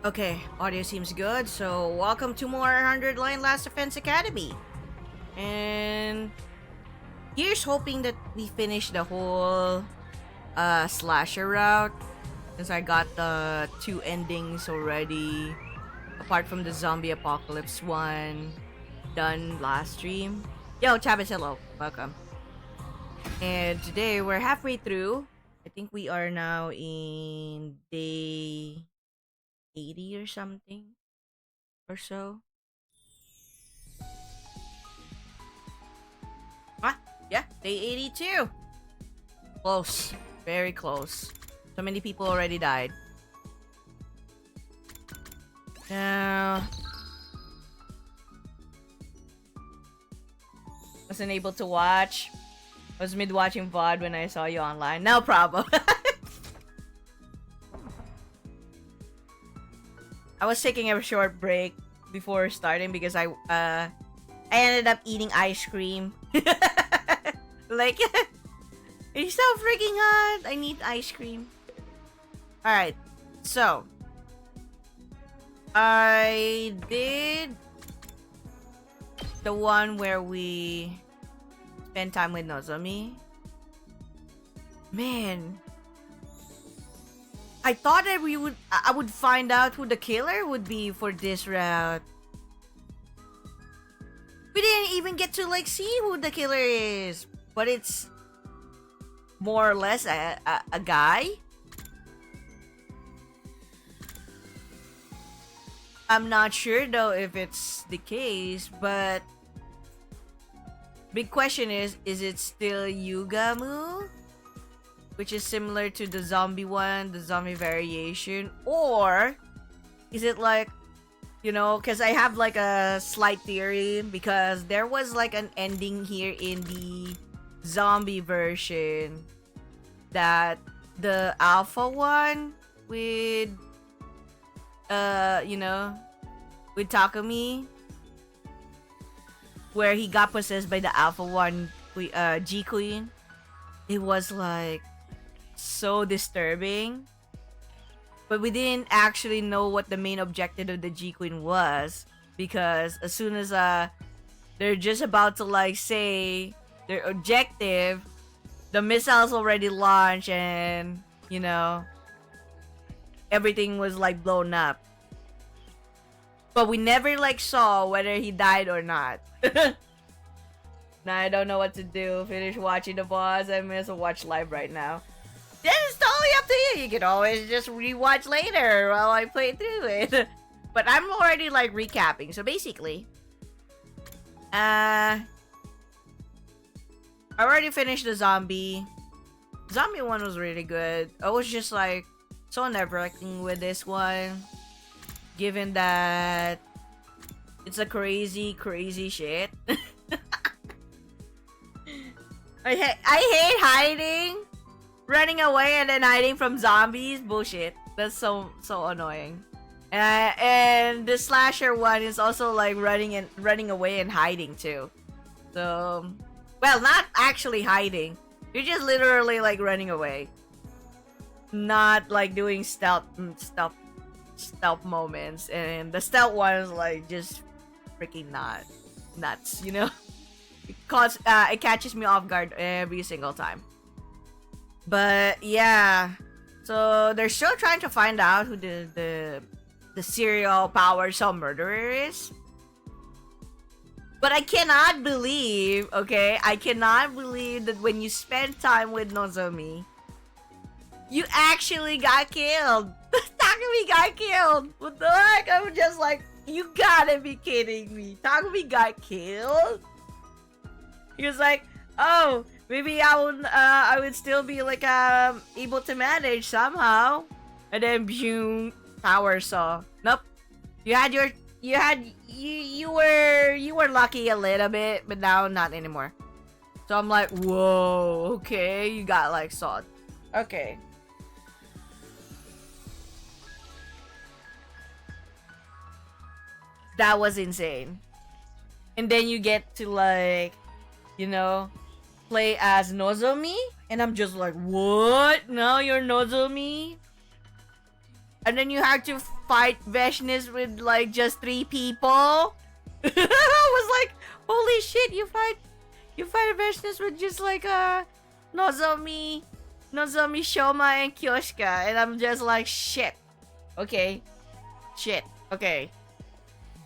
Okay, audio seems good, so welcome to more 100 Line Last Defense Academy. And here's hoping that we finish the whole slasher route, since I got the 2 endings already, apart from the zombie apocalypse one done last stream. Yo, Chavez, hello, welcome. And today we're halfway through. I think we are now in day 80 or something or so. Yeah, day 82. Close, very close. So many people already died. Now, wasn't able to watch. I was mid watching VOD when I saw you online. No problem. I was taking a short break before starting because I ended up eating ice cream. Like, it's so freaking hot. I need ice cream. Alright, so I did the one where we spend time with Nozomi. Man, I thought that I would find out who the killer would be for this route. We didn't even get to like see who the killer is, but it's more or less a guy. I'm not sure though if it's the case, but big question is it still Yugamu? Which is similar to the zombie one, the zombie variation, or is it like, you know, because I have like a slight theory, because there was like an ending here in the zombie version that the alpha one with you know, with Takumi, where he got possessed by the alpha one, G Queen. It was like so disturbing, but we didn't actually know what the main objective of the G Queen was, because as soon as they're just about to like say their objective, the missiles already launched, and you know, everything was like blown up, but we never like saw whether he died or not. Now I don't know what to do. Finish watching the boss. I may as well watch live right now. This is totally up to you. You can always just rewatch later while I play through it. But I'm already like recapping. So basically, I already finished the zombie. Zombie one was really good. I was just like so nerve-wracking with this one, given that it's a crazy shit. I hate hiding, running away, and then hiding from zombies. Bullshit. That's so annoying. And the slasher one is also like running away and hiding too. So, well, not actually hiding. You're just literally like running away, not like doing stealth moments. And the stealth one is like just freaking nuts, you know. It catches me off guard every single time. But yeah, so they're still trying to find out who the serial power cell murderer is. But I cannot believe, okay, I cannot believe that when you spend time with Nozomi, You actually got killed. Takumi got killed. What the heck? I'm just like, you gotta be kidding me. Takumi got killed? He was like, oh, maybe I would still be like able to manage somehow. And then boom, power saw. Nope. You were lucky a little bit, but now not anymore. So I'm like, whoa, okay, you got like sawed. Okay. That was insane. And then you get to like, you know, play as Nozomi, and I'm just like, what? No, you're Nozomi? And then you have to fight Veshness with like just 3 people. I was like, holy shit, you fight Veshness with just like Nozomi, Shoma, and Kyoshika, and I'm just like, shit. Okay. Shit. Okay.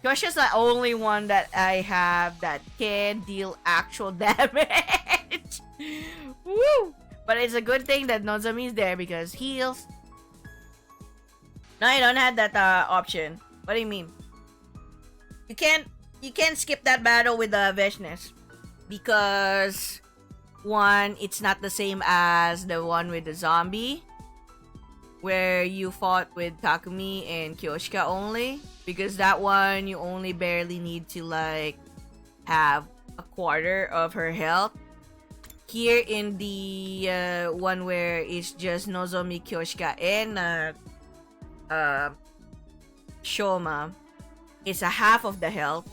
Kyoshika's the only one that I have that can deal actual damage. Woo! But it's a good thing that Nozomi's there because heals. No, I don't have that option. What do you mean? You can't skip that battle with the Veshness because one, it's not the same as the one with the zombie where you fought with Takumi and Kyoshika only, because that one you only barely need to like have a quarter of her health. Here in the one where it's just Nozomi, Kyoshika, and Shoma, it's a half of the health.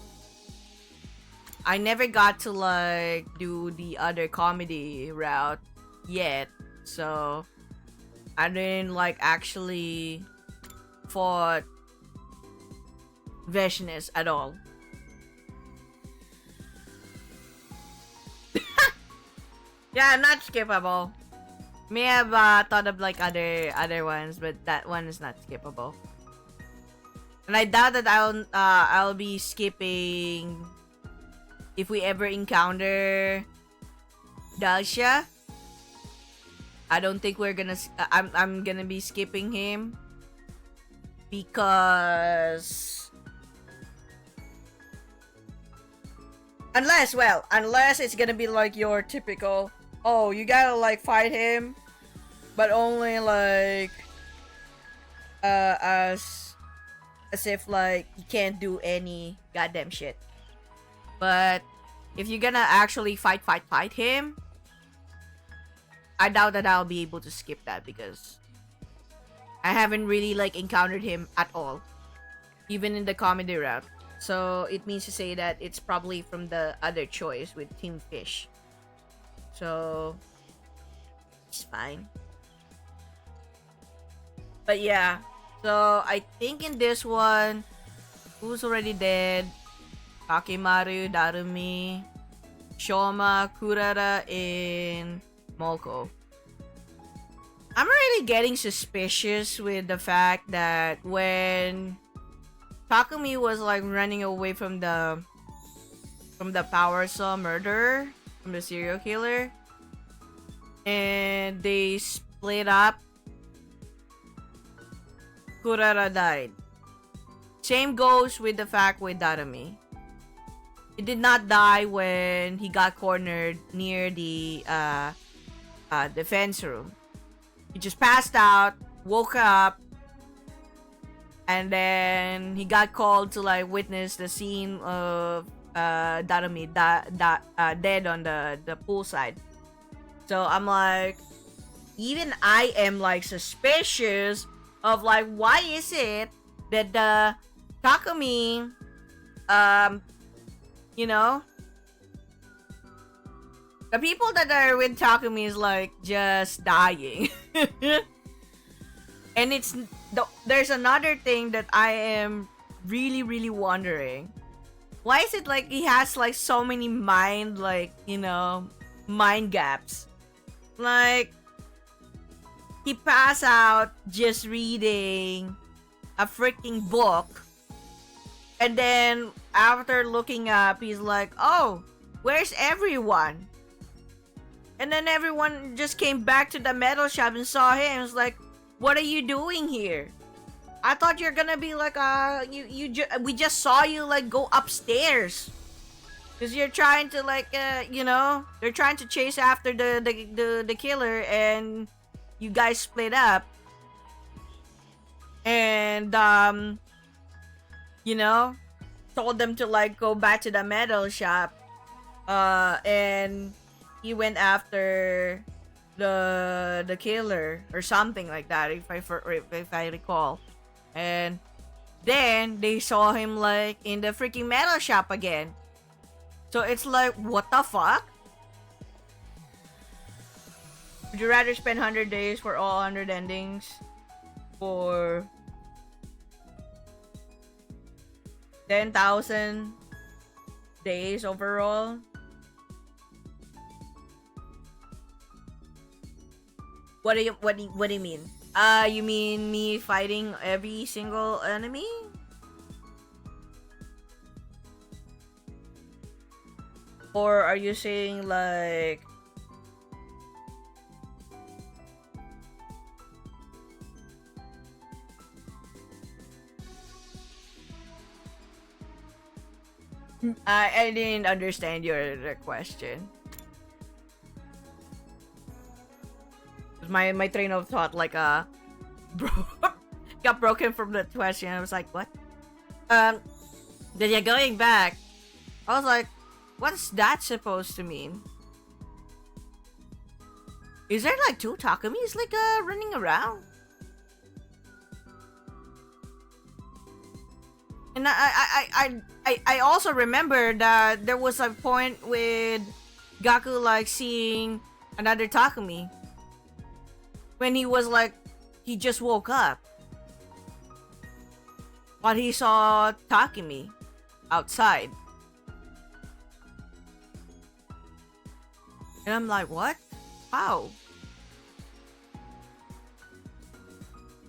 I never got to like do the other comedy route yet, so I didn't like actually fought Veshness at all. Yeah, not skippable. May have thought of like other ones, but that one is not skippable. And I doubt that I'll be skipping if we ever encounter Dalsha. I don't think we're gonna. I'm gonna be skipping him because unless it's gonna be like your typical. Oh, you gotta like fight him, but only like as if like you can't do any goddamn shit. But if you're gonna actually fight him, I doubt that I'll be able to skip that because I haven't really like encountered him at all, even in the comedy route. So it means to say that it's probably from the other choice with Team Fish. So it's fine. But yeah, so I think in this one, who's already dead? Kakemaru, Darumi, Shoma, Kurara, and Moko. I'm really getting suspicious with the fact that when Takumi was like running away from the power saw murderer, from the serial killer, and they split up, Kurara died. Same goes with the fact with Darumi. He did not die when he got cornered near the defense room. He just passed out, woke up, and then he got called to like witness the scene of Darumi dead on the poolside. So I'm like, even I am like suspicious of like, why is it that the Takumi, you know, the people that are with Takumi is like just dying. And there's another thing that I am really wondering. Why is it like he has like so many mind gaps? Like he passed out just reading a freaking book, and then after looking up, he's like, "Oh, where's everyone?" And then everyone just came back to the metal shop and saw him. It was like, what are you doing here? I thought you're gonna be like, we just saw you like go upstairs. Cause you're trying to like, they're trying to chase after the killer, and you guys split up. And told them to like go back to the metal shop. And he went after the killer or something like that, if I recall. And then they saw him like in the freaking metal shop again. So it's like, what the fuck? Would you rather spend 100 days for all 100 endings, or 10,000 days overall? What do you mean? You mean me fighting every single enemy? Or are you saying like I didn't understand your question. My train of thought like got broken from the question. I was like, what? Then you're going back. I was like, what's that supposed to mean? Is there like two Takumis like running around? And I also remember that there was a point with Gaku like seeing another Takumi when he was like, he just woke up, but he saw Takumi outside. And I'm like, what? How?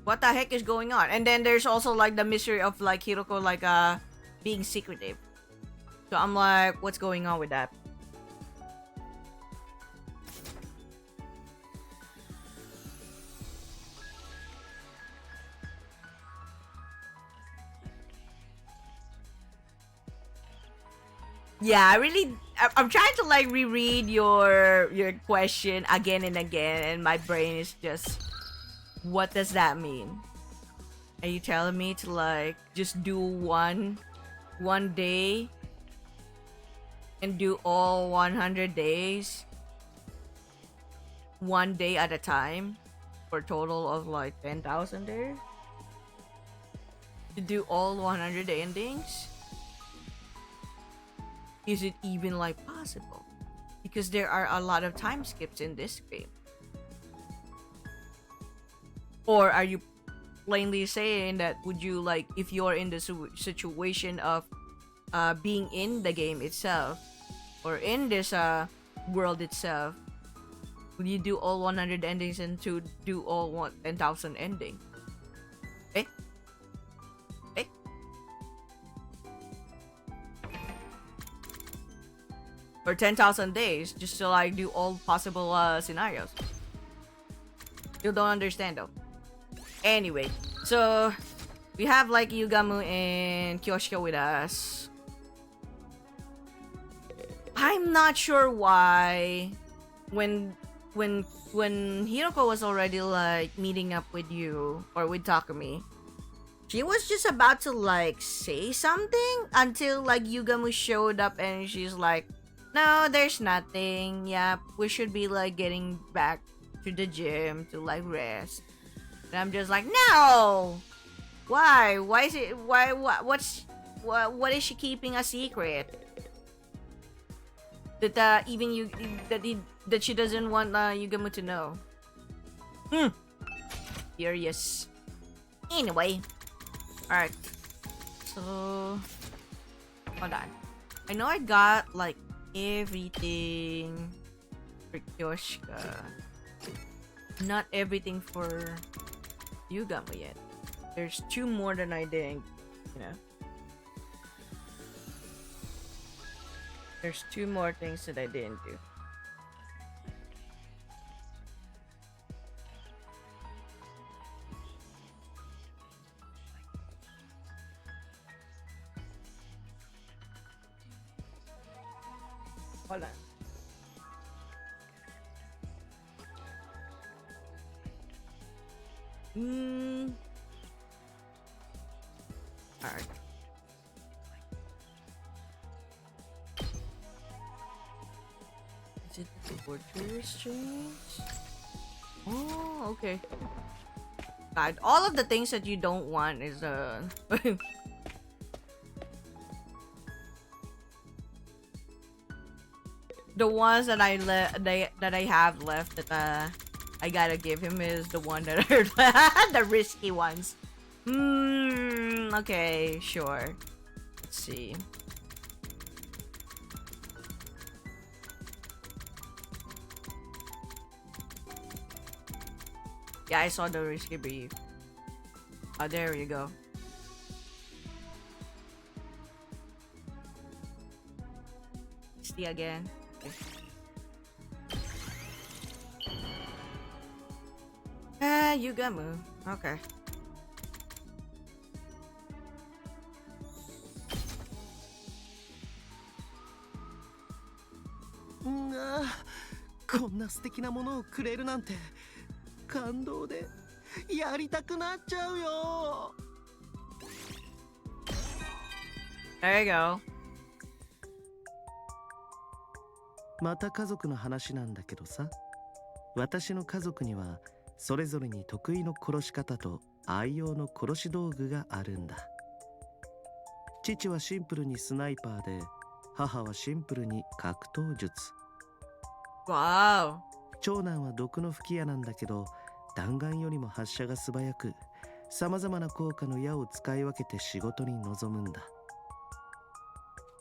What the heck is going on? And then there's also like the mystery of like Hiroko like being secretive. So I'm like, what's going on with that? Yeah, I'm trying to like reread your question again and again, and my brain is just, what does that mean? Are you telling me to like just do one day and do all 100 days one day at a time for a total of like 10,000 days? To do all 100 endings? Is it even like possible? Because there are a lot of time skips in this game. Or are you plainly saying that would you like, if you're in the situation of being in the game itself or in this world itself, would you do all 100 endings and to do all 10,000 endings? Eh? Eh? Or 10,000 days just to like do all possible scenarios? You don't understand though. Anyway, so we have like Yugamu and Kyoshika with us. I'm not sure why when Hiroko was already like meeting up with you or with Takumi, she was just about to like say something until like Yugamu showed up and she's like, no, there's nothing. Yep, we should be like getting back to the gym to like rest. And I'm just like, no! Why? Why is it? Why? What is she keeping a secret? That even you that she doesn't want Yugamu to know. Furious. Anyway, all right. So hold on. I know I got like everything for Kyoshika. Not everything for Yugamu yet. There's two more than I did, There's two more things that I didn't do. Hold on. Alright. Is it the torture strings? Oh, okay. God, all of the things that you don't want is the ones that I have left that I gotta give him is the one that are the risky ones. Okay, sure. Let's see. Yeah, I saw the risky brief. Oh, there you go. See again. Okay. You got move. Okay. Ah, こんな素敵なものをくれるなんて感動でやりたくなっちゃうよ。There you go. また家族の話なんだけどさ、私の家族にはそれぞれに得意の殺し方と愛用の殺し道具があるんだ。父はシンプルにスナイパーで、母はシンプルに格闘術。Wow. 長男は毒の吹き矢なんだけど、弾丸よりも発射が素早く、さまざまな効果の矢を使い分けて仕事に臨むんだ。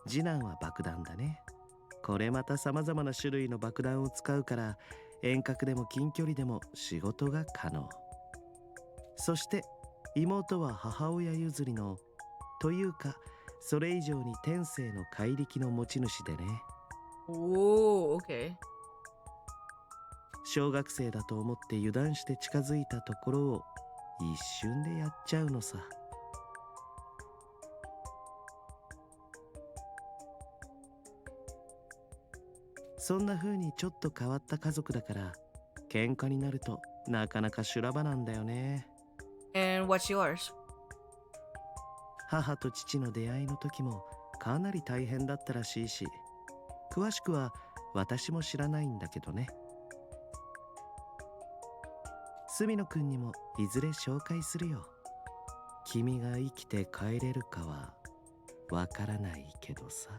次男は爆弾だね。これまたさまざまな種類の爆弾を使うから、遠隔でも近距離でも仕事が可能。そして妹は母親譲りの、というかそれ以上に天性の怪力の持ち主でね。Oh, okay. 小学生だと思って油断して近づいたところを一瞬でやっちゃうのさ。そんな風にちょっと変わった家族だから、喧嘩になるとなかなか修羅場なんだよね。And what's yours? 母と父の出会いの時もかなり大変だったらしいし、詳しくは私も知らないんだけどね。住野くんにもいずれ紹介するよ。君が生きて帰れるかはわからないけどさ。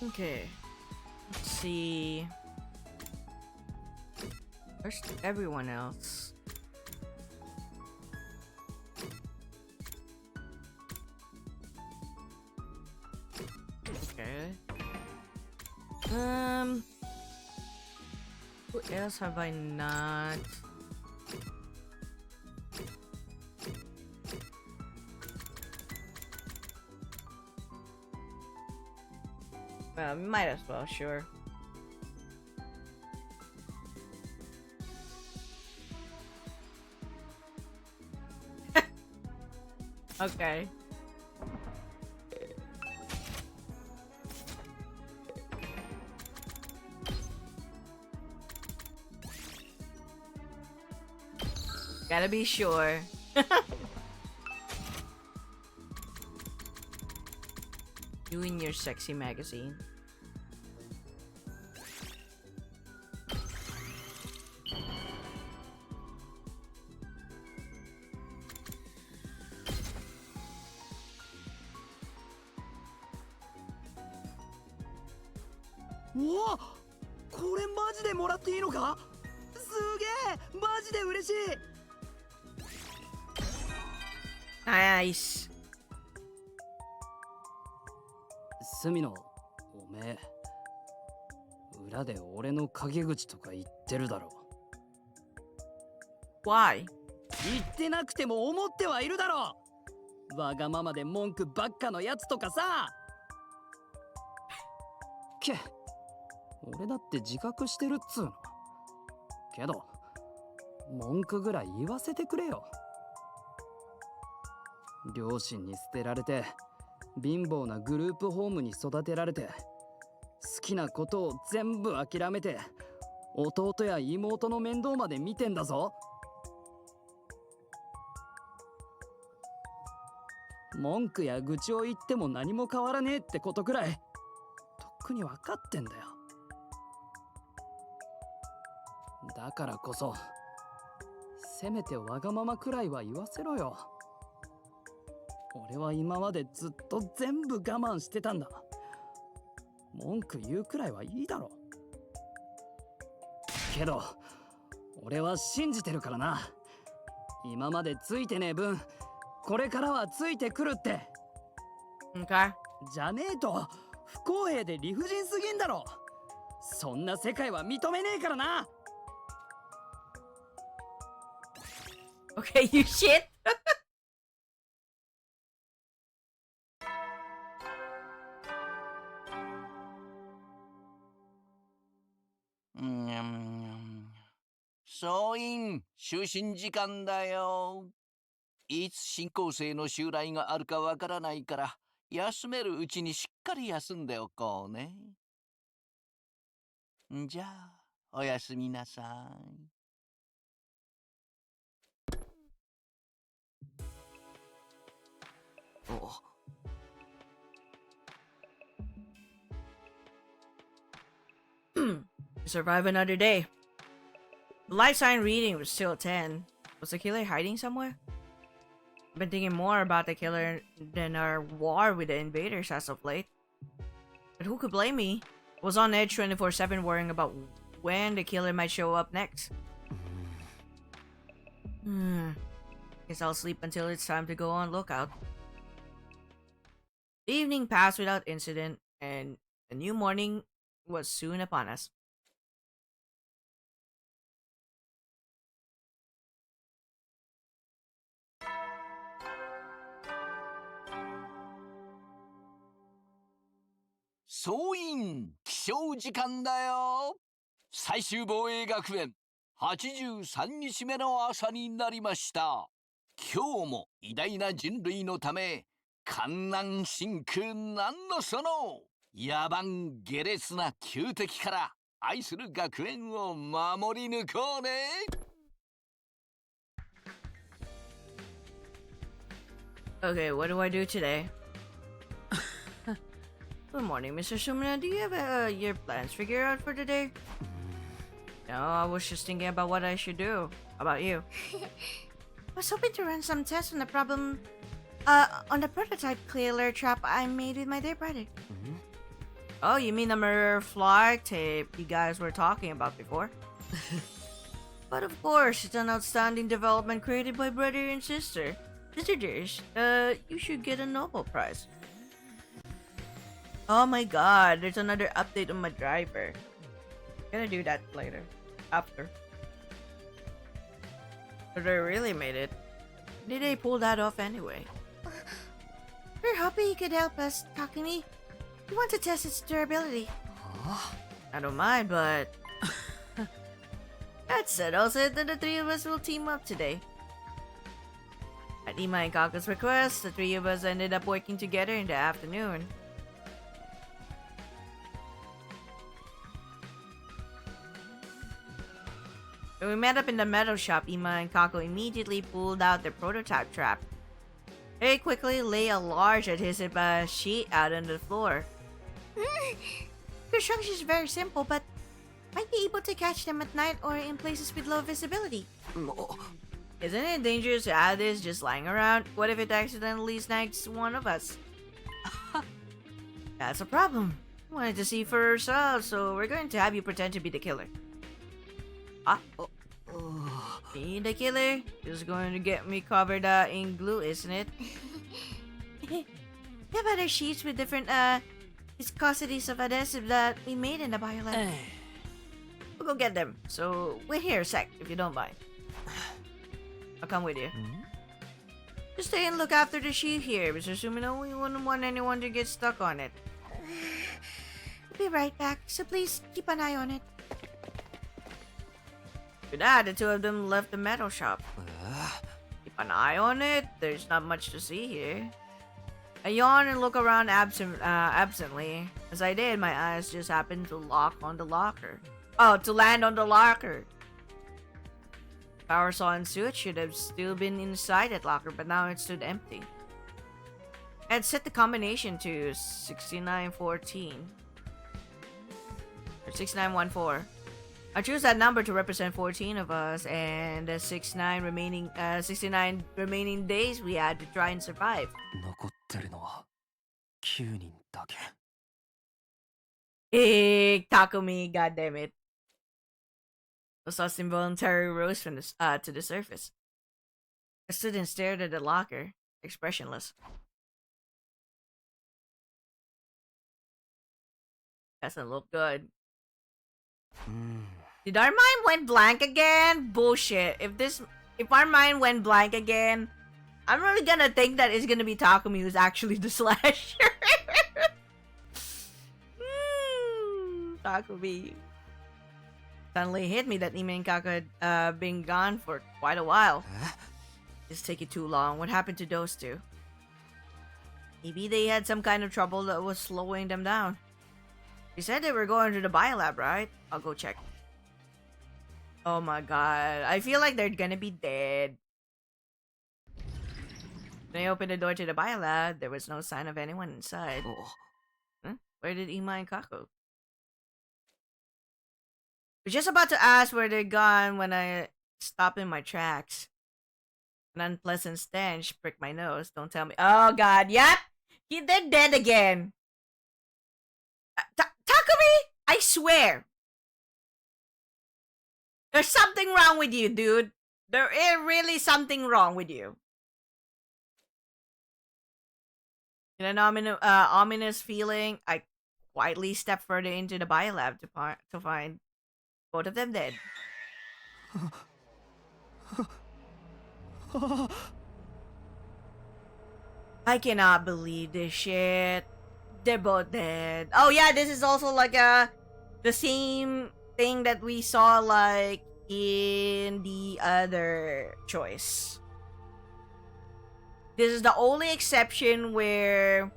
Okay. Let's see. Where's everyone else? Okay. Who else have I not? Well, might as well, sure. Okay. Gotta be sure. You in your sexy magazine. Wow! これマジでもらっていいのか？すげえ！マジで嬉しい！ Nice. スミノ、おめえ裏で俺の陰口とか言ってるだろ。 Why? 言ってなくても思ってはいるだろ。わがままで文句ばっかのやつとかさ。け、俺だって自覚してるっつうの。けど文句ぐらい言わせてくれよ。両親に捨てられて貧乏なグループホームに育てられて好きなことを全部諦めて弟や妹の面倒まで見てんだぞ。文句や愚痴を言っても何も変わらねえってことくらいとっくに分かってんだよ。だからこそせめてわがままくらいは言わせろよ。俺は今までずっと全部我慢してたんだ。文句言うくらいはいいだろ。けど俺は信じてるからな。今までついてねえ分これからはついてくるって。Okay. じゃねえと不公平で理不尽すぎんだろ。そんな世界は認めねえからな。Okay, you shit. 総員、就寝時間だよ。いつ新校生の襲来があるかわからないから、休めるうちにしっかり休んでおこうね。じゃあ、おやすみなさい。Survive another day. The life sign reading was still 10. Was the killer hiding somewhere? I've been thinking more about the killer than our war with the invaders as of late. But who could blame me? I was on edge 24/7 worrying about when the killer might show up next. Guess I'll sleep until it's time to go on lookout. The evening passed without incident, and a new morning was soon upon us.「総員起床時間だよ。最終防衛学園83日目の朝になりました。今日も偉大な人類のため艱難辛苦なんのその野蛮下劣な旧敵から愛する学園を守り抜こうね。Okay, what do I do today? Good morning, Mr. Sumino. Do you have your plans figured out for today? No, I was just thinking about what I should do. How about you? I was hoping to run some tests on the problem, on the prototype killer trap I made with my dear brother. Oh, you mean the mirror fly tape you guys were talking about before? But of course, it's an outstanding development created by brother and sister. Visitors, you should get a Nobel Prize. Oh my god, there's another update on my driver. Gonna do that later. After. But I really made it. Did they pull that off anyway? We're hoping you could help us, Takumi. We want to test its durability. I don't mind, but... That settles it, then the three of us will team up today. At Ima and Kaka's request, the three of us ended up working together in the afternoon. When we met up in the metal shop, Ima and Kako immediately pulled out their prototype trap. Very quickly lay a large adhesive sheet out on the floor. Construction is very simple, but might be able to catch them at night or in places with low visibility. Isn't it dangerous to have this just lying around? What if it accidentally snags one of us? That's a problem. We wanted to see for ourselves, so we're going to have you pretend to be the killer. Being the killer is going to get me covered in glue, isn't it? We have other sheets with different viscosities of adhesive that we made in the biolab. We'll go get them. So wait here a sec, if you don't mind. I'll come with you. Just stay and look after the sheet here, Mr. Sumino. We wouldn't want anyone to get stuck on it. We'll be right back, so please keep an eye on it. With that, the two of them left the metal shop. Keep an eye on it. There's not much to see here. I yawn and look around absently. As I did, my eyes just happened to lock on the locker. Oh, to land on the locker. Power saw and suit should have still been inside that locker, but now it stood empty. I had set the combination to 6914. Or 6914. I choose that number to represent 14 of us and the 69 remaining days we had to try and survive. 残ってるのは9人だけ。Takumi, goddammit. The sauce involuntarily rose from to the surface. I stood and stared at the locker, expressionless. Doesn't look good. Did our mind went blank again? Bullshit. If our mind went blank again, I'm really gonna think that it's gonna be Takumi who's actually the slasher. Takumi. Suddenly hit me that Ime and Kako had been gone for quite a while. It's taking too long. What happened to those two? Maybe they had some kind of trouble that was slowing them down. You said they were going to the biolab, right? I'll go check. Oh my god. I feel like they're gonna be dead. When I opened the door to the biolab, there was no sign of anyone inside. Huh? Where did Ima and Kako? I was just about to ask where they're gone when I stopped in my tracks. An unpleasant stench pricked my nose. Don't tell me. Oh god, yep! They're dead again! Takumi! I swear! There's something wrong with you, dude. There is really something wrong with you. In an ominous feeling, I quietly stepped further into the biolab to find both of them dead. I cannot believe this shit. They're both dead. Oh yeah, this is also like the same thing that we saw like in the other choice. This is the only exception where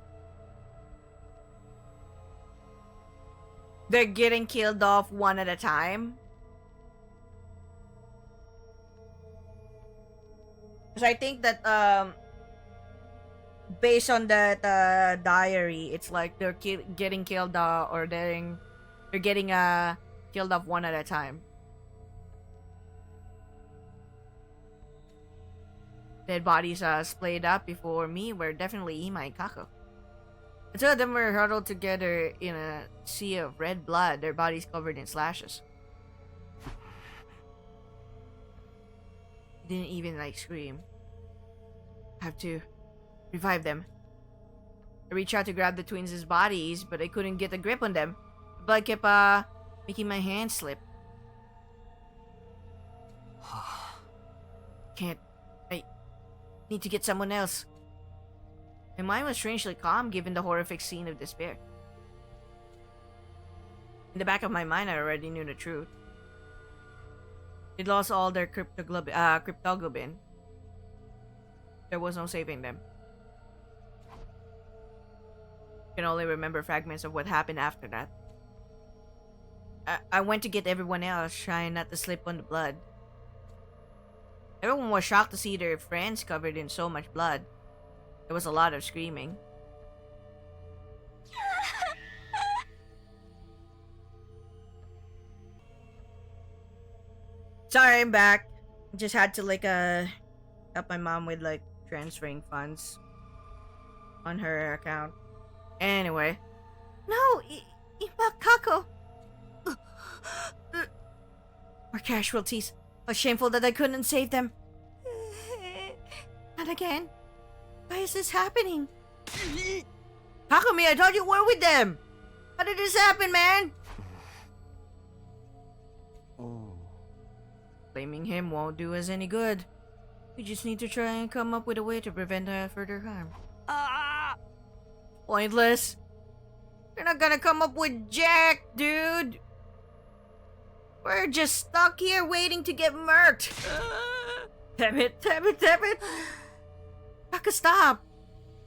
they're getting killed off one at a time. Because I think that based on that diary, it's like they're getting killed or they're getting killed off one at a time. Dead bodies splayed up before me were definitely Ima and Kako. The two of them were huddled together in a sea of red blood, their bodies covered in slashes. They didn't even like scream. I have to revive them. I reached out to grab the twins' bodies, but I couldn't get a grip on them. The blood kept making my hand slip. Can't. I need to get someone else. My mind was strangely calm given the horrific scene of despair. In the back of my mind, I already knew the truth. They'd lost all their cryptoglobin. There was no saving them. I can only remember fragments of what happened after that. I went to get everyone else, trying not to slip on the blood. Everyone was shocked to see their friends covered in so much blood. There was a lot of screaming. Sorry, I'm back. Just had to help my mom with transferring funds on her account. Anyway. No, Ima, Kako. Our casualties. How shameful that I couldn't save them. Not again. Why is this happening? Takumi, I thought you were with them. How did this happen, man? Blaming him won't do us any good. We just need to try and come up with a way to prevent further harm. Pointless. They're not gonna come up with jack, dude. We're just stuck here waiting to get murked. Damn it, damn it, damn it. Taka, stop.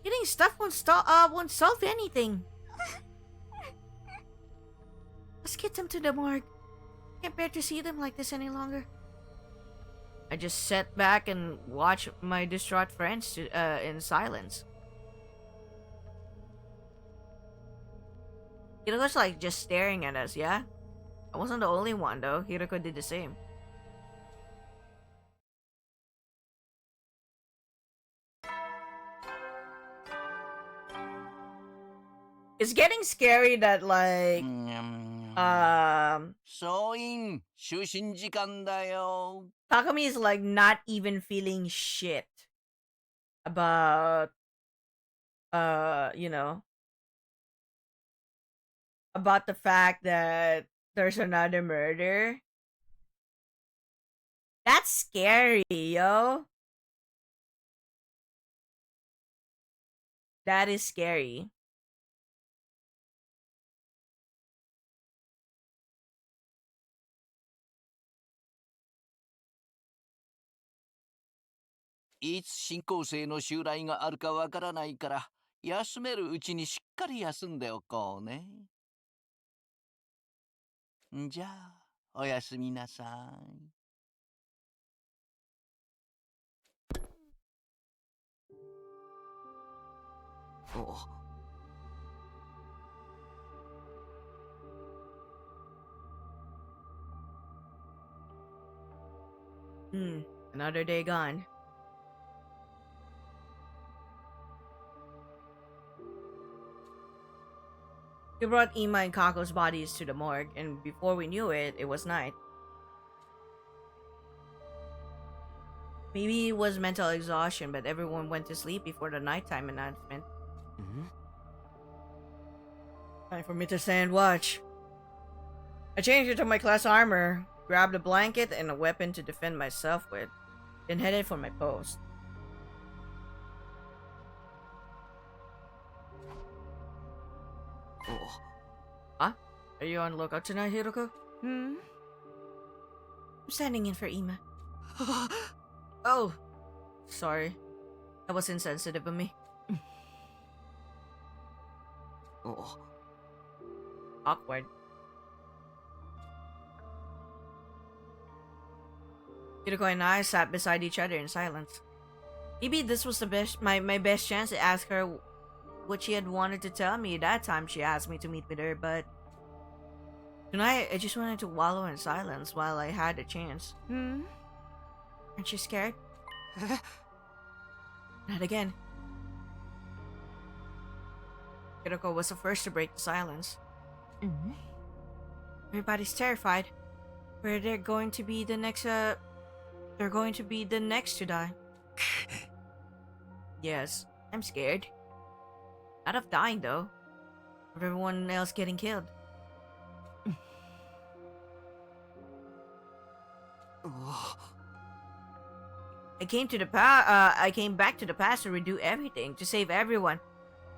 Getting stuff won't solve anything. Let's get them to the morgue. Can't bear to see them like this any longer. I just sat back and watched my distraught friends in silence. Hiroko's like just staring at us, yeah? I wasn't the only one though. Hiroko did the same. It's getting scary that like 総員就寝時間だよ。 Takumi is like not even feeling shit about you know, about the fact that there's another murder. That's scary, yo. That is scary.いつ進行生の襲来があるかわからないから、休めるうちにしっかり休んでおこうね。じゃあ、おやすみなさい。Another day gone. We brought Ima and Kako's bodies to the morgue, and before we knew it, it was night. Maybe it was mental exhaustion, but everyone went to sleep before the nighttime announcement. Time for me to stand watch. I changed into my class armor, grabbed a blanket and a weapon to defend myself with, then headed for my post. Huh? Are you on lookout tonight, Hiroko? I'm standing in for Ima. Oh, sorry. That was insensitive of me. Awkward. Hiroko and I sat beside each other in silence. Maybe this was my best chance to ask her what she had wanted to tell me that time she asked me to meet with her, but tonight I just wanted to wallow in silence while I had the chance. Aren't you scared? Not again. Hiroko was the first to break the silence. Everybody's terrified. They're going to be the next to die. Yes, I'm scared. Not of dying though. Of everyone else getting killed. I came back to the past to redo everything, to save everyone.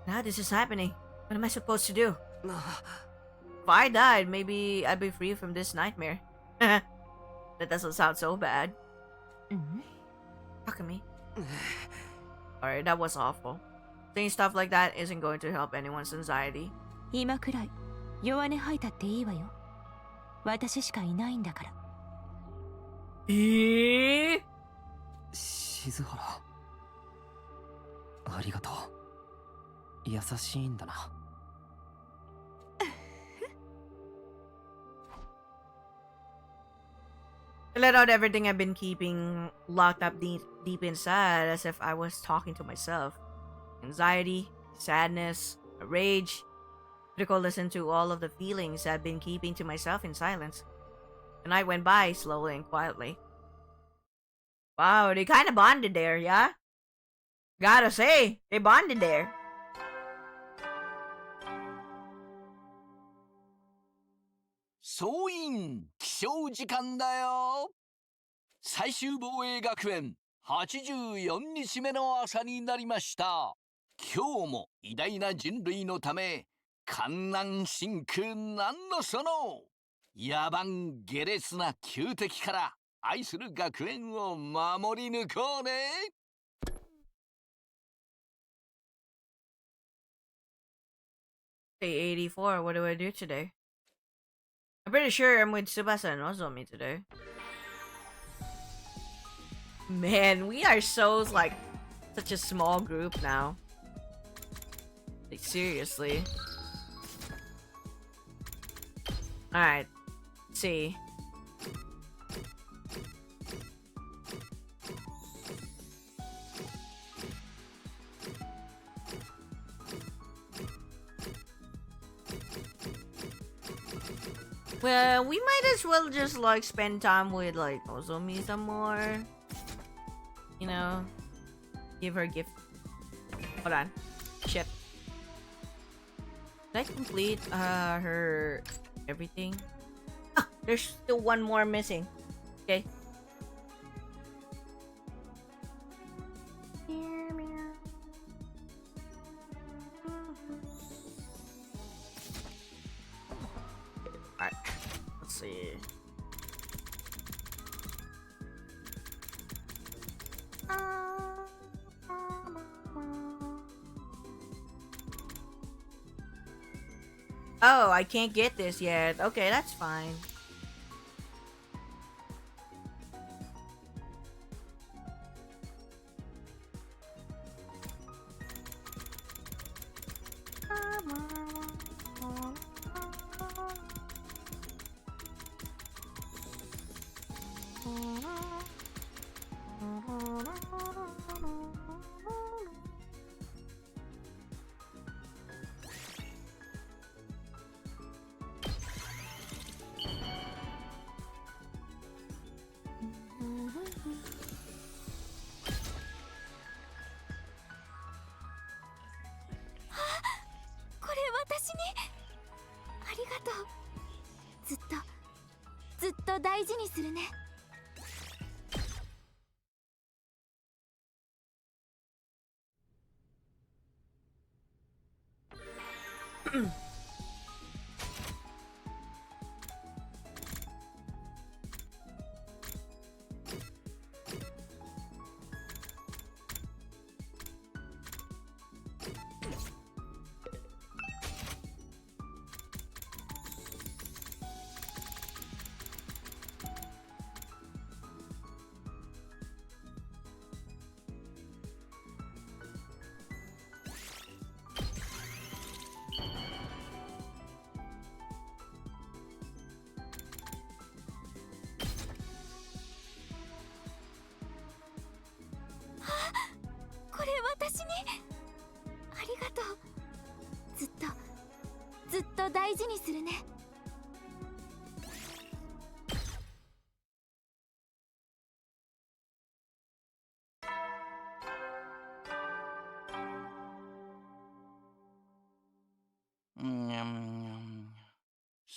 Now this is happening. What am I supposed to do? If I died, maybe I'd be free from this nightmare. That doesn't sound so bad. Takumi. Alright, that was awful. Saying stuff like that isn't going to help anyone's anxiety. 今くらい弱音吐いたっていいわよ。私しかいないんだから。静原、ありがとう。優しいんだな。I let out everything I've been keeping locked up deep inside, as if I was talking to myself. Anxiety, sadness, rage. Critical listened to all of the feelings I've been keeping to myself in silence. The night went by slowly and quietly. Wow, they kind of bonded there, yeah? Gotta say, they bonded there.起床時間だよ。最終防衛学園84日目の朝になりました。今日も偉大な人類のため観覧深空なんのその野蛮下劣な旧敵から愛する学園を守り抜こうね。Day 84. What do I do today? I'm pretty sure I'm with Tsubasa and Nozomi today. Man, we are so like such a small group now. Like seriously. Alright. Let's see. Well, we might as well just like spend time with like Nozomi some more. You know, give her a gift. Hold on. Shit. Did I complete her everything? Ah, there's still one more missing. Okay. Alright. Let's see. Oh, I can't get this yet. Okay, that's fine. Mm, mm.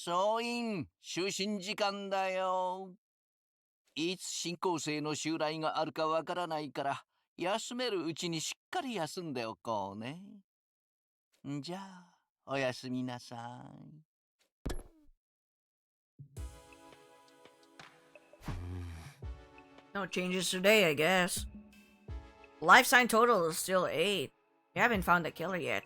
総員就寝時間だよ。いつ新校生の襲来があるかわからないから休めるうちにしっかり休んでおこうね。じゃあおやすみなさい。No changes today, I guess. Life sign total is still 8. We haven't found the killer yet.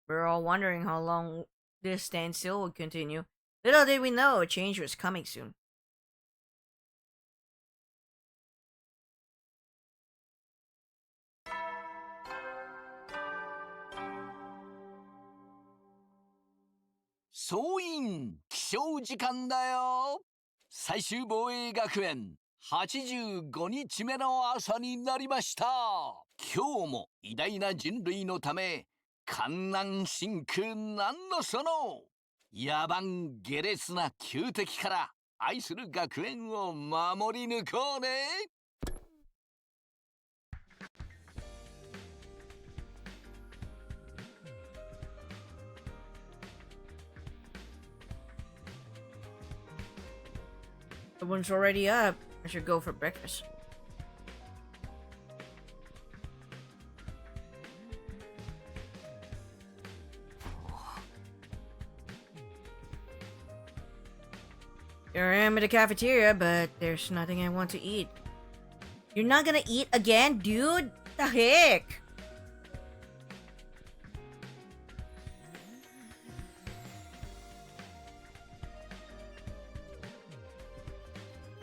We're all wondering how long this standstill would continue. Little did we know a change was coming soon.総員起床時間だよ。最終防衛学園85日目の朝になりました。今日も偉大な人類のため観南真空なんのその野蛮下劣な旧敵から愛する学園を守り抜こうね。The one's already up. I should go for breakfast. Here I am at the cafeteria, but there's nothing I want to eat. You're not gonna eat again, dude? The heck?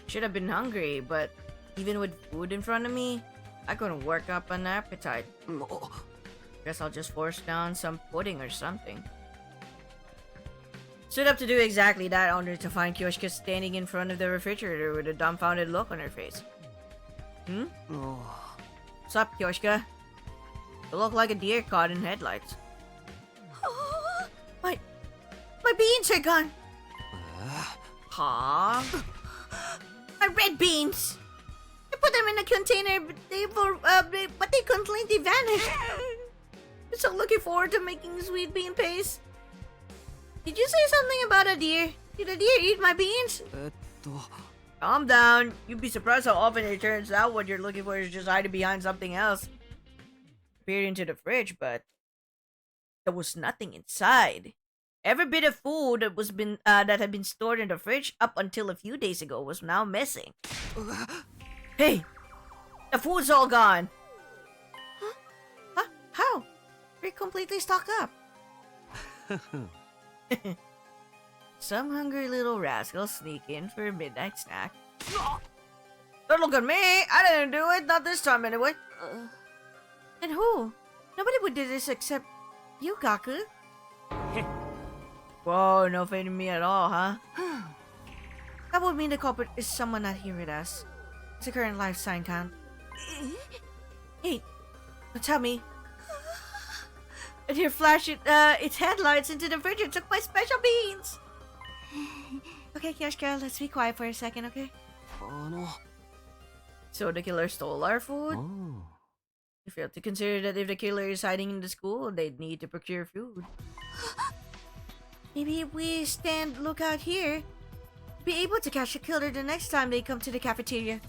Should have been hungry, but even with food in front of me, I couldn't work up an appetite. Guess I'll just force down some pudding or something. Stood up to do exactly that, only to find Kyoshika standing in front of the refrigerator with a dumbfounded look on her face. What's up, Kyoshika? You look like a deer caught in headlights. My beans are gone. Huh? My red beans. I put them in a container, but they completely vanished. I'm so looking forward to making sweet bean paste. Did you say something about a deer? Did a deer eat my beans? Calm down. You'd be surprised how often it turns out what you're looking for is just hiding behind something else. Peered into the fridge, but there was nothing inside. Every bit of food that had been stored in the fridge up until a few days ago was now missing. Hey, the food's all gone. Huh? How? We're completely stocked up. Some hungry little rascal sneak in for a midnight snack. Don't look at me! I didn't do it, not this time anyway. And who? Nobody would do this except you, Gaku. Whoa, no faith in me at all, huh? That would mean the culprit is someone not here with us. What's the current life sign count? Hey, tell me. And here flashed its headlights into the fridge and took my special beans! Okay, Kyoshika, let's be quiet for a second, okay? So the killer stole our food? You failed to consider that if the killer is hiding in the school, they'd need to procure food. Maybe if we stand lookout here, be able to catch the killer the next time they come to the cafeteria.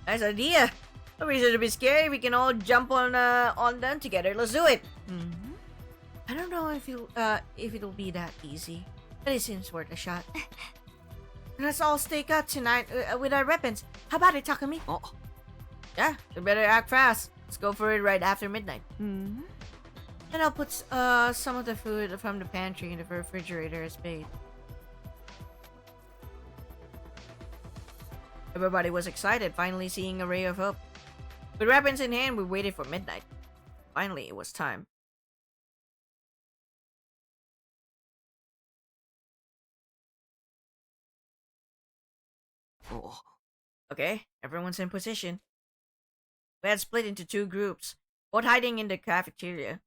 Nice idea! No reason to be scared. We can all jump on them together. Let's do it! I don't know if it'll be that easy, but it seems worth a shot. Let's all stake out tonight with our weapons. How about it, Takumi? Yeah, we better act fast. Let's go for it right after midnight. And I'll put some of the food from the pantry in the refrigerator as bait. Everybody was excited, finally seeing a ray of hope. With weapons in hand, we waited for midnight. Finally, it was time. Okay, everyone's in position. We had split into two groups, both hiding in the cafeteria. I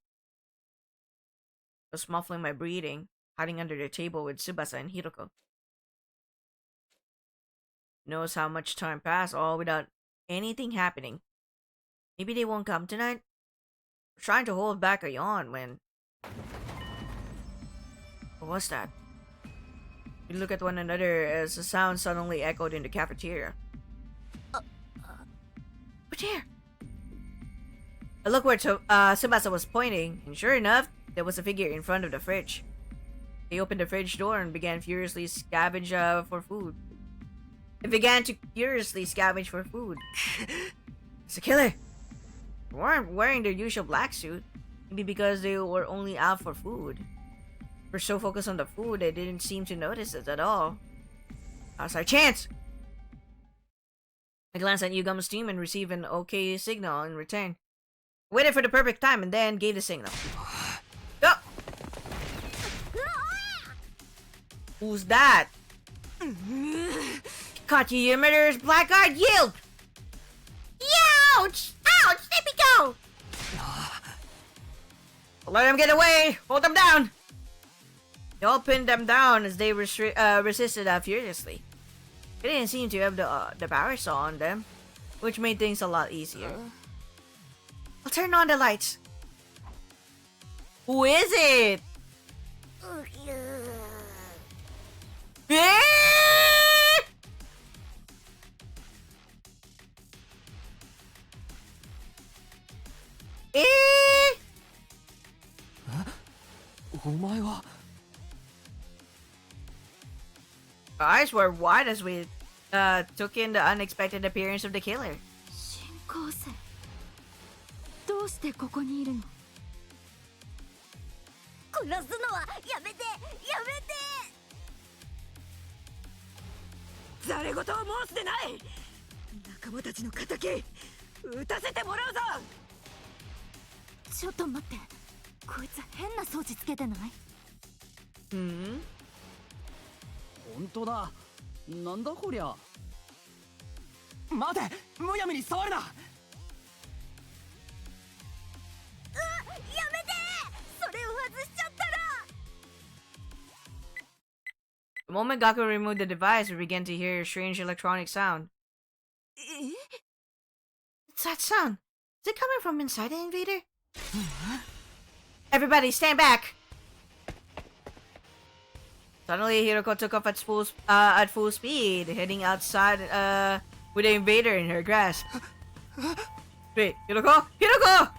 was muffling my breathing, hiding under the table with Tsubasa and Hiroko. Knows how much time passed all without anything happening. Maybe they won't come tonight? We're trying to hold back a yawn when... What was that? We look at one another as the sound suddenly echoed in the cafeteria. But here! I looked where Tsubasa was pointing, and sure enough, there was a figure in front of the fridge. They opened the fridge door and began furiously scavenge for food. It began to furiously scavenge for food. It's a killer! They weren't wearing their usual black suit, maybe because they were only out for food. We're so focused on the food, they didn't seem to notice it at all. Now's our chance! I glanced at Yugamo's team and received an okay signal in return. Waited for the perfect time and then gave the signal. Go! Who's that? Caught you, you murderous blackguard! Yield! Ouch! Ouch! Let me go! Let him get away! Hold them down! They all pinned them down as they resisted furiously. They didn't seem to have the power saw on them, which made things a lot easier. I'll turn on the lights. Who is it? Eh? Eh? お前は Our eyes were wide as we took in the unexpected appearance of the killer. 新興生どうしてここにいるの殺すのはやめてやめてざれ言を申すでない仲間たちの敵撃たせてもらうぞちょっと待ってこいつ変な装置つけてない Hmm? 本当だ。なんだこりゃ。待て、むやみに触るな。やめてそれを外しちゃったら The moment Gaku removed the device, we began to hear a strange electronic sound. What's that sound? Is it coming from inside the invader? Everybody, stand back! Suddenly, Hiroko took off at full speed, heading outside with the invader in her grasp. Wait, Hiroko! Hiroko!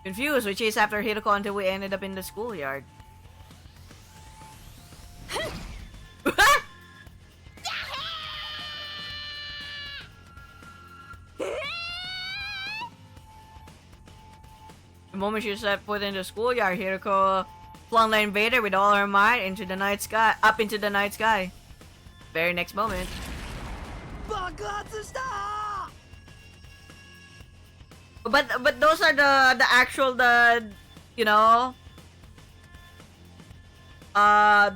Confused, we chased after Hiroko until we ended up in the schoolyard. The moment she set foot in the schoolyard, Hiroko flung the invader with all her might into the night sky, up into the night sky. Very next moment. 爆発した。But those are the actual you know I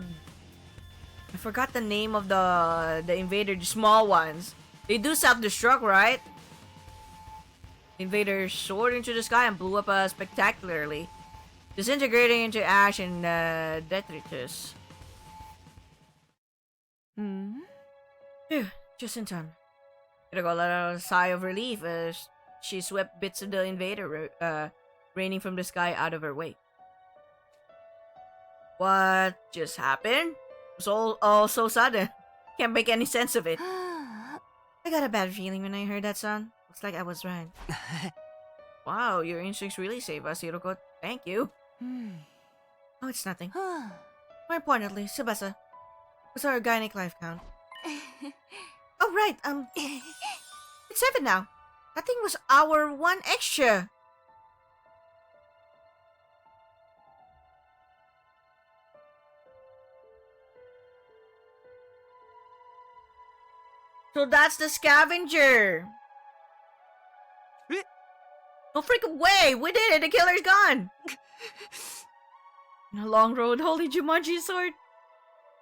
forgot the name of the invader, the small ones. They do self-destruct, right? Invaders soared into the sky and blew up spectacularly, disintegrating into ash and detritus. Phew, just in time. Hiroko let out a sigh of relief as she swept bits of the invader raining from the sky out of her wake. What just happened? It was all so sudden. Can't make any sense of it. I got a bad feeling when I heard that sound. Looks like I was right. Wow, your instincts really save us, Hiroko. Thank you. Oh, it's nothing. More importantly, Tsubasa, what's our organic life count? Oh, right, it's 7 now. That thing was our 1 extra. So that's the scavenger. Don't freak away! We did it! The killer's gone! In a long road, holy Jumanji sword.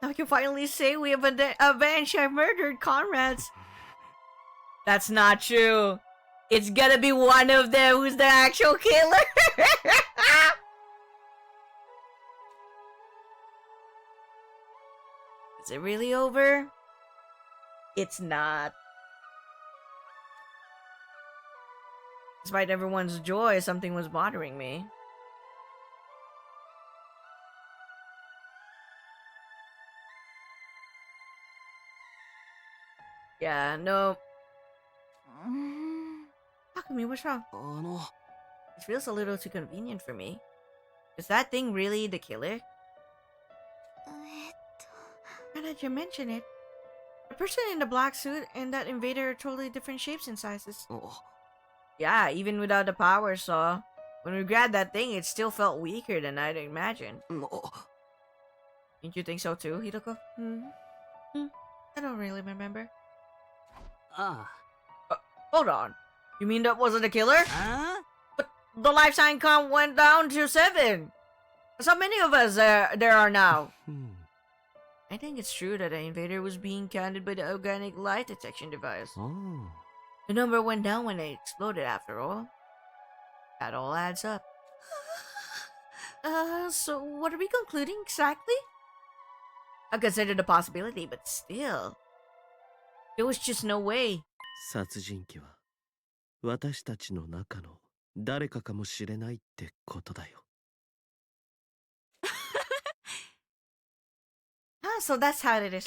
Now I can finally say we have avenged our murdered comrades. That's not true. It's gonna be one of them who's the actual killer. Is it really over? It's not. Despite everyone's joy, something was bothering me. Yeah, no. Takumi, what's wrong? It feels a little too convenient for me. Is that thing really the killer? Now that you mention it, the person in the black suit and that invader are totally different shapes and sizes. Yeah, even without the power saw. When we grabbed that thing, it still felt weaker than I'd imagined. Didn't you think so too, Hiroko? I don't really remember. Hold on. You mean that wasn't the killer? But the life sign count went down to 7. That's how many of us there are now. I think it's true that the invader was being counted by the organic light detection device. The number went down when it exploded after all. That all adds up. So what are we concluding exactly? I considered the possibility, but still. There was just no way. 殺人鬼は私たちの中の誰かかもしれないってことだよ。So that's how it is.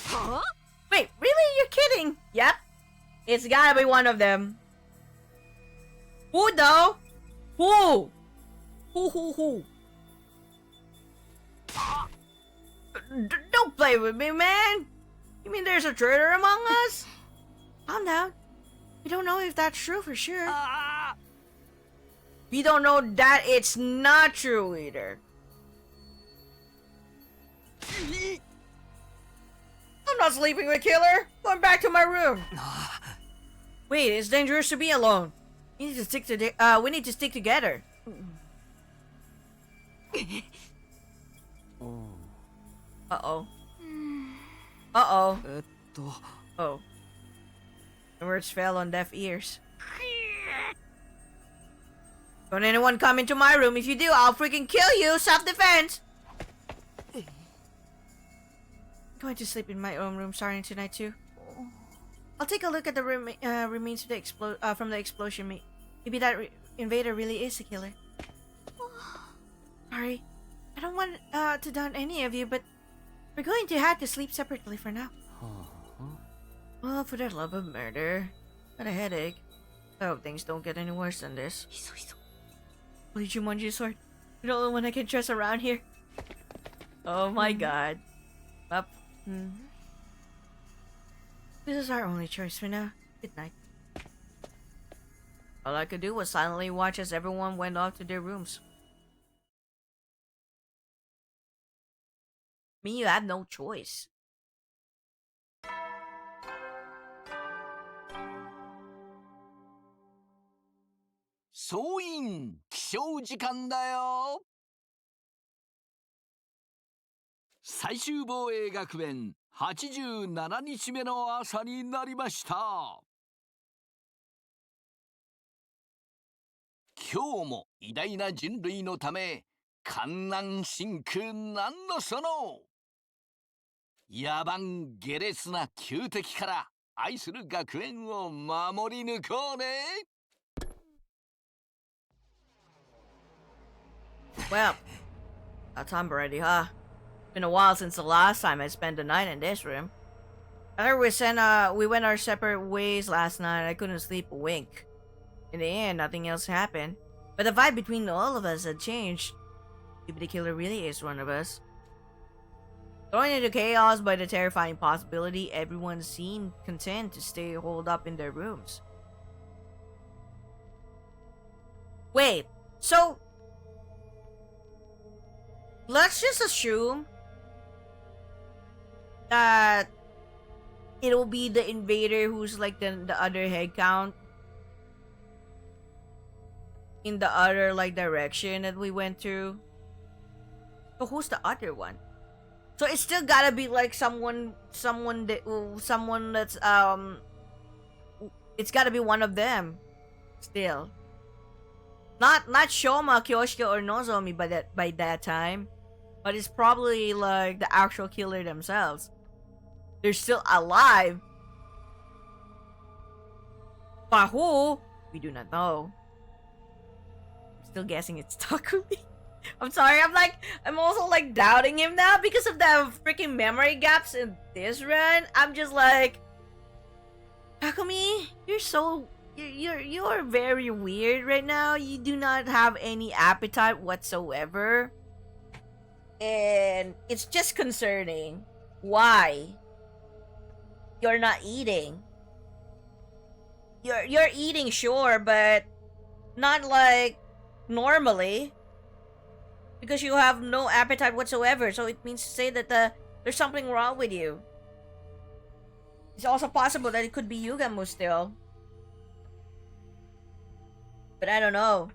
Wait, really? You're kidding? Yep. It's gotta be one of them. Who though? Who? Who? Don't play with me, man! You mean there's a traitor among us? Calm down. We don't know if that's true for sure. We don't know that it's not true either. I'm not sleeping with Killer. Going back to my room. Wait, it's dangerous to be alone. We need to stick we need to stick together. Uh-oh. Uh-oh. Oh. The words fell on deaf ears. Don't anyone come into my room. If you do, I'll freaking kill you. Self-defense. I'm going to sleep in my own room starting tonight too. I'll take a look at the remains of the from the explosion. Maybe that invader really is a killer. Sorry, I don't want to down any of you, but we're going to have to sleep separately for now. Well, for the love of murder, got a headache. I hope things don't get any worse than this. Holy Jumanji sword, you're the only one I can trust around here. Oh my god. Up. This is our only choice for now. Good night. All I could do was silently watch as everyone went off to their rooms. Me, you had no choice.総員起床時間だよ。最終防衛学園87日目の朝になりました。今日も偉大な人類のため観覧深空なんのその野蛮下劣な旧敵から愛する学園を守り抜こうね。Well, that's time already, huh? Been a while since the last time I spent the night in this room. I heard we went our separate ways last night. I couldn't sleep a wink. In the end, nothing else happened. But the vibe between all of us had changed. Maybe the killer really is one of us. Thrown into chaos by the terrifying possibility, everyone seemed content to stay holed up in their rooms. Wait, so let's just assume that it'll be the invader who's like the other head count in the other like direction that we went through. So who's the other one? So it's still gotta be like someone that's it's gotta be one of them still. Not Shoma, Kyoshika, or Nozomi by that time, but it's probably like the actual killer themselves. They're still alive. But who? We do not know. I'm still guessing it's Takumi. I'm sorry, I'm also like doubting him now because of the freaking memory gaps in this run. I'm just like, Takumi, you're very weird right now. You do not have any appetite whatsoever. And it's just concerning. Why? You're not eating. You're eating, sure, but not like normally. Because you have no appetite whatsoever, so it means to say that there's something wrong with you. It's also possible that it could be Yugamu still. But I don't know.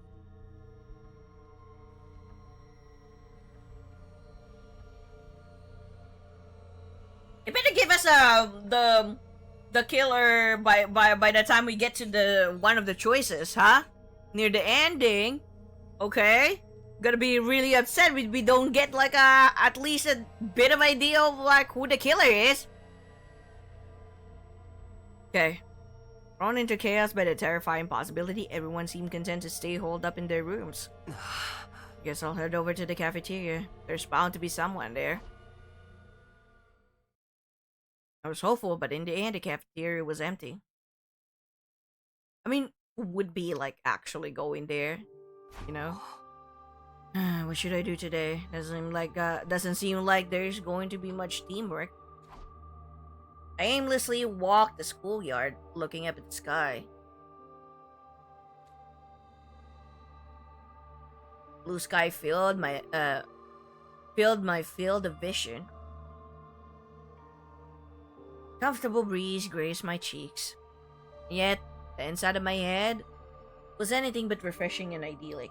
You better give us the killer by the time we get to the one of the choices, huh? Near the ending, okay? Gonna be really upset we don't get like at least a bit of idea of like who the killer is. Okay. Thrown into chaos by the terrifying possibility, everyone seemed content to stay holed up in their rooms. Guess I'll head over to the cafeteria. There's bound to be someone there. I was hopeful, but in the end, the cafeteria was empty. I mean, who would be like actually going there, you know? What should I do today? Doesn't seem like there's going to be much teamwork. I aimlessly walked the schoolyard, looking up at the sky. Blue sky filled my field of vision. Comfortable breeze grazed my cheeks. Yet, the inside of my head was anything but refreshing and idyllic.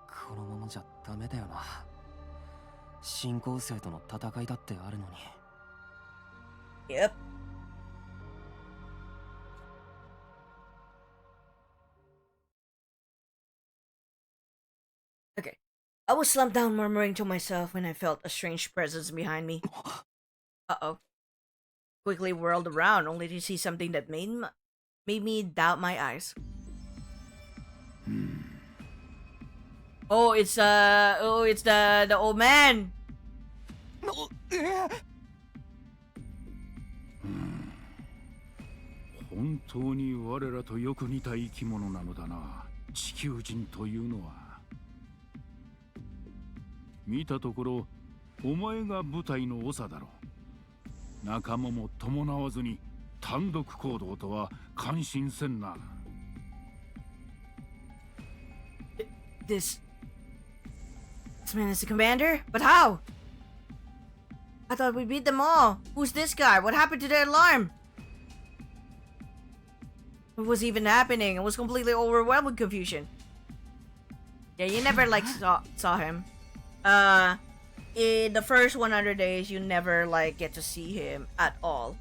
このままじゃダメだよな。新校生との戦いだってあるのに。 Yep. Okay. I was slumped down murmuring to myself when I felt a strange presence behind me. Uh-oh. Quickly whirled around only to see something that made me doubt my eyes. Oh, it's the old man. 本当に我らとよく似た生き物なのだな、地球人というのは。見たところお前が部隊の長だろう。仲間も伴わずに単独行動とは感心せんな。This man is the commander? But how? I thought we beat them all. Who's this guy? What happened to the alarm? What was even happening? I was completely overwhelmed with confusion. Yeah, you never saw him. In the first 100 days, you never get to see him at all.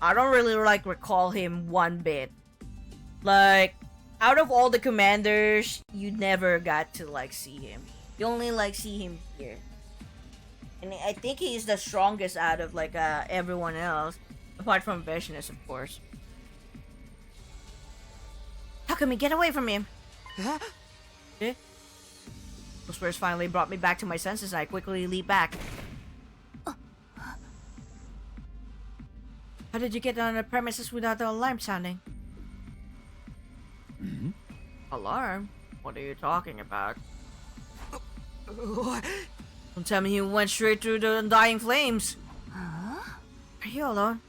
I don't really recall him one bit. Out of all the commanders, you never got to see him. You only see him here. And I think he's the strongest out of everyone else, apart from Vishnu, of course. Takumi, get away from him! Eh? Those words finally brought me back to my senses, and I quickly leaped back. How did you get on the premises without the alarm sounding? Mm-hmm. Alarm? What are you talking about? Don't tell me you went straight through the undying flames. Are you alone?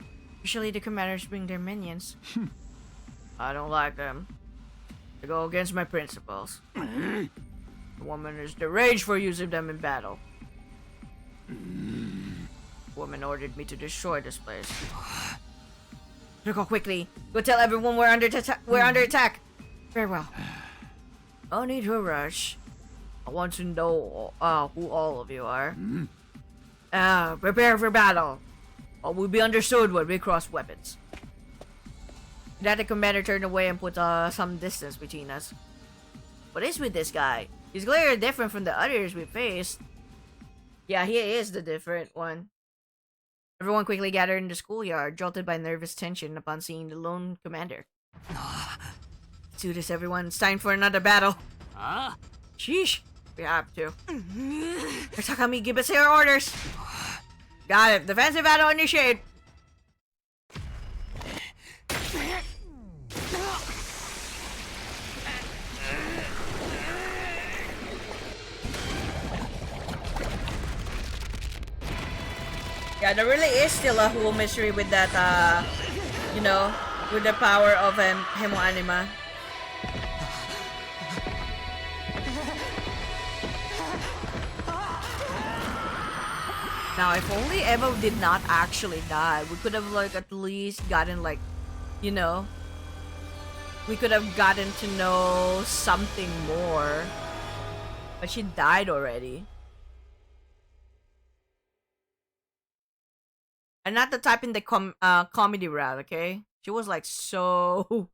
Usually the commanders bring their minions. I don't like them. They go against my principles. The woman is deranged for using them in battle. The woman ordered me to destroy this place. Go quickly. Go tell everyone we're under attack. Very well. No need to rush. I want to know who all of you are. Prepare for battle. All will be understood when we cross weapons. That the commander turned away and put some distance between us. What is with this guy? He's clearly different from the others we faced. Yeah, he is the different one. Everyone quickly gathered in the schoolyard, jolted by nervous tension upon seeing the lone commander. Let's do this, everyone. It's time for another battle. Sheesh. We have to. Takumi, give us your orders. Got it. Defensive battle initiated. Yeah, there really is still a whole mystery with that, with the power of Hemoanima. Now, if only Eva did not actually die, we could have at least gotten we could have gotten to know something more. But she died already. And not the type in the comedy route, okay? She was so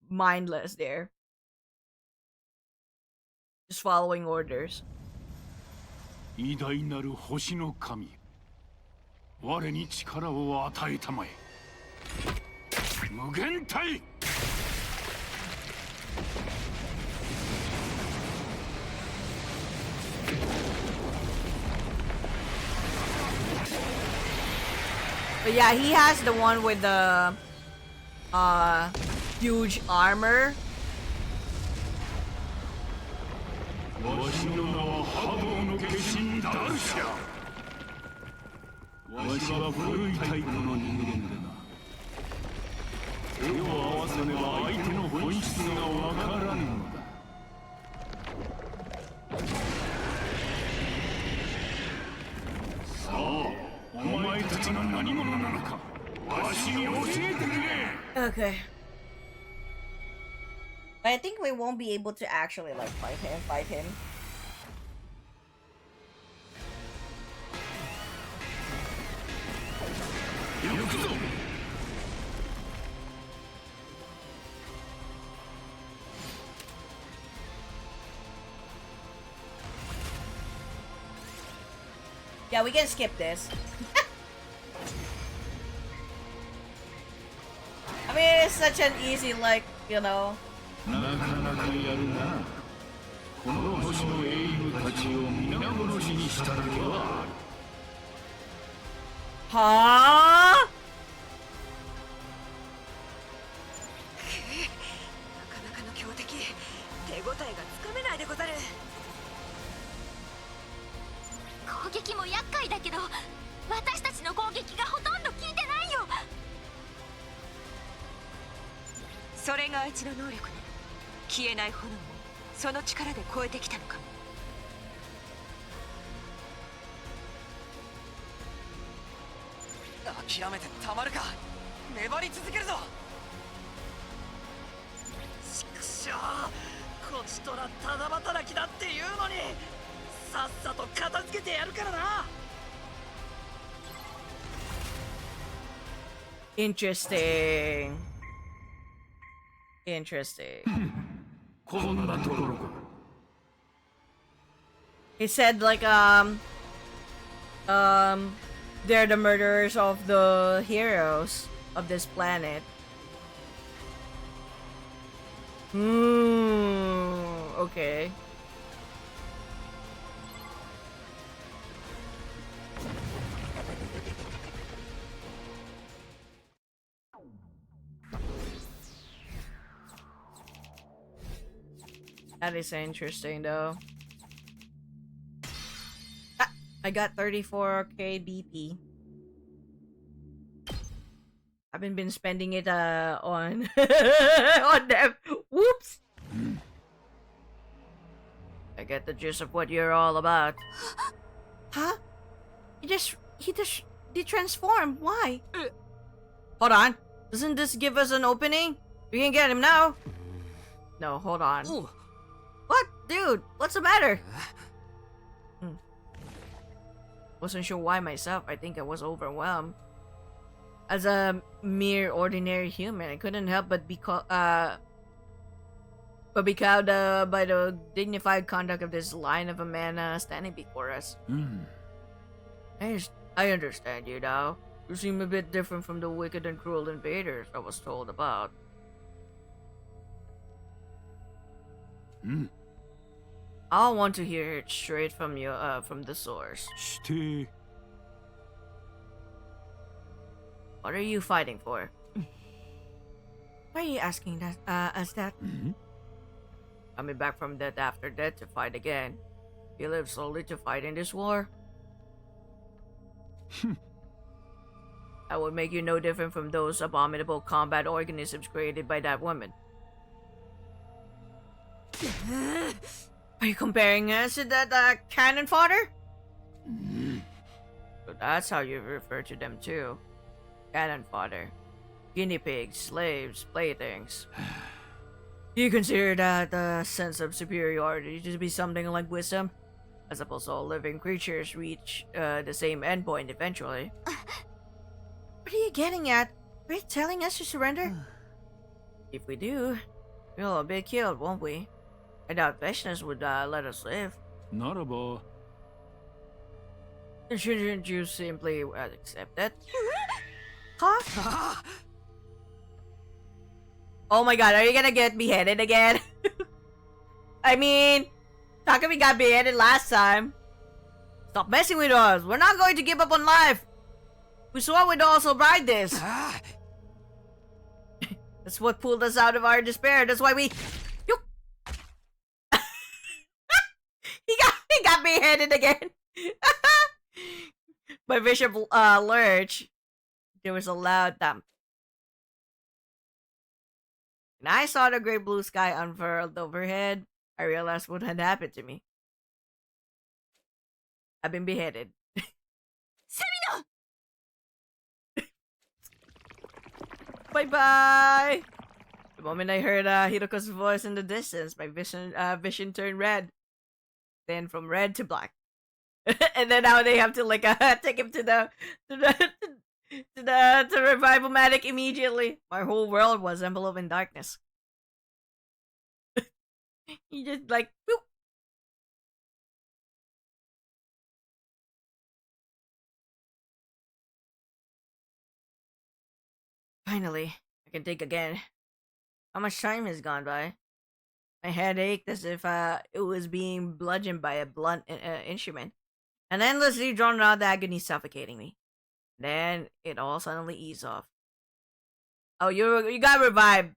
mindless there. Just following orders. 偉大なる星の神、我に力を与えたまえ。無限体。But yeah, he has the one with the huge armor. わしの名は波動の化身ダルシャ。わしは古いタイプの人間でな。手を合わせねば相手の本質がわからぬのだ。さあ、お前たちが何者なのか、わしに教えてくれ。 Okay. But I think we won't be able to actually like fight him. Yeah, we can skip this. I mean, it's such an easy, like, you know. なかなかやるな。この星の英雄たちを皆殺しにしただけはある。はあ？なかなかの強敵、手応えがつかめないでござる。攻撃も厄介だけど、私たちの攻撃がほとんど効いてないよ。それがあいつの能力ね。消えない炎をその力で超えてきたのかも。諦めてたまるか。粘り続けるぞ。ちくしょう、こちとらただ働きだっていうのに、さっさと片付けてやるからな。Interesting. Interesting. こんなところか。 He said like they're the murderers of the heroes of this planet. Okay. That is interesting though. Ah, I got 34k BP. Haven't been spending it on on them. Whoops. I get the gist of what you're all about. Huh? He just transformed. Why? Hold on. Doesn't this give us an opening? We can get him now. No, hold on. What? Dude, what's the matter? Wasn't sure why myself. I think I was overwhelmed. As a mere ordinary human, I couldn't help but be cowed by the dignified conduct of this lion of a man standing before us. I understand you now. You seem a bit different from the wicked and cruel invaders I was told about. I want to hear it straight from you, from the source. して。 What are you fighting for? Why are you asking us that? Coming back from death after death to fight again. You live solely to fight in this war? That would make you no different from those abominable combat organisms created by that woman. Are you comparing us to that cannon fodder? So that's how you refer to them too. Cannon fodder. Guinea pigs, slaves, playthings. Do you consider that sense of superiority to be something like wisdom? I suppose all living creatures reach the same endpoint eventually. What are you getting at? Are you telling us to surrender? If we do, we'll all be killed, won't we? I doubt Vishnas would let us live. ならば。 Shouldn't you simply accept it? Huh? Oh my god, are you gonna get beheaded again? I mean, Takumi got beheaded last time. Stop messing with us. We're not going to give up on life. We swore we'd also ride this. That's what pulled us out of our despair. That's why we... Yoop. he got me headed again. My bishop lurch. There was a loud thump. When I saw the great blue sky unfurled overhead, I realized what had happened to me. I've been beheaded. Sumino! Bye-bye! The moment I heard Hiroko's voice in the distance, my vision turned red. Then from red to black. And then now they have to like take him to the revival-matic immediately. My whole world was enveloped in darkness. He just like boop. Finally, I can think again. How much time has gone by? My head ached as if it was being bludgeoned by a blunt instrument. An endlessly drawn out agony suffocating me. Then it all suddenly eased off. Oh, you got revived,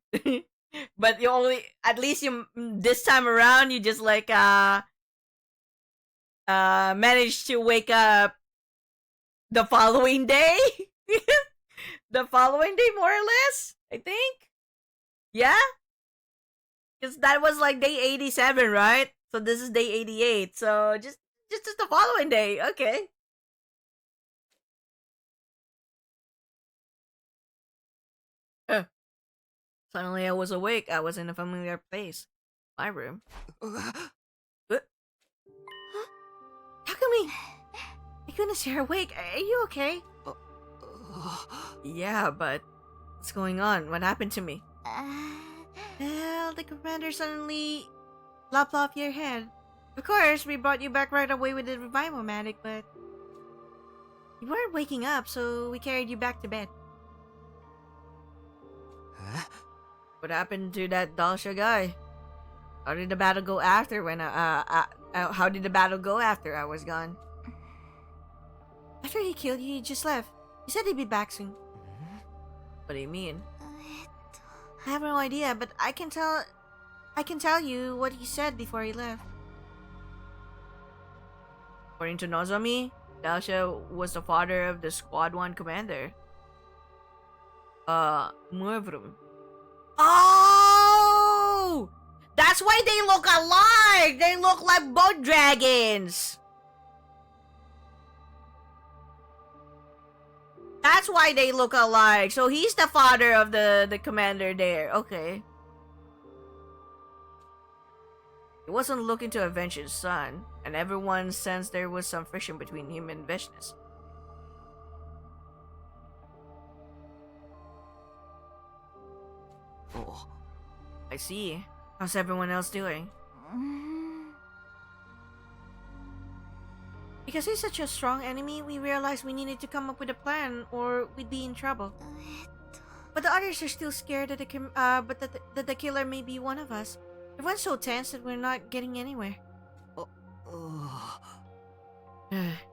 but you only at least you this time around you just like managed to wake up the following day. The following day, more or less, I think. Yeah, because that was like day 87, right? So this is day 88. So just the following day. Okay. Suddenly I was awake. I was in a familiar place. My room. What? Takumi! My goodness, you're awake. Are you okay? Yeah, but what's going on? What happened to me? Well, the commander suddenly lopped off your head. Of course, we brought you back right away with the revival-matic, but you weren't waking up, so we carried you back to bed. Huh? What happened to that Dalsha guy? How did the battle go after how did the battle go after I was gone? After he killed you, he just left. He said he'd be back soon. What do you mean? I have no idea, but I can tell you what he said before he left. According to Nozomi, Dalsha was the father of the Squad 1 commander. Murvrum. Oh! That's why they look alike! They look like both dragons! That's why they look alike. So he's the father of the commander there. Okay. He wasn't looking to avenge his son, and everyone sensed there was some friction between him and Vishnu. Oh. I see. How's everyone else doing? Because he's such a strong enemy, we realized we needed to come up with a plan or we'd be in trouble. But the others are still scared that the killer may be one of us. Everyone's so tense that we're not getting anywhere.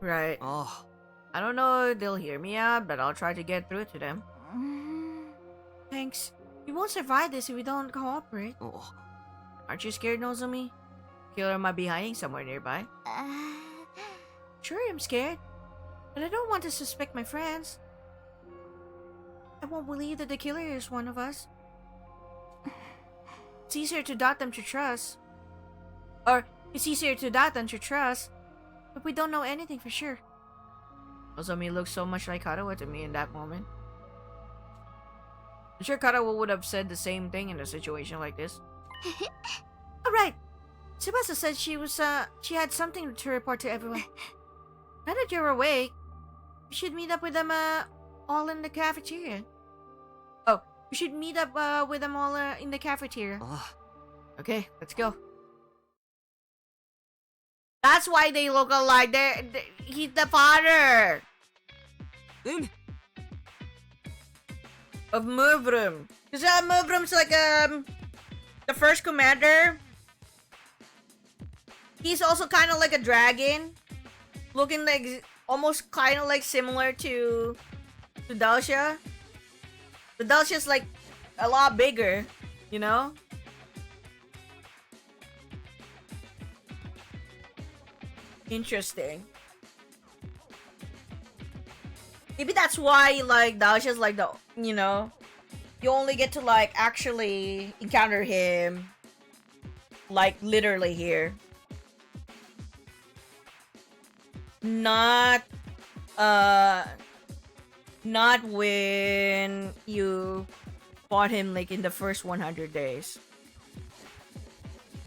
Right. Oh. I don't know if they'll hear me out, but I'll try to get through to them. Thanks. We won't survive this if we don't cooperate. Oh. Aren't you scared, Nozomi? Killer might be hiding somewhere nearby. Sure, I'm scared. But I don't want to suspect my friends. I won't believe that the killer is one of us. It's easier to doubt than to trust. Or, it's easier to doubt than to trust. But we don't know anything for sure. Nozomi looked so much like Karawa to me in that moment. I'm sure Karawa would have said the same thing in a situation like this. Alright. Tsubasa said she had something to report to everyone. Now that you're awake, we should meet up with them all in the cafeteria. Oh, we should meet up with them all in the cafeteria. Okay, let's go. That's why they look alike. He's the father of Murvrum. Because Murvrum's like the first commander. He's also kind of like a dragon, looking like almost kind of like similar to Dalsha. The Dalsha's like a lot bigger, you know? Interesting. Maybe that's why, like, that was just like the, you know, you only get to like actually encounter him like literally here. Not not when you fought him like in the first 100 days.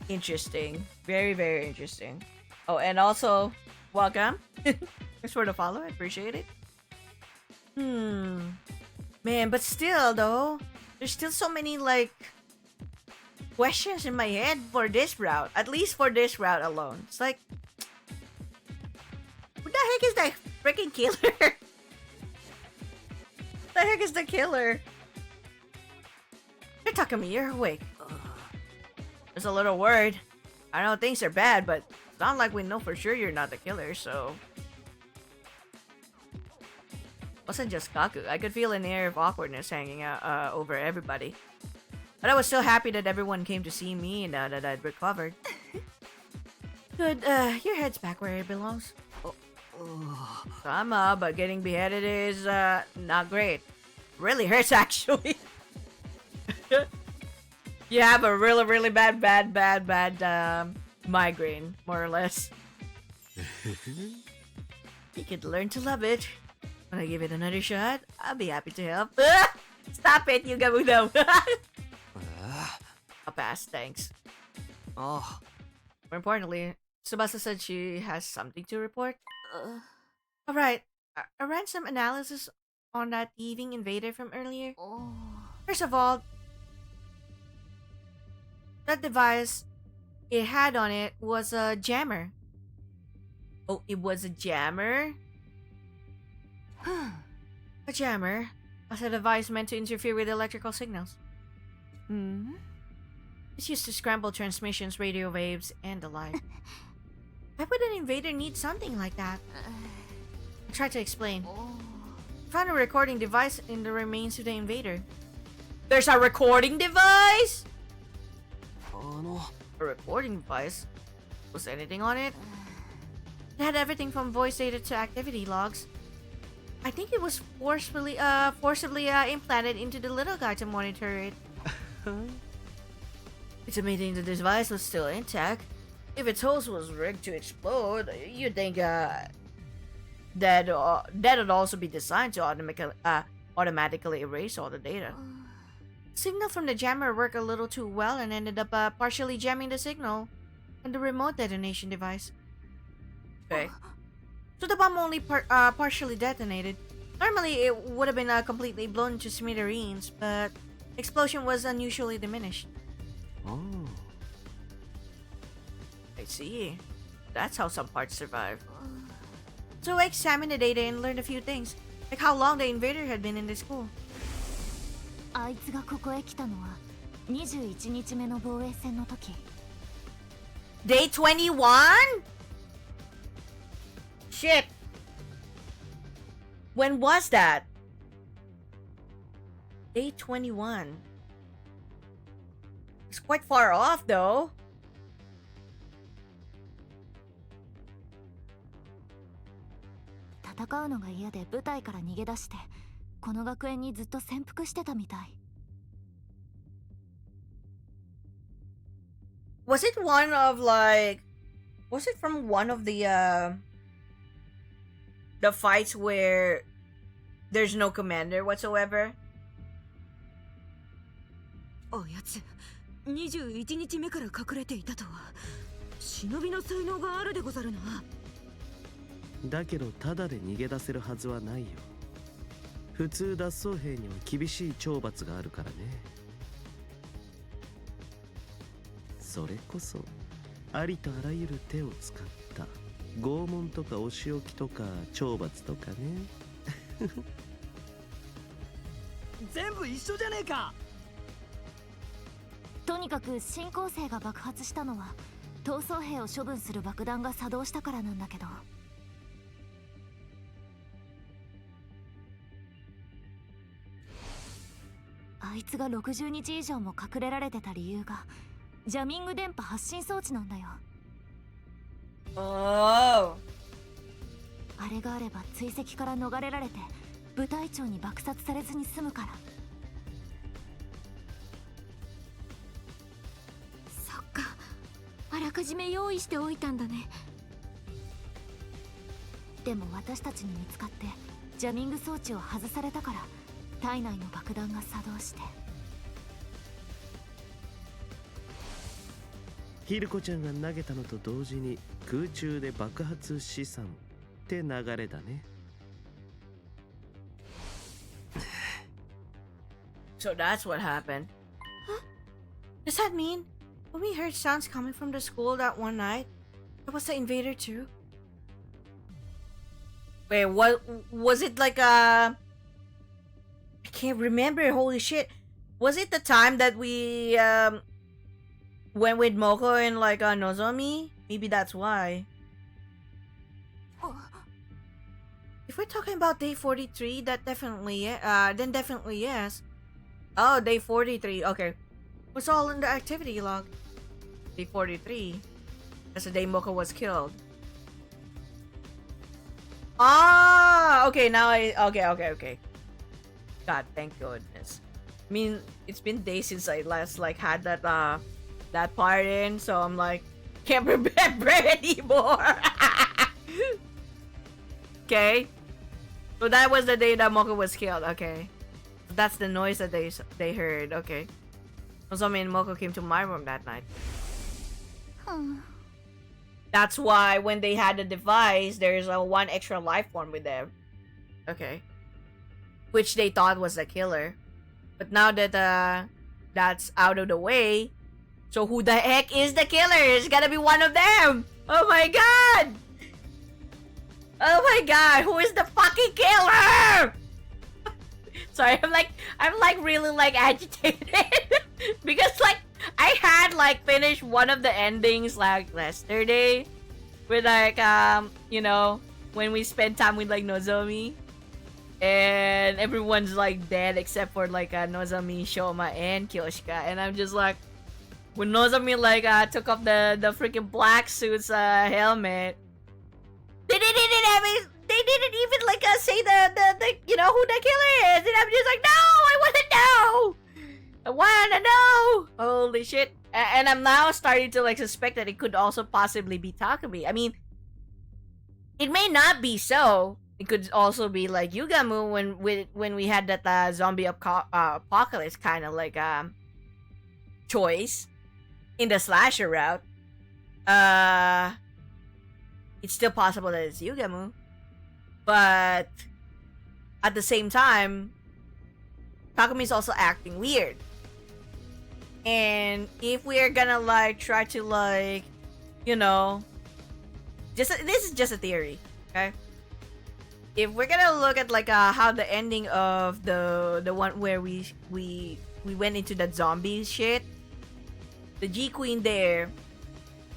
Interesting. Very, very interesting. Oh, and also, welcome. Thanks for the follow. I appreciate it. Man, but still though, there's still so many like questions in my head for this route. At least for this route alone. It's like, who the heck is that freaking killer? The heck is the killer? You're talking to me, you're awake. Just a little worried. I know things are bad, but it's not like we know for sure you're not the killer, so... Wasn't just Kaku. I could feel an air of awkwardness hanging out over everybody. But I was so happy that everyone came to see me now that I'd recovered. Good, your head's back where it belongs. Somehow, but getting beheaded is, not great. Really hurts, actually. You have a really, really bad migraine, more or less. You could learn to love it. When I give it another shot, I'll be happy to help. Stop it, you gamudo. I'll pass, thanks. Oh. More importantly, Tsubasa said she has something to report. Alright, I ran some analysis on that thieving invader from earlier. First of all, that device it had on it was a jammer. Oh, it was a jammer? A jammer was a device meant to interfere with electrical signals. It's used to scramble transmissions, radio waves, and the like. Why would an invader need something like that? I tried to explain. Found a recording device in the remains of the invader. There's a recording device? A recording device? Was anything on it? It had everything from voice data to activity logs. I think it was forcibly implanted into the little guy to monitor it. It's amazing the device was still intact. If its host was rigged to explode, you'd think that'd also be designed to automatically erase all the data. Signal from the jammer worked a little too well and ended up partially jamming the signal on the remote detonation device. Okay. So the bomb only partially detonated. Normally, it would have been completely blown to smithereens, but the explosion was unusually diminished. Oh. I see. That's how some parts survive. So I examined the data and learned a few things, like how long the invader had been in the school. あいつがここへ来たのは21日目の防衛戦の時。 Day 21? Shit. When was that? Day 21. It's quite far off though. Was it one of like... Was it from one of the fights where there's no commander whatsoever? あやつ21日目から隠れていたとは忍びの才能があるでござるな。だけどただで逃げ出せるはずはないよ。普通脱走兵には厳しい懲罰があるからね。それこそありとあらゆる手を使った拷問とかお仕置きとか懲罰とかね。全部一緒じゃねえか。とにかく新構成が爆発したのは逃走兵を処分する爆弾が作動したからなんだけど。あいつが60日以上も隠れられてた理由がジャミング電波発信装置なんだよ。 Oh. あれがあれば追跡から逃れられて部隊長に爆殺されずに済むから。そっか、あらかじめ用意しておいたんだね。でも私たちに見つかってジャミング装置を外されたから体内の爆弾が作動して。ヒルコちゃんが投げたのと同時に空中で爆発資産って流れだね。So that's what happened. Does that mean when we heard sounds coming from the school that one night, it was the invader too? Wait, what was it like I can't remember, holy shit. Was it the time that we went with Moko and like Nozomi? Maybe that's why. If we're talking about day 43, that definitely, then definitely yes. Oh, day 43. Okay. What's all in the activity log? Day 43. That's the day Moko was killed. Ah, okay, now okay. God, thank goodness. I mean, it's been days since I last like had that that part in, so I'm like can't remember anymore. Okay. So that was the day that Moko was killed. Okay. So that's the noise that they heard. Okay. So me and Moko came to my room that night. That's why when they had the device, there's a one extra life form with them. Okay. Which they thought was the killer. But now that that's out of the way, so who the heck is the killer? It's gotta be one of them! Oh my god! Oh my god, who is the fucking killer? Sorry, I'm like really like agitated. Because like I had like finished one of the endings like yesterday with like you know, when we spent time with like Nozomi and everyone's like dead except for like Nozomi, Shoma, and Kyoshika, and I'm just like when Nozomi like took off the freaking black suit's helmet, they didn't even like say the you know who the killer is, and I'm just like, no, I want to know. I wanna know! Holy shit. And I'm now starting to like suspect that it could also possibly be Takumi. I mean, it may not be so. It could also be like Yugamu when we had that zombie apocalypse kind of like choice in the slasher route. It's still possible that it's Yugamu. But at the same time, Takumi's also acting weird. And if we're gonna like try to like, you know, this is just a theory, okay? If we're gonna look at like how the ending of the one where we went into that zombie shit, the G Queen there,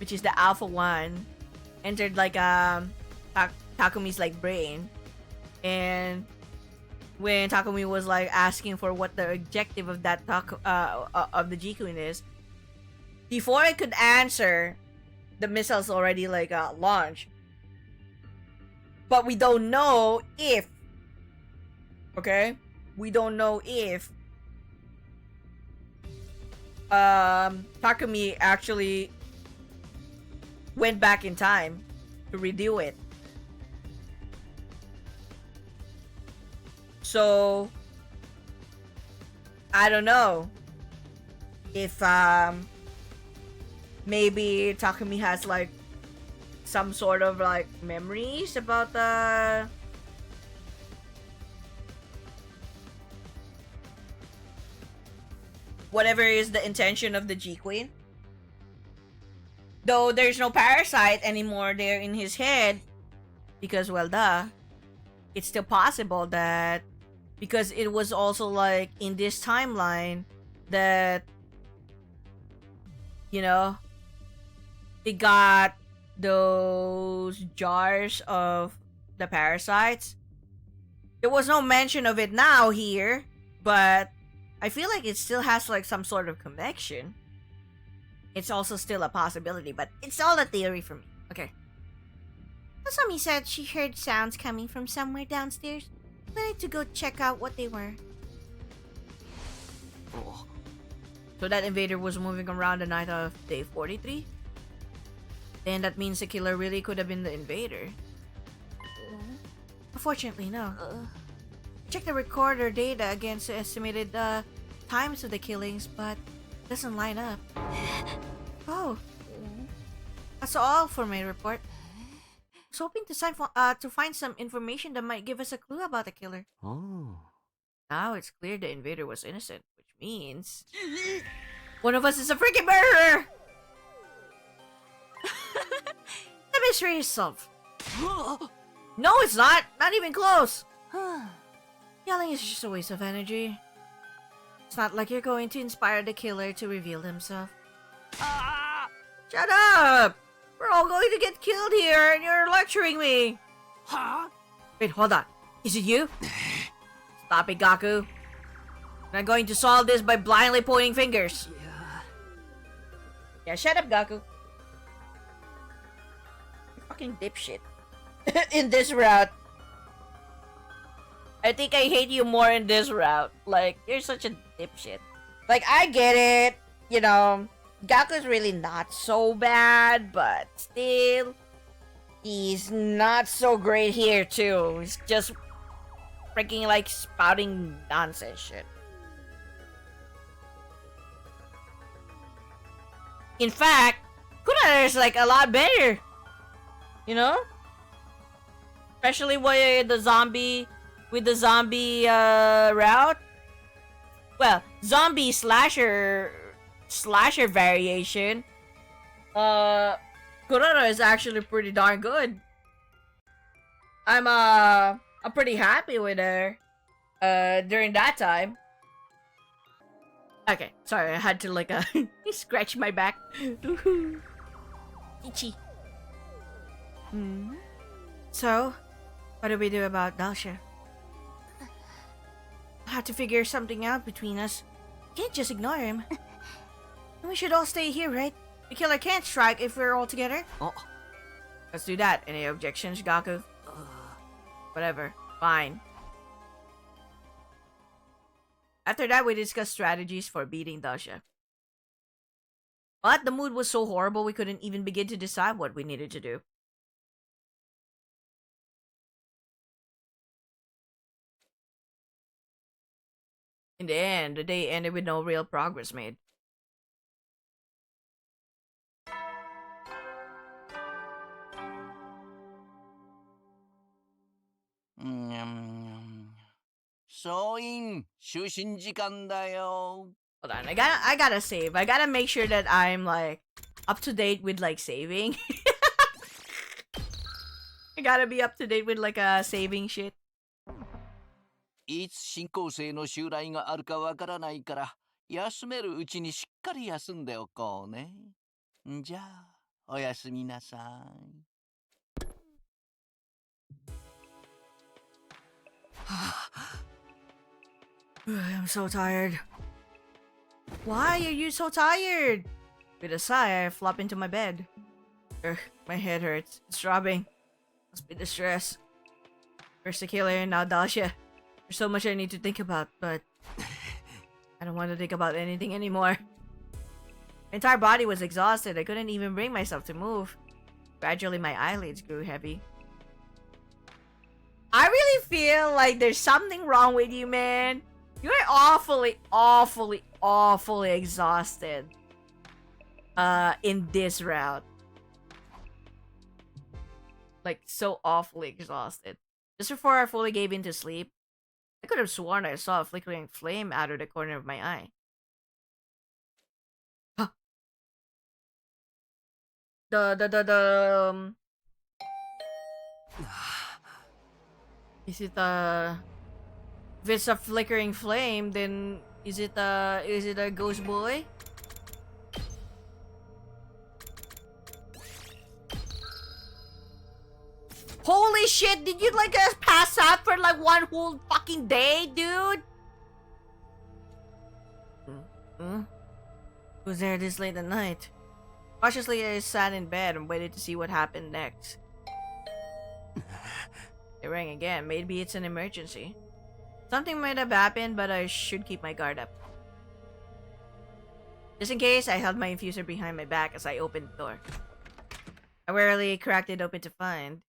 which is the Alpha one, entered like Takumi's like brain, and when Takumi was like asking for what the objective of that of the G Queen is, before I could answer, the missiles already like launched. But we don't know if, okay, we don't know if Takumi actually went back in time to redo it. So I don't know if maybe Takumi has like some sort of like memories about the whatever is the intention of the G Queen. Though there's no parasite anymore there in his head, because well duh, it's still possible that because it was also like in this timeline that, you know, they got those jars of the parasites. There was no mention of it now here, but I feel like it still has like some sort of connection. It's also still a possibility, but it's all a theory for me. Okay. Masami said she heard sounds coming from somewhere downstairs. We need to go check out what they were. So that invader was moving around the night of day 43? Then that means the killer really could have been the invader. Unfortunately, no. Check the recorder data against the estimated times of the killings, but it doesn't line up. Oh. That's all for my report. I was hoping to find some information that might give us a clue about the killer. Oh. Now it's clear the invader was innocent, which means one of us is a freaking murderer! The mystery is solved. No, it's not! Not even close! Yelling is just a waste of energy. It's not like you're going to inspire the killer to reveal himself. Shut up! We're all going to get killed here and you're lecturing me! Huh? Wait, hold on. Is it you? Stop it, Gaku. I'm not going to solve this by blindly pointing fingers. Yeah, shut up, Gaku. You fucking dipshit. In this route. I think I hate you more in this route. Like, you're such a dipshit. Like, I get it. You know, Gaku's really not so bad, but still, he's not so great here, too. He's just freaking, like, spouting nonsense shit. In fact, Kunara is, like, a lot better. You know? Especially with the zombie route. Well, zombie slasher variation. Kurara is actually pretty darn good. I'm pretty happy with her during that time. Okay, sorry, I had to like scratch my back. Itchy. So, what do we do about Dalsha? We'll have to figure something out between us. Can't just ignore him. And we should all stay here, right? The killer can't strike if we're all together. Oh. Let's do that. Any objections, Gaku? Whatever. Fine. After that, we discussed strategies for beating Dasha. But the mood was so horrible we couldn't even begin to decide what we needed to do. In the end, the day ended with no real progress made. Soin, 就寝時間だよ. Hold on, I gotta save. I gotta make sure that I'm like up to date with like saving. I gotta be up to date with like saving shit. いつ進行生の襲来があるかわからないから、休めるうちにしっかり休んでおこうね。じゃあ、おやすみなさい。I'm so tired. Why are you so tired? With a sigh, I flop into my bed. Ugh, my head hurts. It's throbbing. Must be the stress. First the killer and now Dasha. There's so much I need to think about, but I don't want to think about anything anymore. My entire body was exhausted. I couldn't even bring myself to move. Gradually, my eyelids grew heavy. I really feel like there's something wrong with you, man. You're awfully exhausted. In this route. Like, so awfully exhausted. Just before I fully gave in to sleep, I could have sworn I saw a flickering flame out of the corner of my eye. Huh. Is it if it's a flickering flame, then is it a ghost boy? Holy shit, did you like pass out for like one whole fucking day, dude? Hmm? Who's there this late at night? Cautiously, I sat in bed and waited to see what happened next. It rang again. Maybe it's an emergency. Something might have happened, but I should keep my guard up. Just in case, I held my infuser behind my back as I opened the door. I warily cracked it open to find...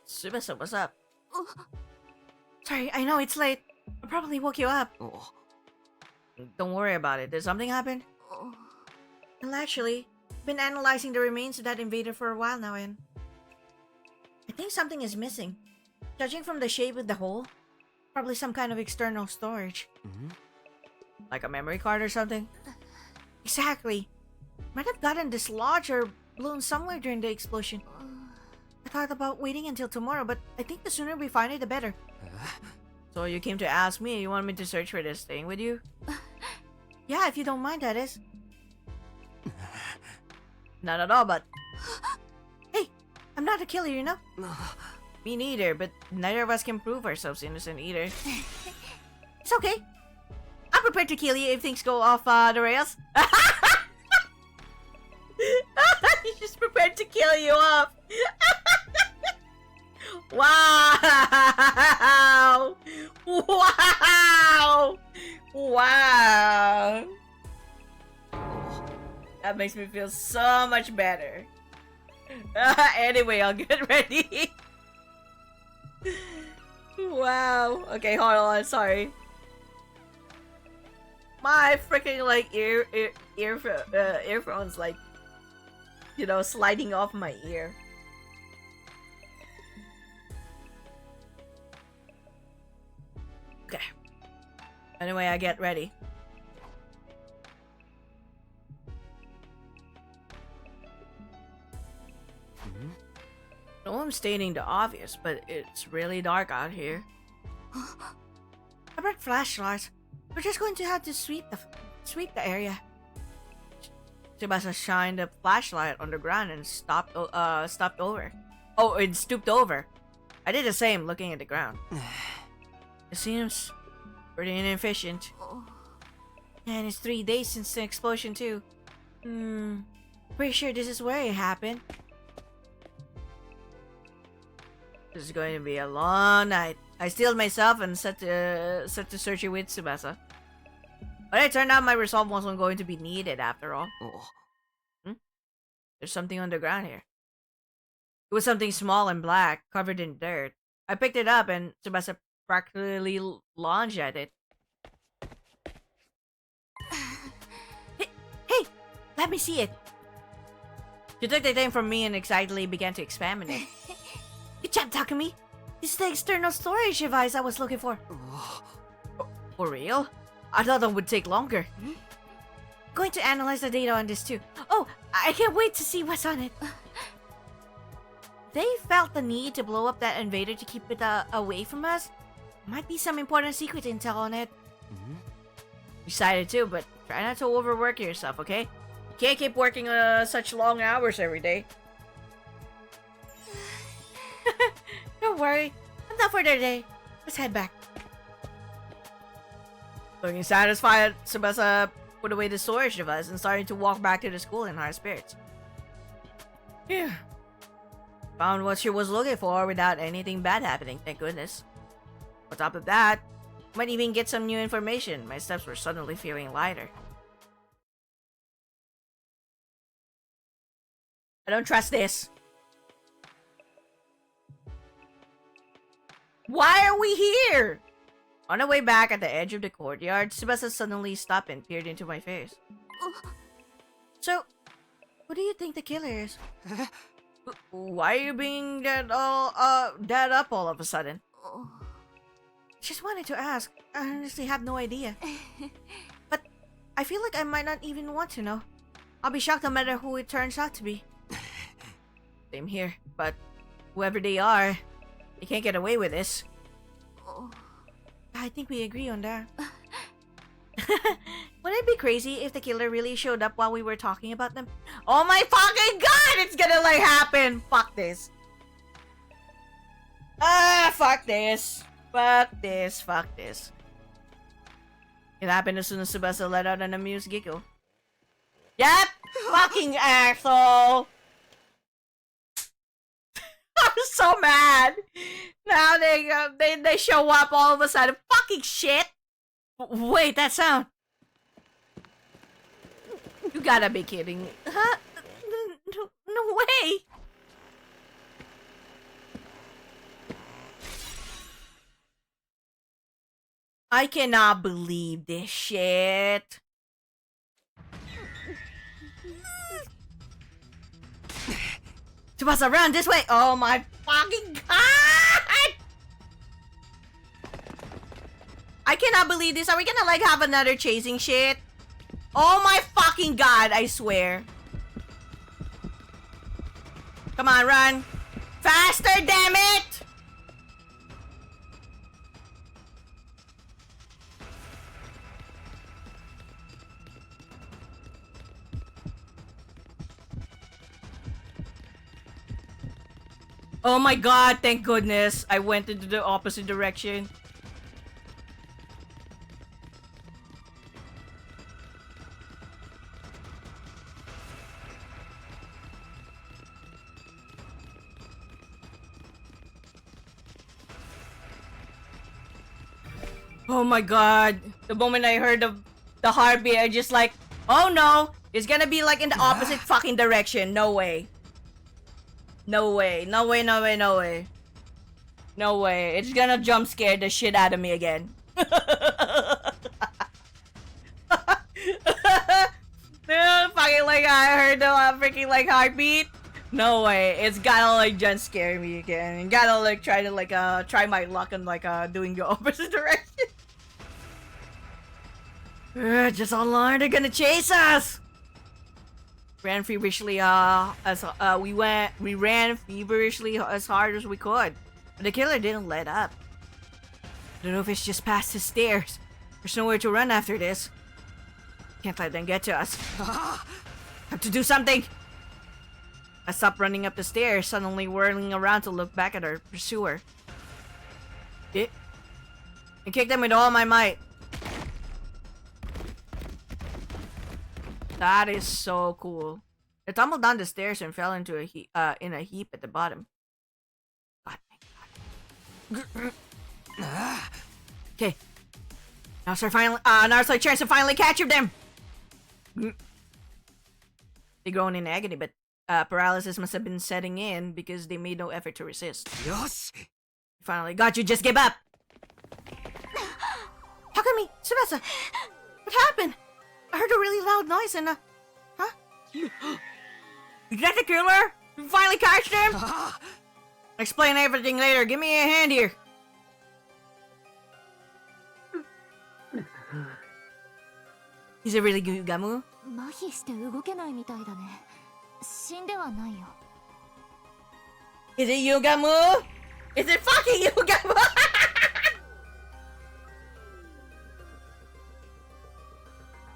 Tsubasa, what's up? Sorry, I know it's late. I probably woke you up. Don't worry about it. Did something happen? Well, actually, I've been analyzing the remains of that invader for a while now, and I think something is missing. Judging from the shape of the hole, probably some kind of external storage. Like a memory card or something? Exactly. Might have gotten dislodged or blown somewhere during the explosion. I thought about waiting until tomorrow, but I think the sooner we find it, the better. So you came to ask me, you want me to search for this thing with you? Yeah, if you don't mind, that is. Not at all, but... Hey, I'm not a killer, you know? Me neither, but neither of us can prove ourselves innocent either. It's okay. I'm prepared to kill you if things go off the rails. He's just prepared to kill you off. Wow! Wow! Wow! That makes me feel so much better. Anyway, I'll get ready. Wow. Okay, hold on. Sorry. My freaking like earphones like, you know, sliding off my ear. Okay. Anyway, I get ready. No, I'm stating the obvious, but it's really dark out here. I brought flashlights. We're just going to have to sweep the area. Tsubasa shined a flashlight on the ground and stopped over. Oh, it stooped over. I did the same, looking at the ground. It seems pretty inefficient. And it's 3 days since the explosion too. Pretty sure this is where it happened. This is going to be a long night. I steeled myself and set to search it with Tsubasa. But it turned out my resolve wasn't going to be needed after all. There's something on the ground here. It was something small and black, covered in dirt. I picked it up and Tsubasa practically lunged at it. Hey, let me see it. She took the thing from me and excitedly began to examine it. Good job, Takumi. This is the external storage device I was looking for. For real? I thought that would take longer. Going to analyze the data on this too. Oh, I can't wait to see what's on it. They felt the need to blow up that invader to keep it away from us. Might be some important secret intel on it. Excited too, but try not to overwork yourself, okay? You can't keep working such long hours every day. Don't worry, I'm done for the day. Let's head back. Looking satisfied, Tsubasa put away the storage device and started to walk back to the school in high spirits. Yeah. Found what she was looking for without anything bad happening, thank goodness. On top of that, might even get some new information. My steps were suddenly feeling lighter. I don't trust this. Why are we here? On our way back at the edge of the courtyard, Tsubasa suddenly stopped and peered into my face. So, who do you think the killer is? Why are you being that up all of a sudden? Just wanted to ask. I honestly have no idea. But I feel like I might not even want to know. I'll be shocked no matter who it turns out to be. Same here, but whoever they are, they can't get away with this. I think we agree on that. Would it be crazy if the killer really showed up while we were talking about them? Oh my fucking god! It's gonna like happen! Fuck this. Fuck this. Fuck this. Fuck this. It happened as soon as Tsubasa let out an amused giggle. Yep! Fucking asshole! I'm so mad! Now they show up all of a sudden. Fucking shit! Wait, that sound. You gotta be kidding me. Huh? No way! I cannot believe this shit. Tsubasa, run this way! Oh my fucking god! I cannot believe this. Are we gonna like have another chasing shit? Oh my fucking god, I swear. Come on, run. Faster, damn it! Oh my god, thank goodness. I went into the opposite direction. Oh my god. The moment I heard the heartbeat, I just like, oh no, it's gonna be like in the opposite fucking direction. No way. No way, no way, no way, no way. No way. It's gonna jump scare the shit out of me again. Fucking like I heard the freaking like heartbeat. No way. It's gotta like jump scare me again. And gotta like try to like try my luck and like doing the opposite direction. Just how long are they gonna chase us? Ran feverishly we ran feverishly as hard as we could, but the killer didn't let up. I don't know if it's just past the stairs. There's nowhere to run after this. Can't let them get to us. Have to do something. I stopped running up the stairs, suddenly whirling around to look back at our pursuer. I kicked them with all my might. That is so cool. I tumbled down the stairs and fell into a heap at the bottom. God, thank God. Okay. Now's our chance to finally capture them. They groan in agony, but paralysis must have been setting in because they made no effort to resist. Yes. Finally got you. Just give up. Takumi, Tsubasa, what happened? I heard a really loud noise and huh? Is that the killer? You finally catched him? Explain everything later. Give me a hand here. Is it really Gamu? 麻痺して動けないみたいだね。死んではないよ。Is it Yugamu? Is it fucking Yugamu?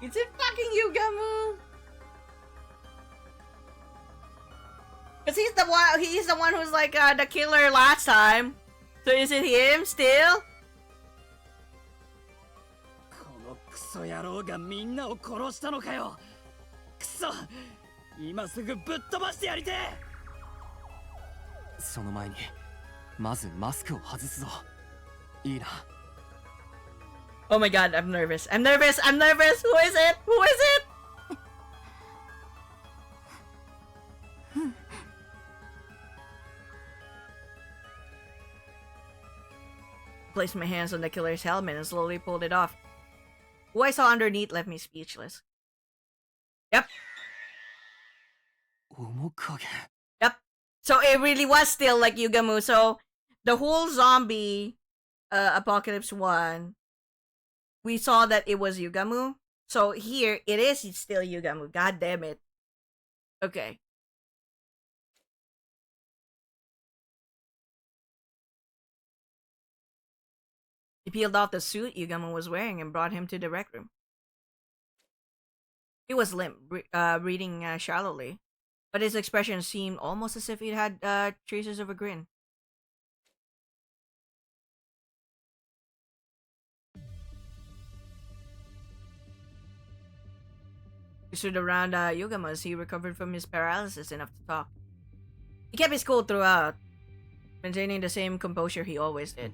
Is it fucking Yugamu? Cause he's the one who's like the killer last time. So is it him still? このクソ野郎がみんなを殺したのかよ。クソ、今すぐぶっ飛ばしてやりてえ。その前にまずマスクを外すぞ。いいな。 Oh my god, I'm nervous. I'm nervous. I'm nervous. Who is it? Who is it? Placed my hands on the killer's helmet and slowly pulled it off. Who I saw underneath left me speechless. Yep. 面影。 Yep. So it really was still like Yugamu. So the whole zombie Apocalypse 1, we saw that it was Yugamu. So here it is still Yugamu. God damn it. Okay. He peeled off the suit Yugamu was wearing and brought him to the rec room. He was limp, reading shallowly, but his expression seemed almost as if it had traces of a grin. He stood around Yugama as he recovered from his paralysis enough to talk. He kept his cool throughout, maintaining the same composure he always did.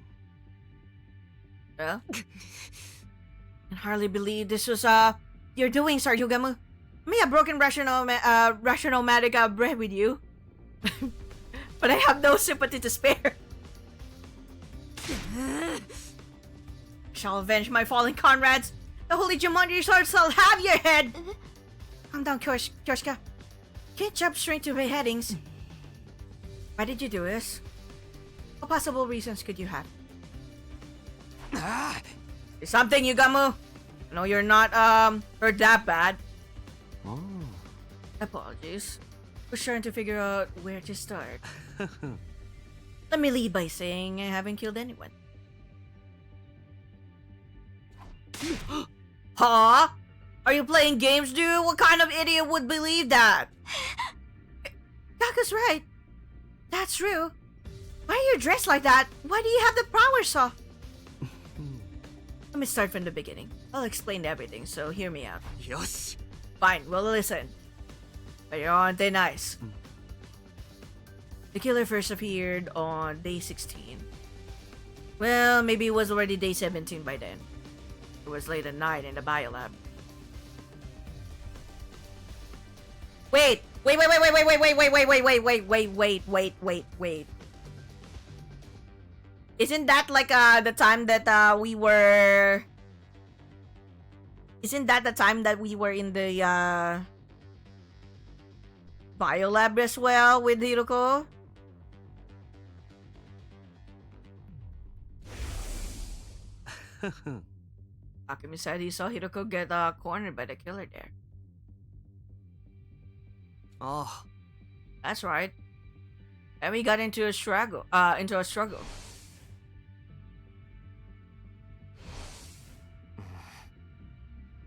Well, I can hardly believe this was your doing, Sir Yugama. May have broken rationomatic bread with you, but I have no sympathy to spare. I shall avenge my fallen comrades. The holy Jumanji sword shall have your head. Calm down, Kyoshika. Can't jump straight to beheadings. Why did you do this? What possible reasons could you have? Say something, Yugamu. I know you're not hurt that bad. Oh. Apologies. We're trying to figure out where to start. Let me lead by saying I haven't killed anyone. Huh? Are you playing games, dude? What kind of idiot would believe that? Kaka's right. That's true. Why are you dressed like that? Why do you have the power saw? Let me start from the beginning. I'll explain everything, so hear me out. Yosh. Fine, well listen. But you're on day nice. The killer first appeared on day 16. Well, maybe it was already day 17 by then. It was late at night in the biolab. Wait. Isn't that like the time that we were... Isn't that the time that we were in the biolab as well with Hiroko? Takumi said he saw Hiroko get cornered by the killer there. Oh. That's right. And we got into a struggle.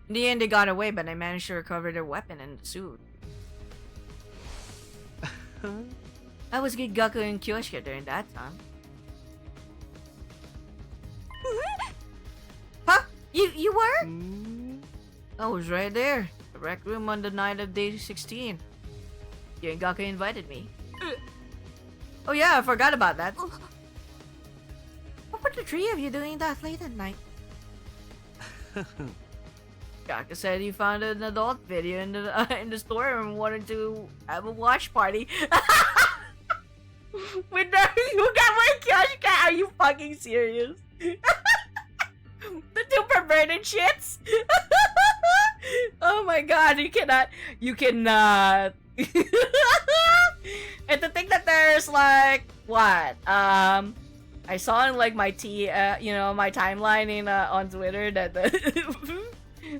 In the end, they got away, but I managed to recover their weapon and the suit. I was with Gaku and Kyoshika during that time. Huh? You were? I was right there. The rec room on the night of day 16. You and Gaku invited me. Oh yeah, I forgot about that. What were the three of you doing that late at night? Gaku said he found an adult video in the store and wanted to have a watch party. With the Yugama and Kyoshika, are you fucking serious? The two perverted shits? Oh my god, you cannot. And to think that there's like, what? I saw in like my my timeline in on Twitter that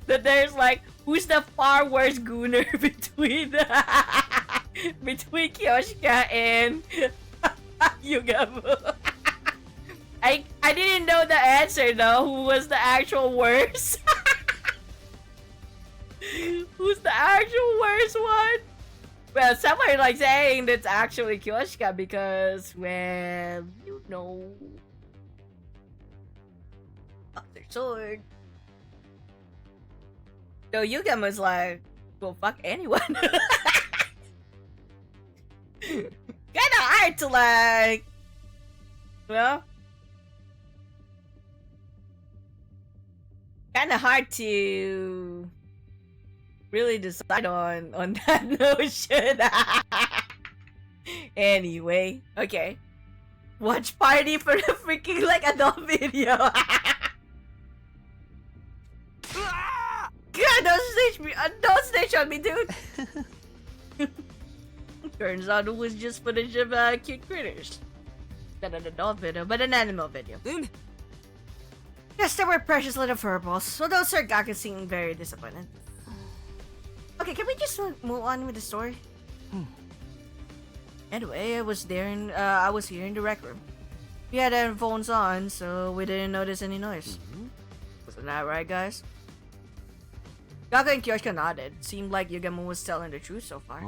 that there's like, who's the far worse gooner between between Kyoshika and Yugamo. I didn't know the answer though. Who was the actual worst? Who's the actual worst one? Well, some are like saying that's actually Kyoshika because, well, you know, other sword. So Yugama's like, well, fuck anyone. Kinda hard to like, kinda hard to really decide on that notion. Anyway, okay. Watch party for the freaking like adult video. God, don't snitch on me, dude. Turns out it was just footage of cute critters. Not an adult video, but an animal video. Yes, there were precious little furballs, so those Sir Gaku seemed very disappointed. Okay, can we just move on with the story? Anyway, I was here in the rec room. We had our phones on, so we didn't notice any noise. Wasn't that right, guys? Gaku and Kyoshika nodded. Seemed like Yugamo was telling the truth so far.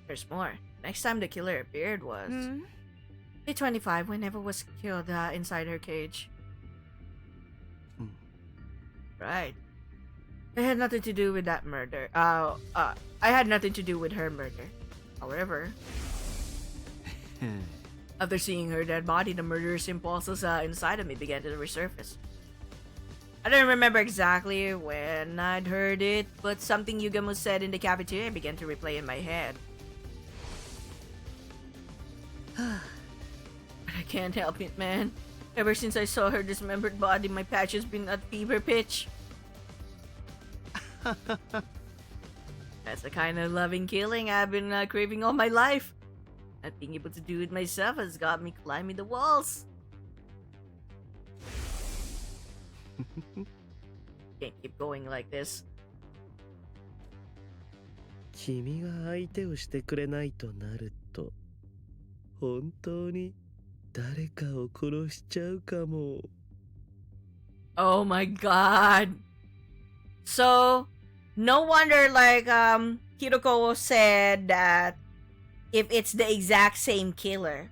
There's more. Next time the killer appeared was day 25, when Eva was killed inside her cage. Right. I had nothing to do with that murder. I had nothing to do with her murder. However, after seeing her dead body, the murderous impulses inside of me began to resurface. I don't remember exactly when I'd heard it, but something Yugamu said in the cafeteria began to replay in my head. I can't help it, man. Ever since I saw her dismembered body, my patch has been at fever pitch. That's the kind of loving killing I've been craving all my life. Not being able to do it myself has got me climbing the walls. Can't keep going like this. 君が相手をしてくれないとなると本当に誰かを殺しちゃうかも。 Oh my god. So, no wonder Hiroko said that if it's the exact same killer.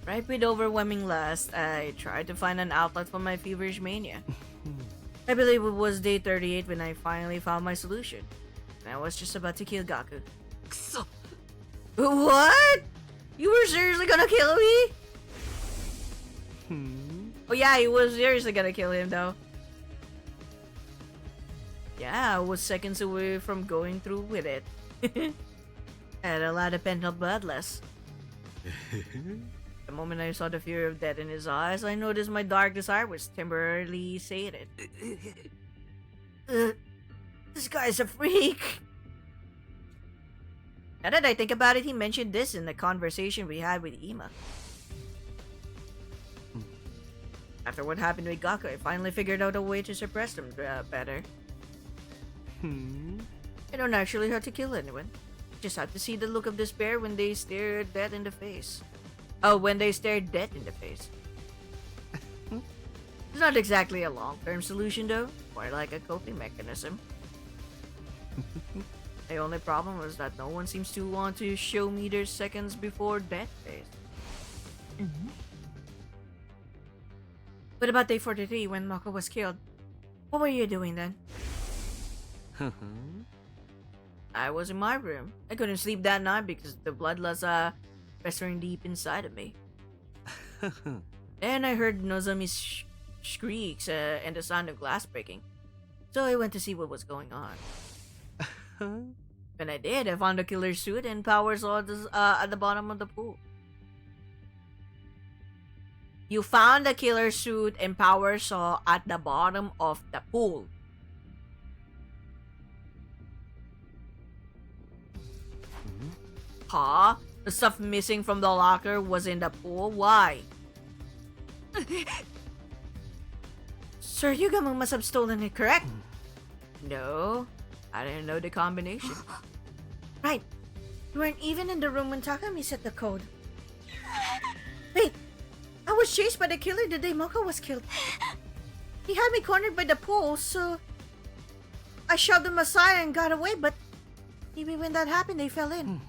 Right with overwhelming lust, I tried to find an outlet for my feverish mania. I believe it was day 38 when I finally found my solution. And I was just about to kill Gaku. What? You were seriously gonna kill me? Oh yeah, you was seriously gonna kill him though. Yeah, I was seconds away from going through with it. I had a lot of pent-up bloodlust. The moment I saw the fear of death in his eyes, I noticed my dark desire was temporarily sated. This guy's a freak. Now that I think about it, he mentioned this in the conversation we had with Ima. After what happened with Gaku, I finally figured out a way to suppress them better. I don't actually have to kill anyone. Just have to see the look of despair when they stare death in the face. Oh, when they stare death in the face. It's not exactly a long-term solution though, more like a coping mechanism. The only problem was that no one seems to want to show me their seconds before death phase. What about day 43 when Mako was killed? What were you doing then? I was in my room. I couldn't sleep that night because the bloodlust festering deep inside of me. And I heard Nozomi's shrieks and the sound of glass breaking. So I went to see what was going on. When I did, I found the killer's suit and power saw at the bottom of the pool. You found the killer's suit and power saw at the bottom of the pool. Huh? The stuff missing from the locker was in the pool? Why? Sir Yugamu must have stolen it, correct? No, I didn't know the combination. Right. You weren't even in the room when Takumi set the code. Wait, I was chased by the killer the day Moko was killed. He had me cornered by the pool, so I shoved him aside and got away, but maybe when that happened, they fell in.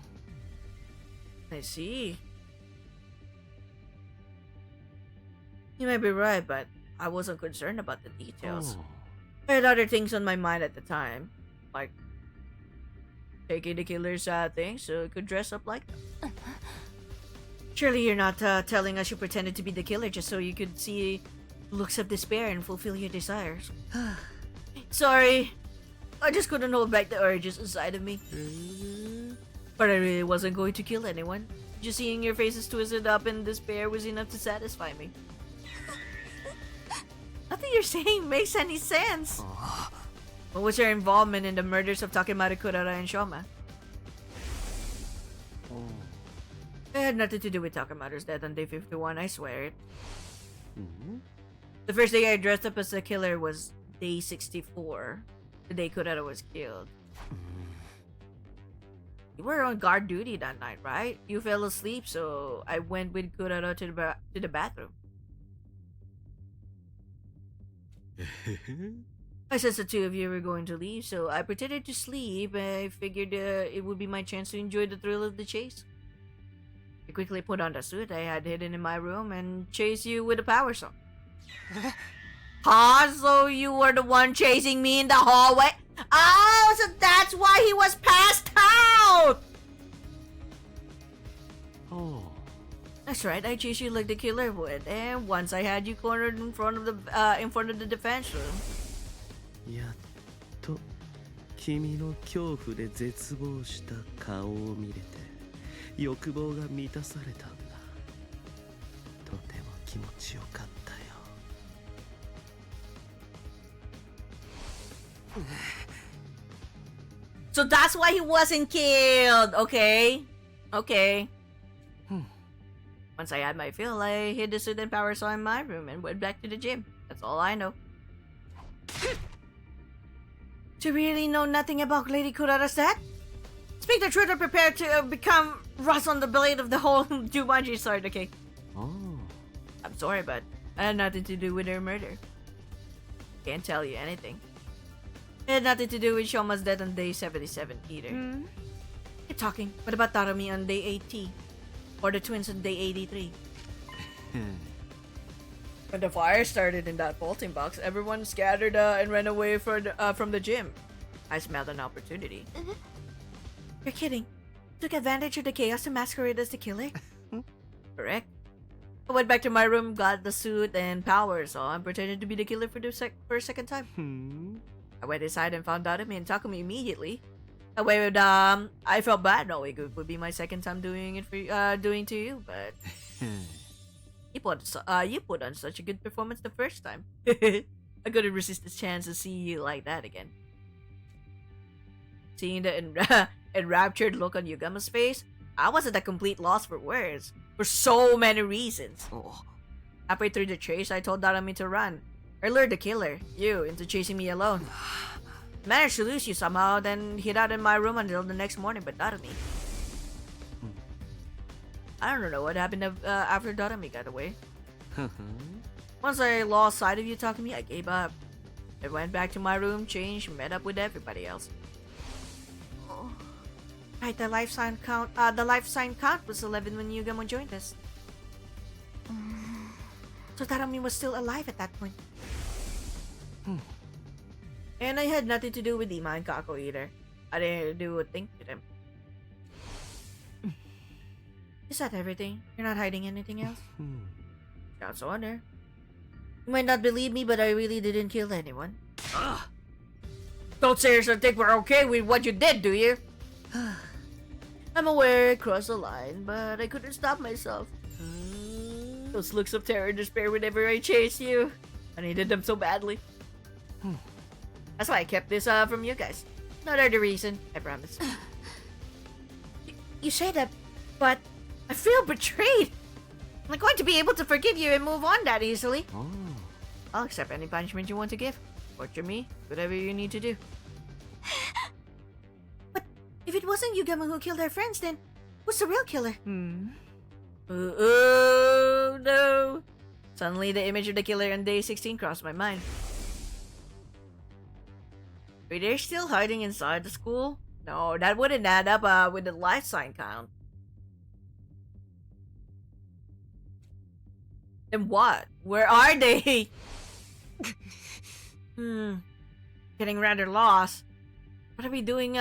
I see. You may be right, but I wasn't concerned about the details. I had other things on my mind at the time, like taking the killer's thing so I could dress up like them. Surely you're not telling us you pretended to be the killer just so you could see looks of despair and fulfill your desires. Sorry, I just couldn't hold back the urges inside of me. But I really wasn't going to kill anyone. Just seeing your faces twisted up in despair was enough to satisfy me. Nothing you're saying makes any sense. What was your involvement in the murders of Takemaru Kurara and Shoma? It had nothing to do with Takemaru's death on day 51, I swear it. The first day I dressed up as a killer was day 64, the day Kurara was killed. You were on guard duty that night, right? You fell asleep, so I went with Kurara to the bathroom. I sensed the two of you were going to leave, so I pretended to sleep. I figured it would be my chance to enjoy the thrill of the chase. I quickly put on the suit I had hidden in my room and chased you with a power saw. Huh? So you were the one chasing me in the hallway? Oh, so that's why he was passed out! Oh. That's right, I chased you like the killer would, and once I had you cornered in front of the defense room. やっと君の恐怖で絶望した顔を見れて欲望が満たされたんだ。とても気持ちよかったよ。So that's why he wasn't killed, okay? Okay. Once I had my fill, I hid the suit and power saw in my room and went back to the gym. That's all I know. To really know nothing about Lady Kurara's death? Speak the truth or prepare to become rust on the blade of the whole Jumanji sword, okay? Oh. I'm sorry, but I had nothing to do with her murder. Can't tell you anything. It had nothing to do with Shoma's death on day 77 either. Keep talking. What about Tarumi on day 80? Or the twins on day 83? When the fire started in that vaulting box, everyone scattered and ran away from the gym. I smelled an opportunity. You're kidding. Took advantage of the chaos to masquerade as the killer? Correct. I went back to my room, got the suit and power saw, and pretended to be the killer for a second time. I went inside and found Tarumi and Takumi immediately. I felt bad knowing it would be my second time doing it doing to you, but you put on such a good performance the first time. I couldn't resist the chance to see you like that again. Seeing the enraptured look on Yugama's face, I was at a complete loss for words for so many reasons. Halfway through the chase, I told Tarumi to run. I lured the killer, you, into chasing me alone. Managed to lose you somehow, then hid out in my room until the next morning, but Tarumi. I don't know what happened after Tarumi got away. Once I lost sight of you talking to me, I gave up. I went back to my room, changed, met up with everybody else. Right, the life sign count was 11 when Yugamo joined us. So Tarumi was still alive at that point. And I had nothing to do with Ima and Kako either. I didn't do a thing to them. Is that everything? You're not hiding anything else? Sounds honor. You might not believe me, but I really didn't kill anyone. Don't seriously think we're okay with what you did, do you? I'm aware I crossed the line, but I couldn't stop myself. Those looks of terror and despair whenever I chased you. I needed them so badly. That's why I kept this from you guys. No other reason, I promise. You say that, but I feel betrayed. I'm not going to be able to forgive you and move on that easily. I'll accept any punishment you want to give. Torture me, whatever you need to do. But if it wasn't Yugama who killed our friends, then who's the real killer? Oh no! Suddenly the image of the killer on day 16 crossed my mind. Were they still hiding inside the school? No, that wouldn't add up with the life sign count. Then what? Where are they? Getting rather lost. What are we doing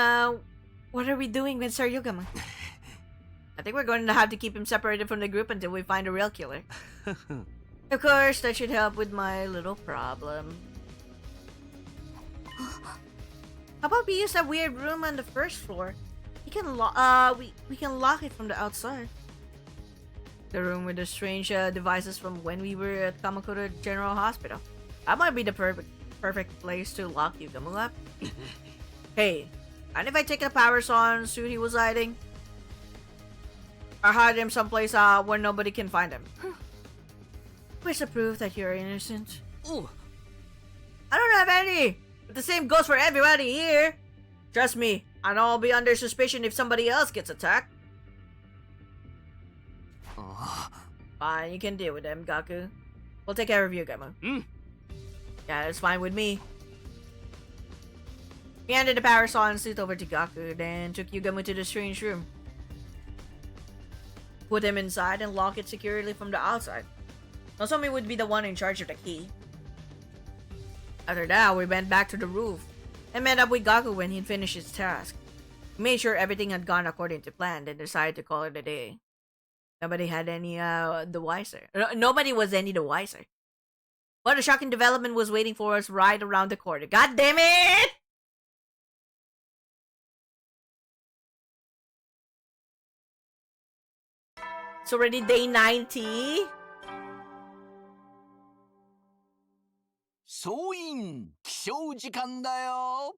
with Sir Yugama? I think we're going to have to keep him separated from the group until we find a real killer. Of course, that should help with my little problem. How about we use that weird room on the first floor? We can we can lock it from the outside. The room with the strange devices from when we were at Kamakura General Hospital. That might be the perfect place to lock Yugamo up. Hey, and if I take a power saw and suit he was hiding? Or hide him someplace where nobody can find him. Where's the proof that you're innocent? Ooh. I don't have any! But the same goes for everybody here. Trust me, I know I'll be under suspicion if somebody else gets attacked. Fine, you can deal with them, Gaku. We'll take care of you, Gamo. Yeah, it's fine with me. He handed the power saw and suit over to Gaku, then took Yugamo to the strange room. put him inside and lock it securely from the outside. Nozomi would be the one in charge of the key. After that, we went back to the roof and met up with Gaku when he'd finished his task. We made sure everything had gone according to plan and decided to call it a day. Nobody had any the wiser. Nobody was any the wiser. What a shocking development was waiting for us right around the corner. God damn it! It's already day 90. 総員起床時間だよ。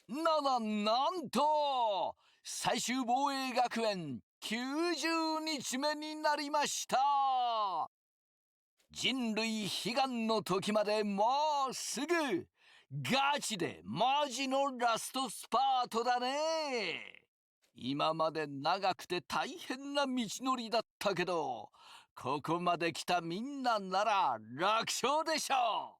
なんと最終防衛学園90日目になりました。人類悲願の時までもうすぐ。ガチでマジのラストスパートだね。今まで長くて大変な道のりだったけど、ここまで来たみんななら楽勝でしょ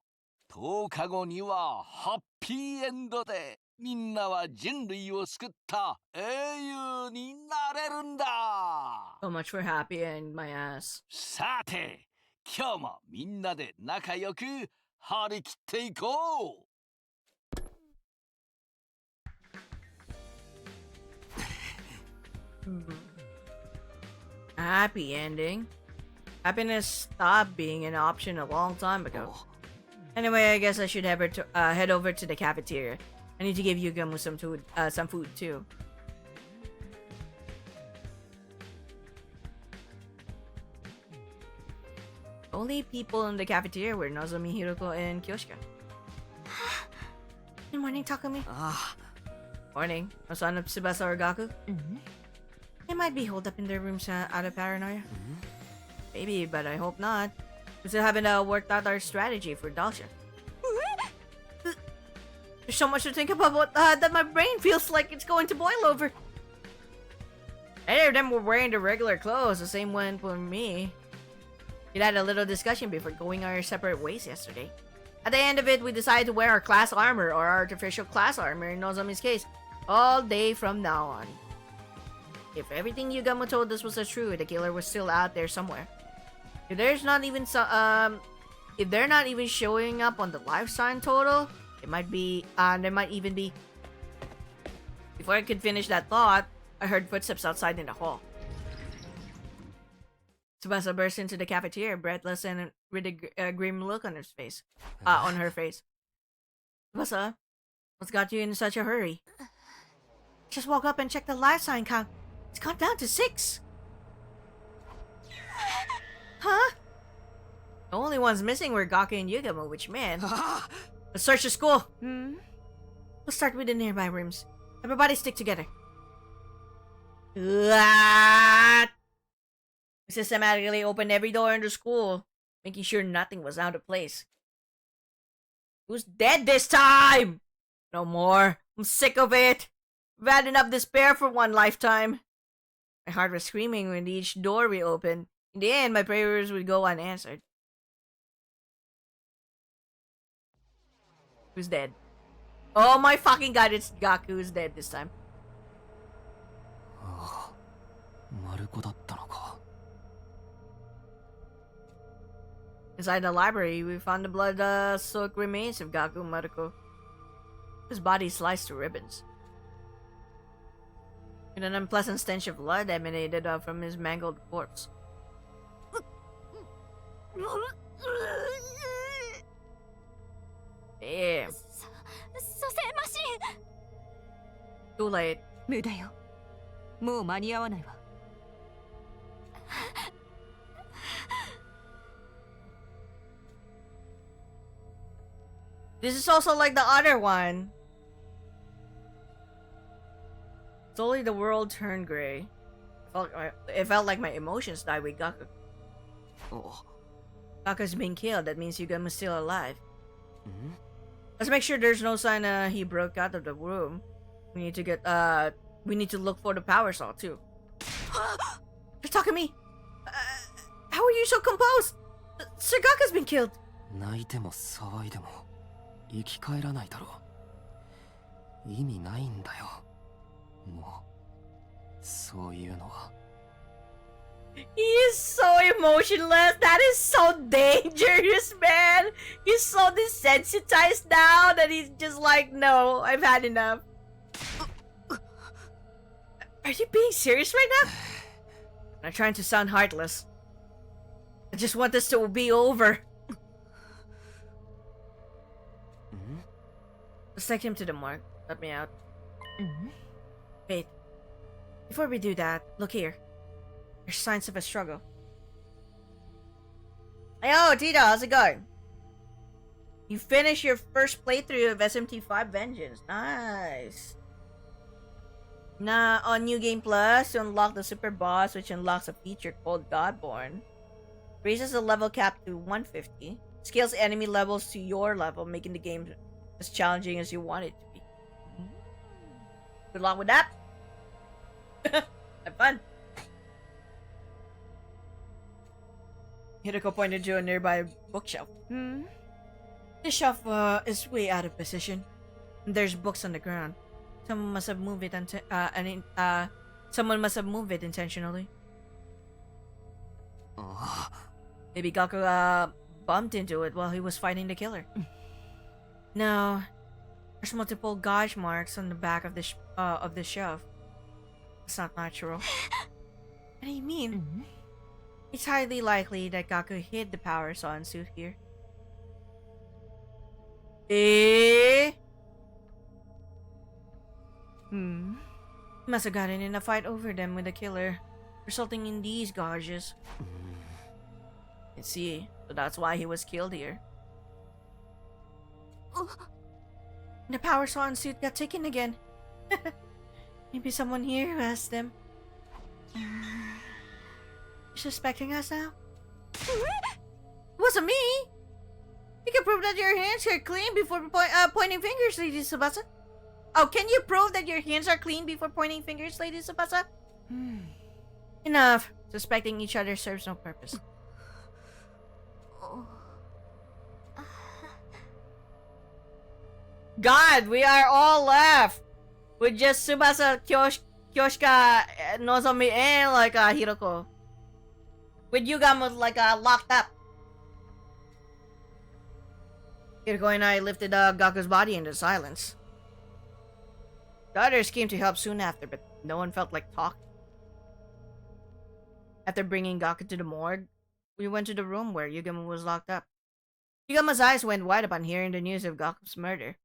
う。10日後にはハッピーエンドでみんなは人類を救った英雄になれるんだ。So much for happy and my ass. さて、今日もみんなで仲良く張り切っていこう。Happy ending. Happiness stopped being an option a long time ago. Anyway, I guess I should head over to the cafeteria. I need to give Yugamu some food too. Only people in the cafeteria were Nozomi, Hiroko, and Kyoshika. Good morning, Takumi. Morning. No sign of Tsubasa or Gaku? They might be holed up in their rooms out of paranoia. Maybe, but I hope not. We still haven't worked out our strategy for Dalsha. There's so much to think about that my brain feels like it's going to boil over. Neither of them were wearing the regular clothes, the same one for me. We had a little discussion before going our separate ways yesterday. At the end of it, we decided to wear our class armor, or artificial class armor in Nozomi's case, all day from now on. If everything Yugamu told us was true, the killer was still out there somewhere. If there's not even if they're not even showing up on the life sign total, it might be, there might even be. Before I could finish that thought, I heard footsteps outside in the hall. Tsubasa burst into the cafeteria, breathless and with a grim look on her face. Tsubasa, what's got you in such a hurry? Just woke up and checked the life sign count. It's gone down to 6. Huh? The only ones missing were Gaku and Yugamu, which man. Let's search the school. We'll start with the nearby rooms. Everybody stick together. What? We systematically opened every door in the school, making sure nothing was out of place. Who's dead this time? No more. I'm sick of it. I've had enough despair for one lifetime. My heart was screaming when each door we opened. In the end, my prayers would go unanswered. Who's dead? Oh my fucking god, it's Gaku who's dead this time. Inside the library, we found the blood-soaked remains of Gaku Maruko. His body sliced to ribbons. And an unpleasant stench of blood emanated from his mangled corpse. Damn. Too late. 無駄よ。もう間に合わないわ。This is also like the other one. Slowly the world turned gray. It felt like my emotions died with Gaku. Gaku's being killed, that means Yugamu's still alive. Let's make sure there's no sign he broke out of the room. We need to look for the power saw too. You're talking to me. How are you so composed? Sir Gaku's been killed. 泣いても騒いでも生き返らないだろう。意味ないんだよ。もうそういうのは。 He is so emotionless. That is so dangerous, man. He's so desensitized now that he's just like, no, I've had enough. Are you being serious right now? I'm not trying to sound heartless. I just want this to be over. Let's take him to the morgue. Let me out. Wait. Before we do that, look here. There's signs of a struggle. Hey, Tito, how's it going? You finished your first playthrough of SMT5 Vengeance. Nice. Now, on New Game Plus, you unlock the super boss, which unlocks a feature called Godborn. Raises the level cap to 150. Scales enemy levels to your level, making the game as challenging as you want it to be. Good luck with that. Have fun. Hideko pointed to a nearby bookshelf. This shelf is way out of position. There's books on the ground. Someone must have moved it intentionally. Maybe Gaku bumped into it while he was fighting the killer. No, there's multiple gouge marks on the back of the shelf. It's not natural. What do you mean? It's highly likely that Gaku hid the power saw suit here. He must have gotten in a fight over them with the killer, resulting in these gouges. I see, so that's why he was killed here. The power saw and suit got taken again. Maybe someone here who has them. You're suspecting us now? It wasn't me! You can prove that your hands are clean before pointing fingers, Lady Tsubasa. Oh, can you prove that your hands are clean before pointing fingers, Lady Tsubasa? Enough. Suspecting each other serves no purpose. God, we are all left with just Tsubasa, Kyoshika, Nozomi, and like Hiroko. With Yugamo like locked up. Hiroko and I lifted Gaku's body into silence. The others came to help soon after, but no one felt like talking. After bringing Gaku to the morgue, we went to the room where Yugamo was locked up. Yugama's eyes went wide upon hearing the news of Gaku's murder.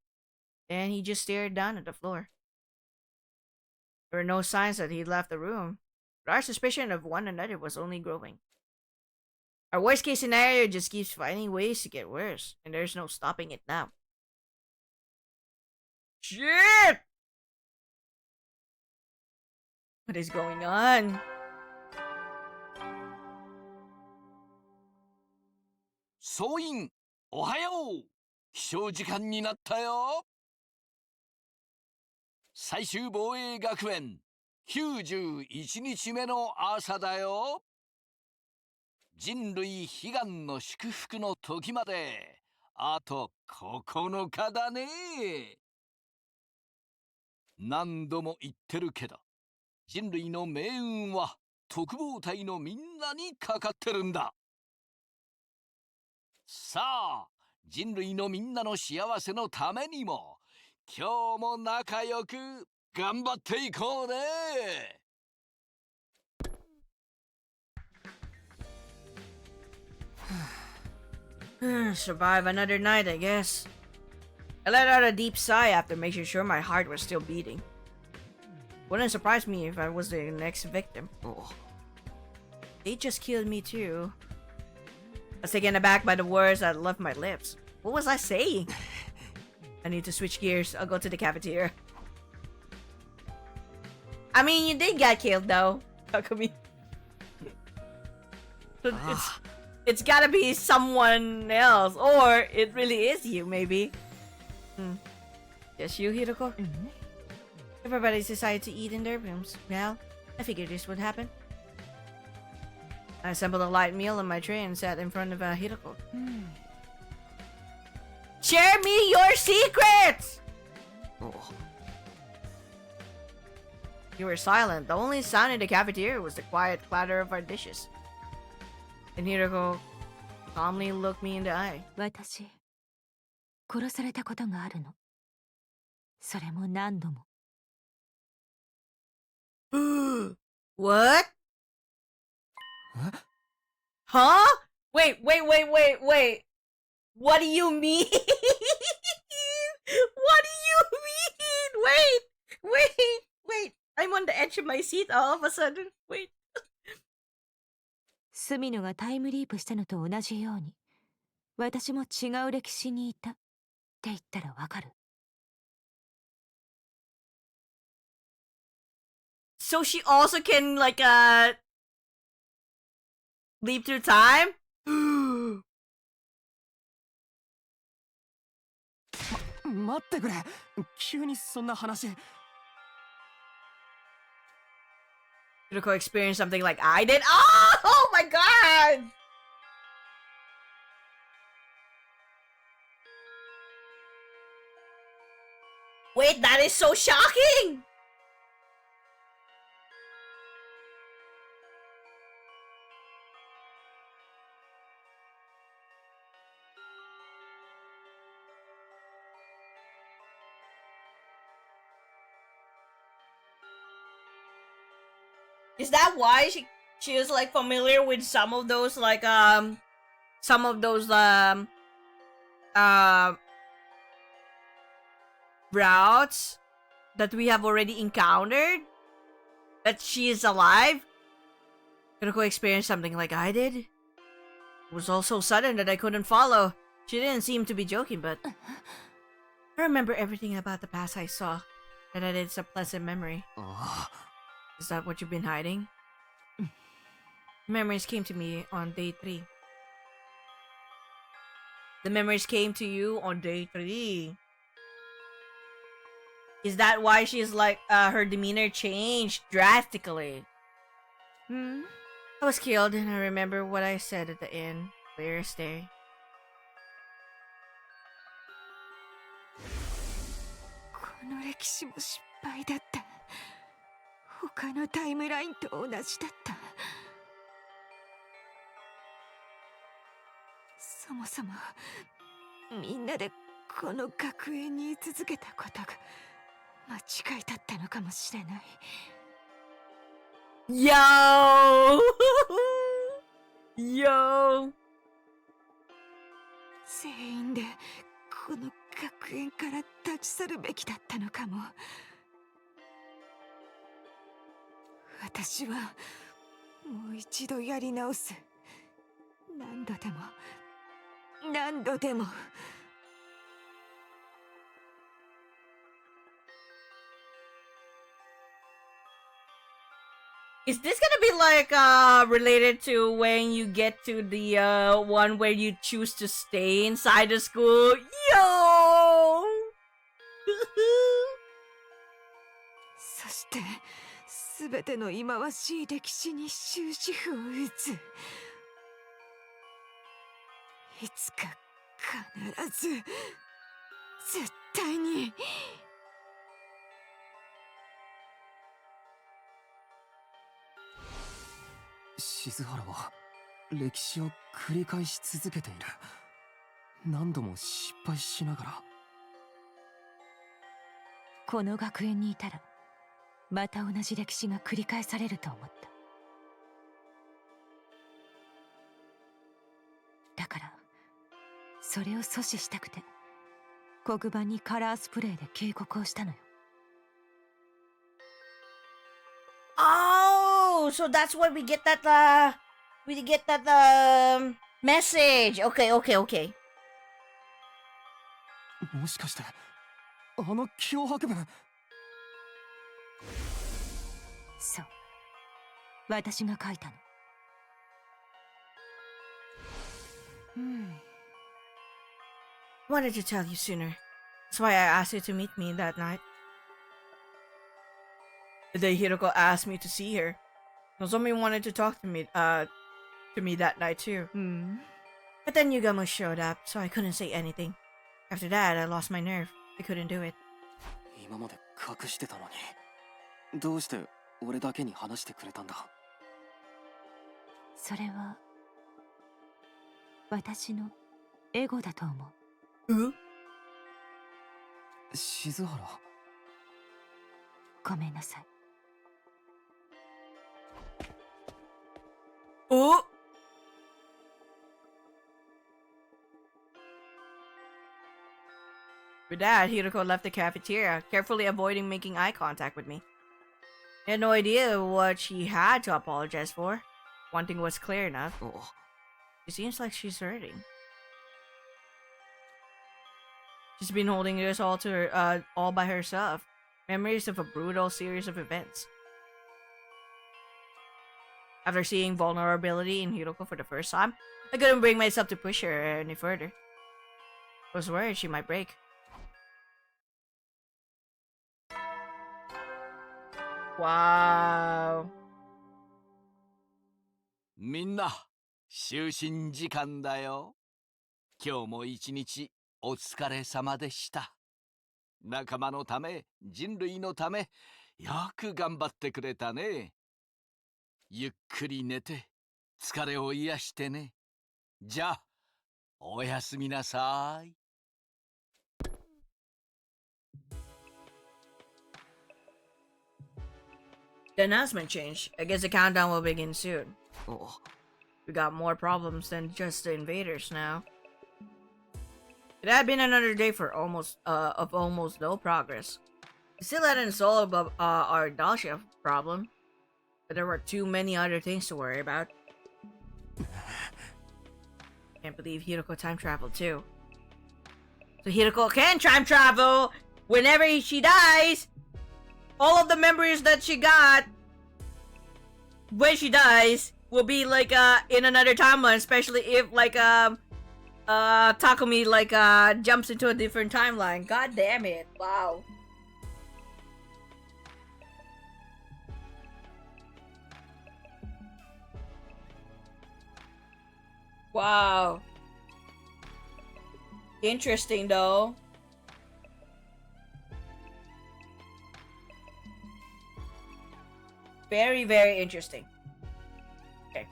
Then he just stared down at the floor. There were no signs that he'd left the room, but our suspicion of one another was only growing. Our worst case scenario just keeps finding ways to get worse, and there's no stopping it now. Shit! What is going on? Soin, おはよう。起床時間になったよ。最終防衛学園91日目の朝だよ。人類悲願の祝福の時まであと9日だね。何度も言ってるけど、人類の命運は特防隊のみんなにかかってるんだ。さあ、人類のみんなの幸せのためにも、今日も仲良く頑張っていこうね。Survive another night, I guess. I let out a deep sigh after making sure my heart was still beating. Wouldn't surprise me if I was the next victim. They just killed me too. I was taken aback by the words that left my lips. What was I saying? I need to switch gears. I'll go to the cafeteria. I mean, you did get killed though, Takumi. So it's gotta be someone else, or it really is you, maybe. Yes, you, Hiroko? Everybody's decided to eat in their rooms. Well, I figured this would happen. I assembled a light meal on my tray and sat in front of Hiroko. Share me your secrets! You were silent. The only sound in the cafeteria was the quiet clatter of our dishes. And Hiroko calmly looked me in the eye. 私、殺されたことがあるの。それも何度も。What? Huh? Wait. What do you mean? What do you mean? Wait. I'm on the edge of my seat all of a sudden. Wait. スミノがタイムリープしたのと同じように、私も違う歴史にいたって言ったらわかる？ So she also can like leap through time? 待ってくれ。急にそんな話。Hiroko experienced something like I did. Oh my god! Wait, that is so shocking! Is that why she is like familiar with some of those like routes that we have already encountered? That she is alive? Hiroko experienced something like I did? It was all so sudden that I couldn't follow. She didn't seem to be joking, but I remember everything about the past I saw. And that it's a pleasant memory. Is that what you've been hiding? Memories came to me on day 3. The memories came to you on day 3. Is that why she's like, her demeanor changed drastically? I was killed and I remember what I said at the inn. Clear as day. この歴史も失敗だった。他のタイムラインと同じだった。そもそもみんなでこの学園に居続けたことが間違いだったのかもしれない。Yo! Yo! 全員でこの学園から立ち去るべきだったのかも。私はもう一度やり直す。何度でも何度でも。Is this gonna be like related to when you get to the one where you choose to stay inside the school? Yo! そして全ての忌まわしい歴史に終止符を打つ。いつか必ず絶対に。静原は歴史を繰り返し続けている。何度も失敗しながら。この学園にいたらまた同じ歴史が繰り返されると思った。だからそれを阻止したくて黒板にカラースプレーで警告をしたのよ。Oh, so that's why we get that message. Okay. もしかしてあの脅迫文。そう、私が書いたの。Wanted to tell you sooner. That's why I asked you to meet me that night. The day Hiroko asked me to see her, Nozomi wanted to talk to me that night too. But then Yugamo showed up, so I couldn't say anything. After that, I lost my nerve. I couldn't do it. 今まで隠してたのに。どうして俺だけに話してくれたんだ？それは私のエゴだと思う。静原。ごめんなさい。Oh! With that, Hiroko left the cafeteria, carefully avoiding making eye contact with me. I had no idea what she had to apologize for. One thing was clear enough. She seems like she's hurting. She's been holding this all to her, all by herself. Memories of a brutal series of events. After seeing vulnerability in Hiroko for the first time, I couldn't bring myself to push her any further. I was worried she might break. Wow. みんな、就寝時間だよ。今日も一日お疲れ様でした。仲間のため、人類のため、よく頑張ってくれたね。ゆっくり寝て、疲れを癒してね。じゃあ、おやすみなさい。The announcement changed. I guess the countdown will begin soon. We got more problems than just the invaders now. It had been another day for almost no progress. We still hadn't solved our Dalsha problem, but there were too many other things to worry about. Can't believe Hiroko time traveled too. So Hiroko can time travel whenever she dies. All of the memories that she got when she dies will be like in another timeline, especially if like Takumi like jumps into a different timeline. God damn it. Wow. Wow. Interesting though. Very, very interesting. Okay.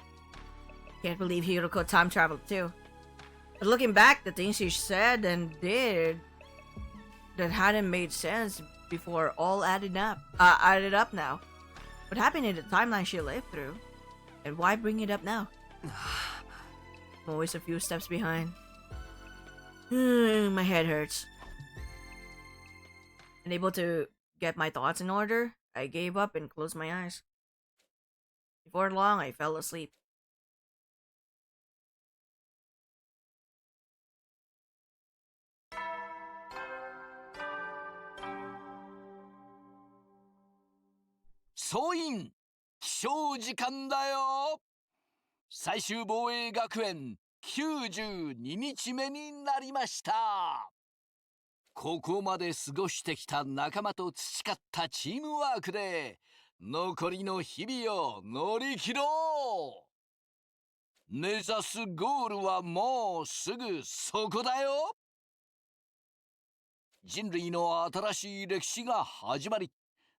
Can't believe Hiroko time traveled too. But looking back, the things she said and did that hadn't made sense before all added up now. What happened in the timeline she lived through? And why bring it up now? I'm always a few steps behind. My head hurts. Unable to get my thoughts in order, I gave up and closed my eyes. Before long, I fell asleep.総員、起床時間だよ。最終防衛学園92日目になりました。ここまで過ごしてきた仲間と培ったチームワークで残りの日々を乗り切ろう。目指すゴールはもうすぐそこだよ。人類の新しい歴史が始まり、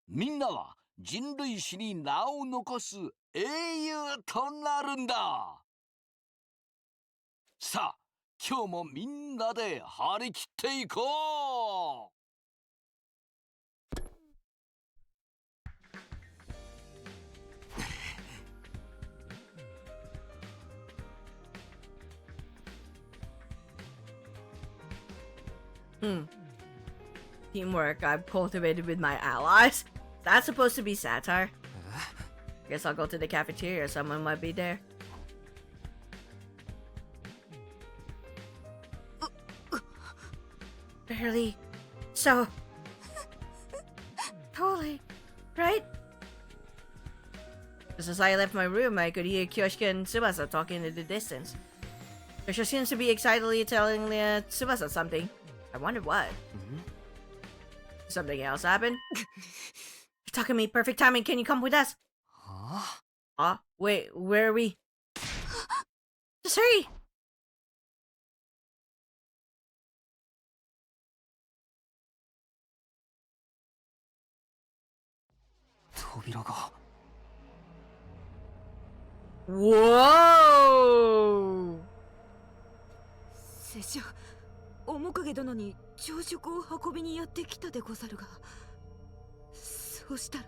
みんなは人類史に名を残す英雄となるんだ。さあ、今日もみんなで張り切っていこう。Teamwork I've cultivated with my allies? That's supposed to be satire? Guess I'll go to the cafeteria, someone might be there. Barely. So... Totally. Right? Just as I left my room, I could hear Kyoshika and Tsubasa talking in the distance. Kyoshika seems to be excitedly telling Tsubasa something. I wonder what. Something else happened? Takumi, perfect timing. Can you come with us? Wait, where are we? Just hurry! 扉が。 Whoa! 拙者面影殿に朝食を運びにやってきたでござるが、そうしたら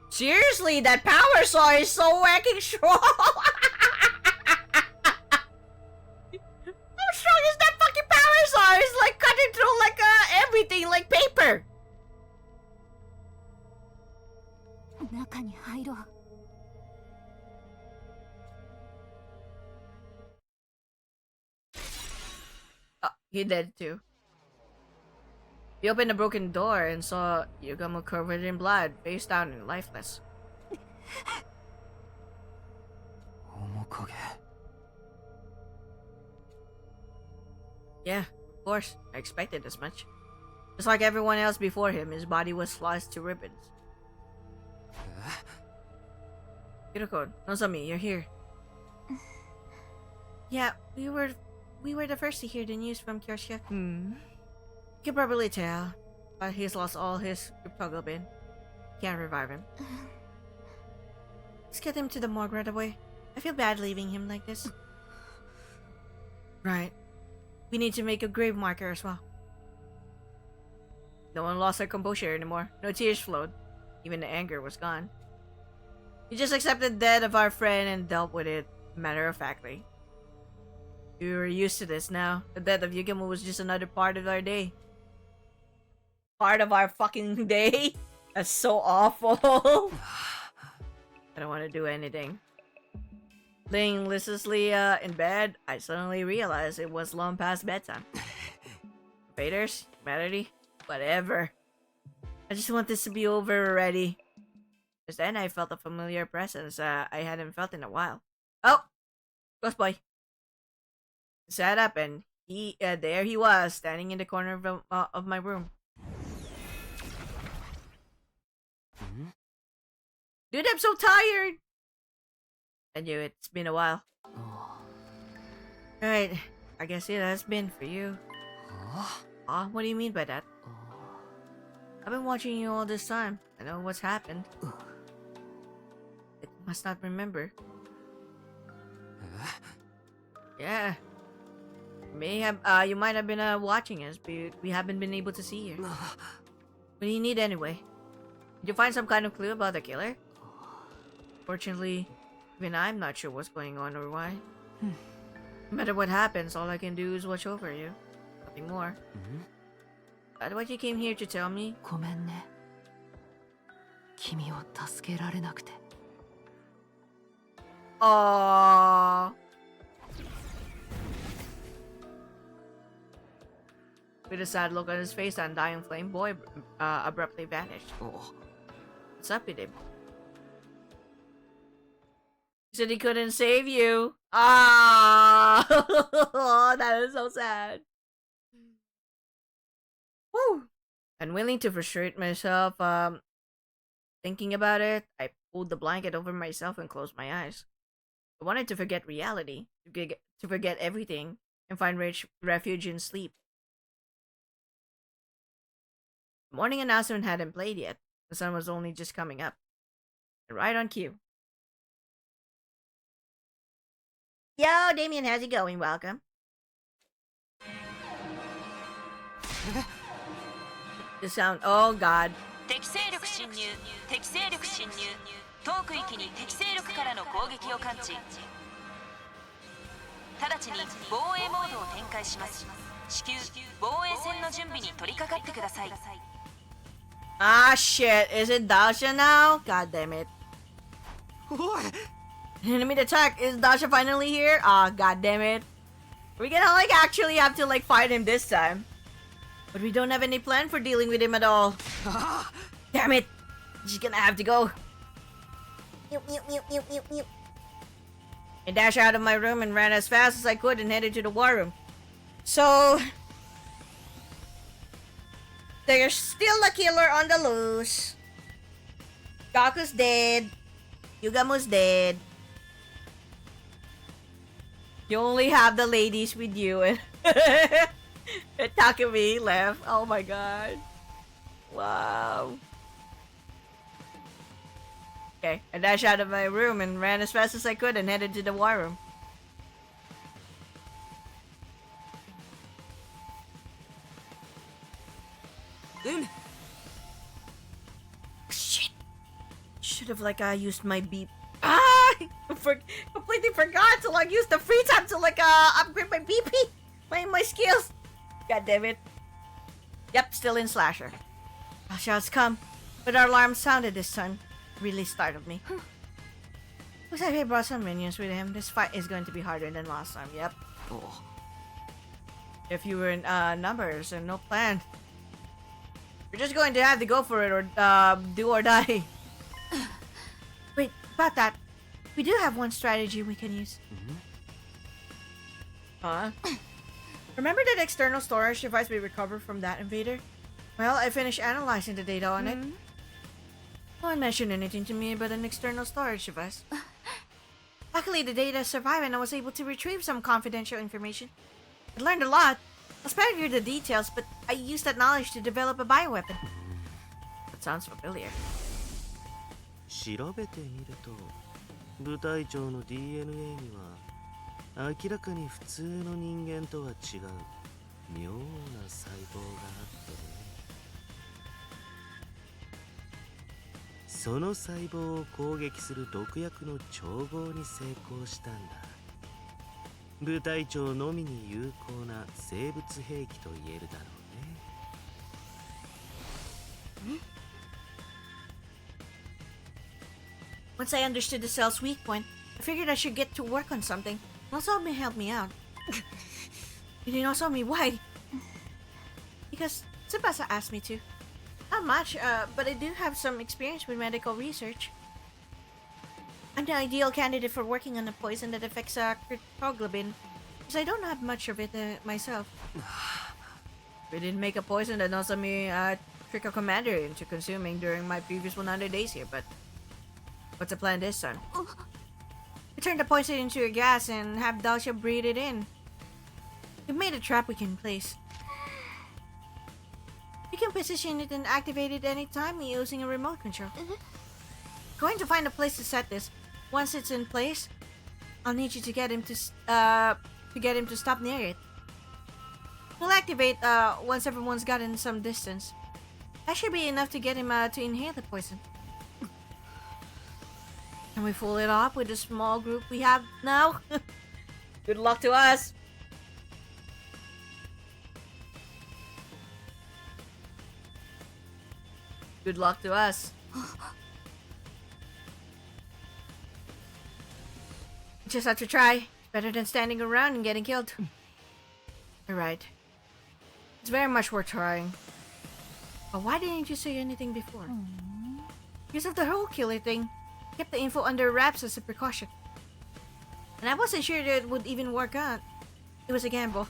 Seriously, that power saw is so wrecking strong! How strong is that fucking power saw? It's like cutting through like everything, like paper! 中に入ろう。 Oh, he did too. He opened a broken door and saw Yugamo covered in blood, face down and lifeless. 面影。 Yeah, of course. I expected as much. Just like everyone else before him, his body was sliced to ribbons. Hiroko, Nozomi, you're here. Yeah, we were the first to hear the news from Kyoshia. You can probably tell, but he's lost all his cryptoglobin. Can't revive him. Let's get him to the morgue right away. I feel bad leaving him like this. Right. We need to make a grave marker as well. No one lost their composure anymore. No tears flowed. Even the anger was gone. We just accepted the death of our friend and dealt with it matter-of-factly. We were used to this now. The death of Yugamo was just another part of our day. Part of our fucking day? That's so awful. I don't want to do anything. Laying listlessly in bed, I suddenly realized it was long past bedtime. Invaders? Humanity? Whatever. I just want this to be over already. Just then I felt a familiar presence I hadn't felt in a while. Oh! Ghost boy. I sat up and there he was, standing in the corner of my room. Dude, I'm so tired! I knew it. It's been a while. Alright, I guess it has been for you. What do you mean by that? I've been watching you all this time. I know what's happened. It must not remember. Yeah. You might have been watching us, but we haven't been able to see you. What do you need anyway? Did you find some kind of clue about the killer? Fortunately, even I'm not sure what's going on or why. No matter what happens, all I can do is watch over you. Nothing more. That's what you came here to tell me? ごめんね。君を助けられなくて。 Aww. With a sad look on his face, the undying flame boy abruptly vanished. What's up with him? He said he couldn't save you. Ah, that is so sad. Woo! Unwilling to frustrate myself, thinking about it, I pulled the blanket over myself and closed my eyes. I wanted to forget reality, to forget everything, and find refuge in sleep. The morning announcement hadn't played yet. The sun was only just coming up. And right on cue. Yo, Damien, how's it going? Welcome. The sound. Oh, God. 敵勢力侵入、敵勢力侵入、トーク域に敵勢力からの攻撃を感知。直ちに防衛モードを展開します。至急防衛戦の準備に取り掛かってください。Ah, shit. Is it Dasha now? God damn it. Enemy attack. Is Dasha finally here? Ah, god damn it. We're gonna like actually have to like fight him this time. But we don't have any plan for dealing with him at all. Damn it. She's gonna have to go. I dashed out of my room and ran as fast as I could and headed to the war room. So there's still a killer on the loose. Gaku's dead. Yugamo's dead. You only have the ladies with you and Takumi left. Oh my god. Wow. Okay, I dashed out of my room and ran as fast as I could and headed to the war room. Shit! Should have used my beep. Completely forgot to use the free time to upgrade my BP, my skills. God damn it. Yep, still in slasher. Shouts come, but our alarm sounded this time. Really startled me. Looks like he brought some minions with him. This fight is going to be harder than last time. Yep. Oh. If you were in numbers and no plan, you're just going to have to go for it or do or die. Wait, about that, we do have one strategy we can use. Huh? Remember that external storage device we recovered from that invader? Well, I finished analyzing the data on it. No one mentioned anything to me about an external storage device. Luckily, the data survived and I was able to retrieve some confidential information. I learned a lot. I'll spare you the details, but I used that knowledge to develop a bioweapon. That sounds familiar. 調べてみると部隊長の DNA には明らかに普通の人間とは違う妙な細胞があってね。その細胞を攻撃する毒薬の調合に成功したんだ。部隊長のみに有効な生物兵器と言えるだろうね。Once I understood the cell's weak point, I figured I should get to work on something. Also, help me out. You didn't also me why? Because Tsubasa asked me to. Not much, but I do have some experience with medical research. I'm the ideal candidate for working on a poison that affects cryptoglobin, because I don't have much of it myself. We didn't make a poison that Nozomi tricked a commander into consuming during my previous 100 days here, but what's the plan this time? We turn the poison into a gas and have Dalsha breathe it in. We've made a trap we can place. You can position it and activate it anytime using a remote control. Going to find a place to set this. Once it's in place, I'll need you to get him to stop near it. We'll activate once everyone's gotten some distance. That should be enough to get him to inhale the poison. Can we fool it off with the small group we have now? Good luck to us. Good luck to us. Just have to try. Better than standing around and getting killed. You're right. It's very much worth trying. But why didn't you say anything before? Because of the whole killer thing. Kept the info under wraps as a precaution. And I wasn't sure that it would even work out. It was a gamble.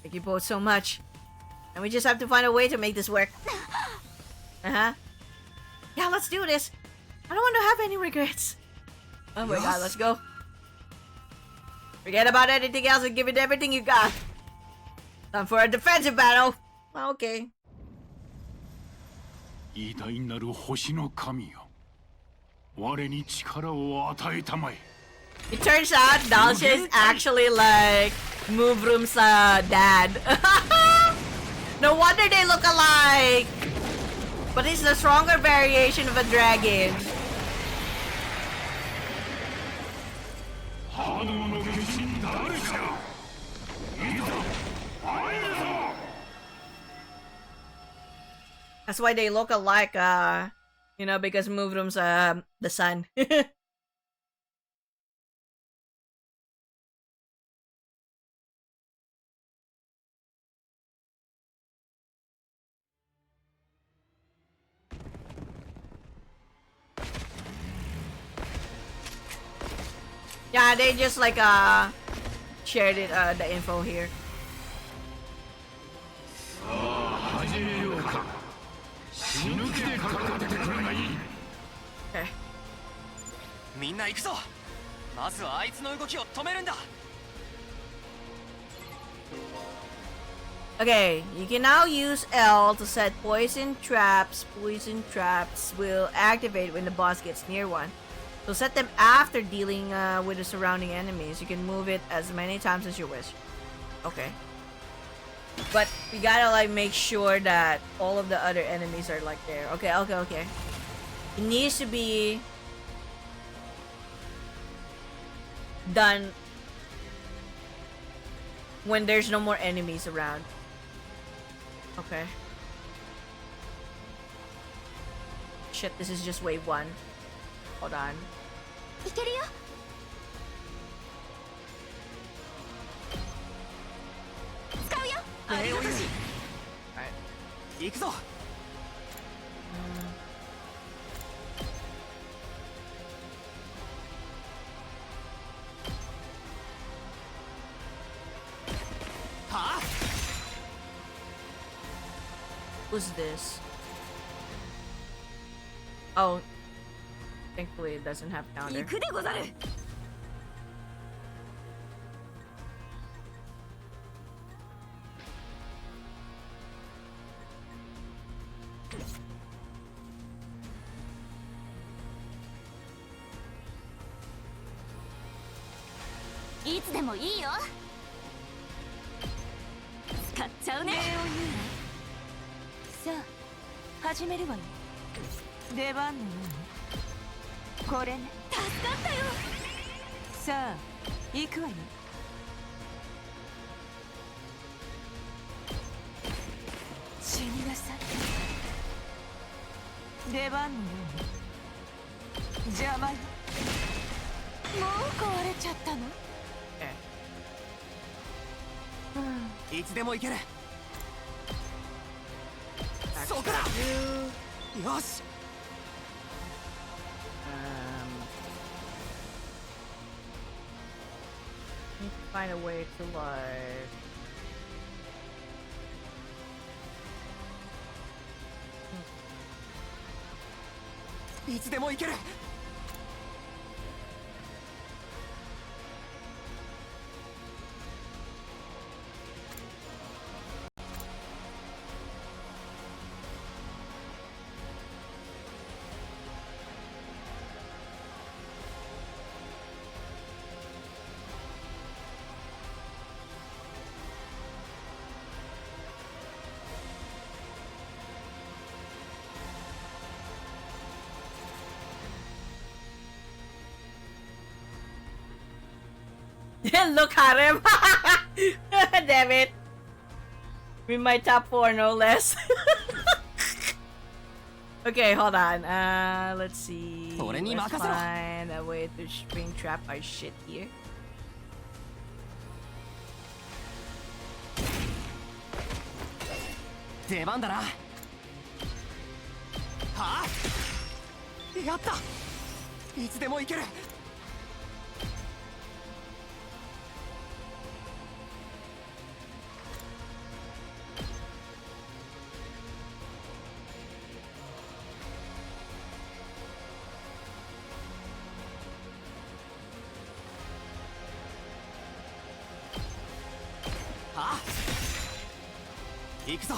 Thank you both so much. And we just have to find a way to make this work. Yeah, let's do this. I don't want to have any regrets. Oh my god, let's go. Forget about anything else and give it everything you got. Time for a defensive battle. Okay. 偉大なる星の神よ。我に力を与えたまえ。 It turns out Dalsha is actually like Moveroom's dad. No wonder they look alike. But he's the stronger variation of a dragon. That's why they look alike, you know, because Moveroom's the son. Yeah, they just like shared it the info here. Okay. みんな行くぞ。まずはあいつの動きを止めるんだ。Okay, you can now use L to set poison traps. Poison traps will activate when the boss gets near one. So set them after dealing with the surrounding enemies. You can move it as many times as you wish. Okay. But we gotta like make sure that all of the other enemies are like there. Okay, okay, okay. It needs to be done when there's no more enemies around. Okay. Shit, this is just wave 1. Hold on. いけるよ。使うよ。ありがとし。行くぞ。はあ。 Who's this? Oh, thankfully it doesn't have counter. 行くでござる。いつでもいいよ。使っちゃうね。さあ始めるわよ。出番のようにこれね。助かったよ。さあ行くわよ。死になさい。出番のように邪魔よ。もう壊れちゃったの。いつでも行ける。そこだ。よし。Need to find a way to like. いつでも行ける。Look at him! Damn it! We might top 4, no less. Okay, hold on. Let's see. Let's find a way to spring trap our shit here. Deban da na. Ha? Yatta! いつでも行ける。行くぞ。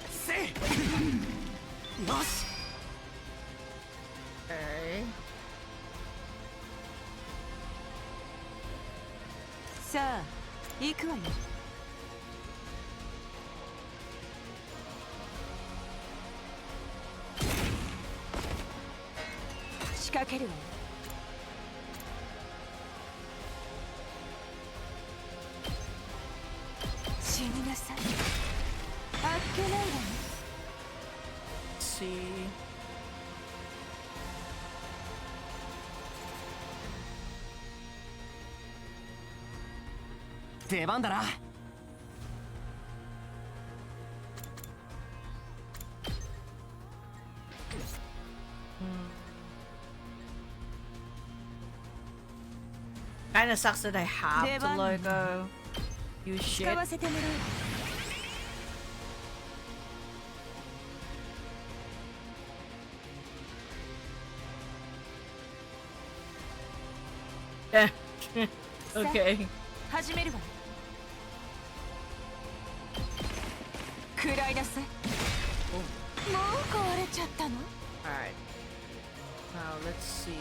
せい。よし。さあ行くわよ。仕掛けるわよ。死になさい。あっけないわね。See. 出番だな。Kinda sucks that I have to like use shit. 使わせてもらうわ。Okay. 始めるわね。食らいなさい。もう壊れちゃったの？ Alright. Now let's see.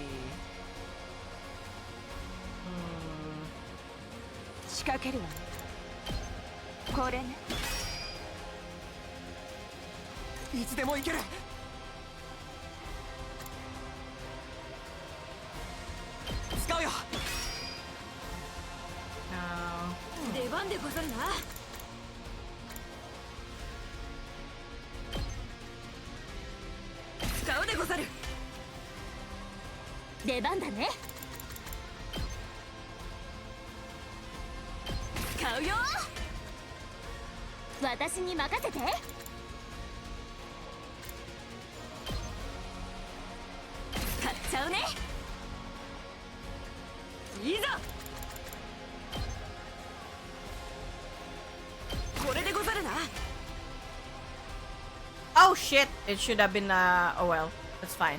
仕掛けるわね。これね。いつでも行ける。使うよ。Now. 出番でござるな。使うでござる。出番だね。使うよ。私に任せて。使っちゃうね。いざ。これでござるな。Oh shit! It should have been oh well. That's fine.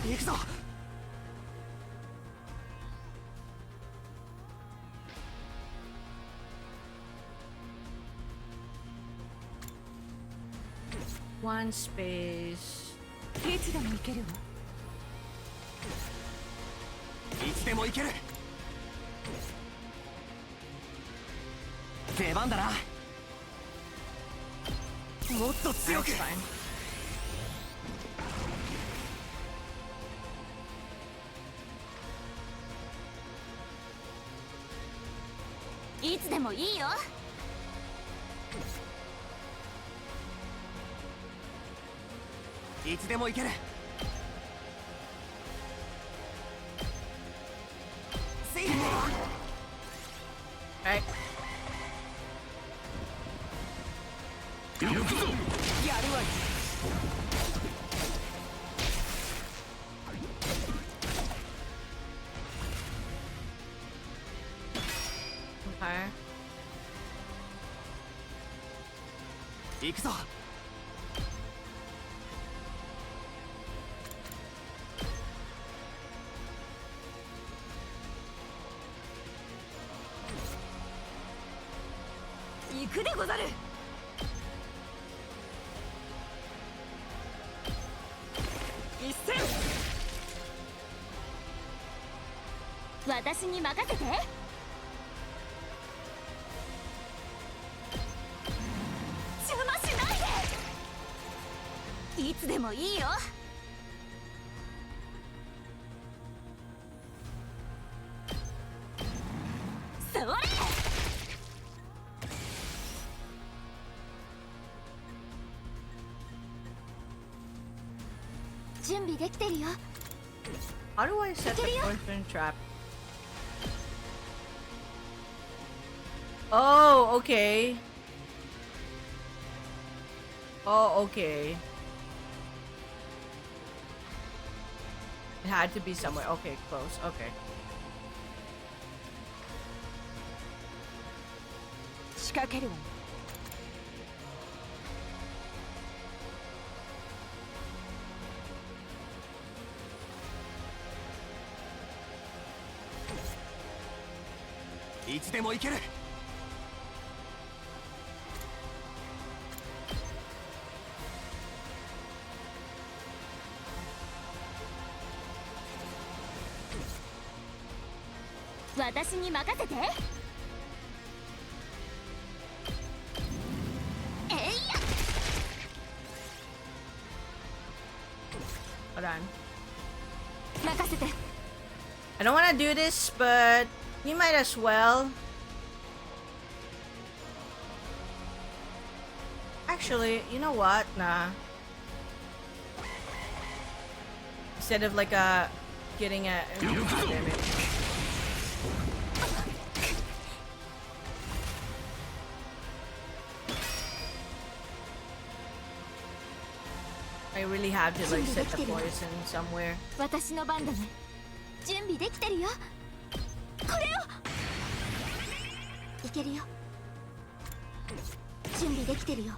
行くぞ。One space. いつでも行けるわ。いつでも行ける。出番だな。もっと強く。 That's fine. いつでもいいよ。いつでも行ける。セイレイ。Alright. 行くぞ。やるわよ。Okay. 行くぞ。行くでござる。一戦。私に任せて。邪魔しないで。いつでもいいよ。それ。準備できてるよ。 How do I set the poison trap? Oh, okay. Oh, okay. It had to be somewhere. Okay, close. Okay. 仕掛けるわね。いつでも行ける。私に任せて。えいや。 Hold on. 任せて。 I don't want to do this, but we might as well. Actually, you know what? Nah. Instead of like getting a. God damn it. I really have to like set the poison somewhere. 私の番だね。準備できてるよ。これよ。いけるよ。準備できてるよ。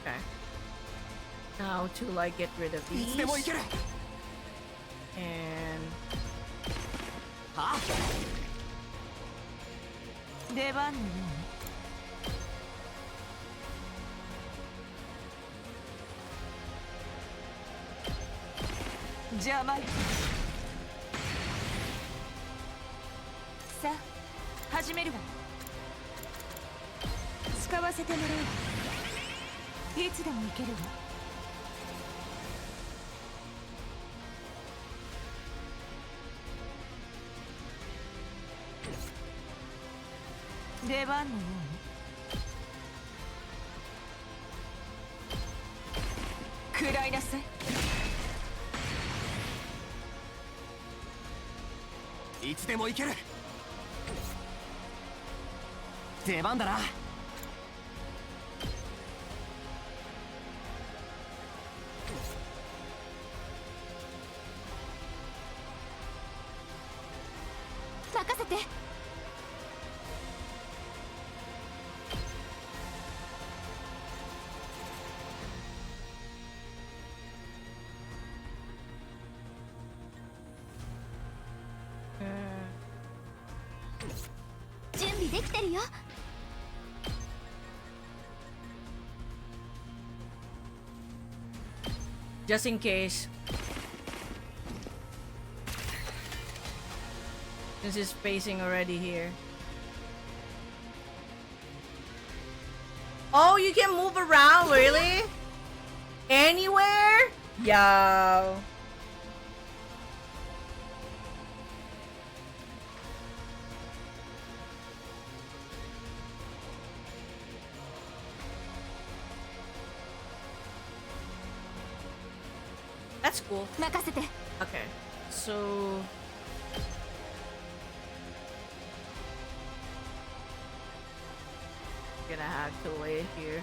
Okay. Now to like get rid of い these. つでも行ける。 And はあ。出番のように邪魔よ。さあ始めるわ。使わせてもらうわ。いつでも行けるわ。出番のように食らいなさい。いつでも行ける。出番だな。任せて。 準備できてるよ。 just in case. Since he's facing already here. Oh, you can move around, really? Anywhere? Yo. That's cool. 任せて。 Okay, so gonna have to wait here.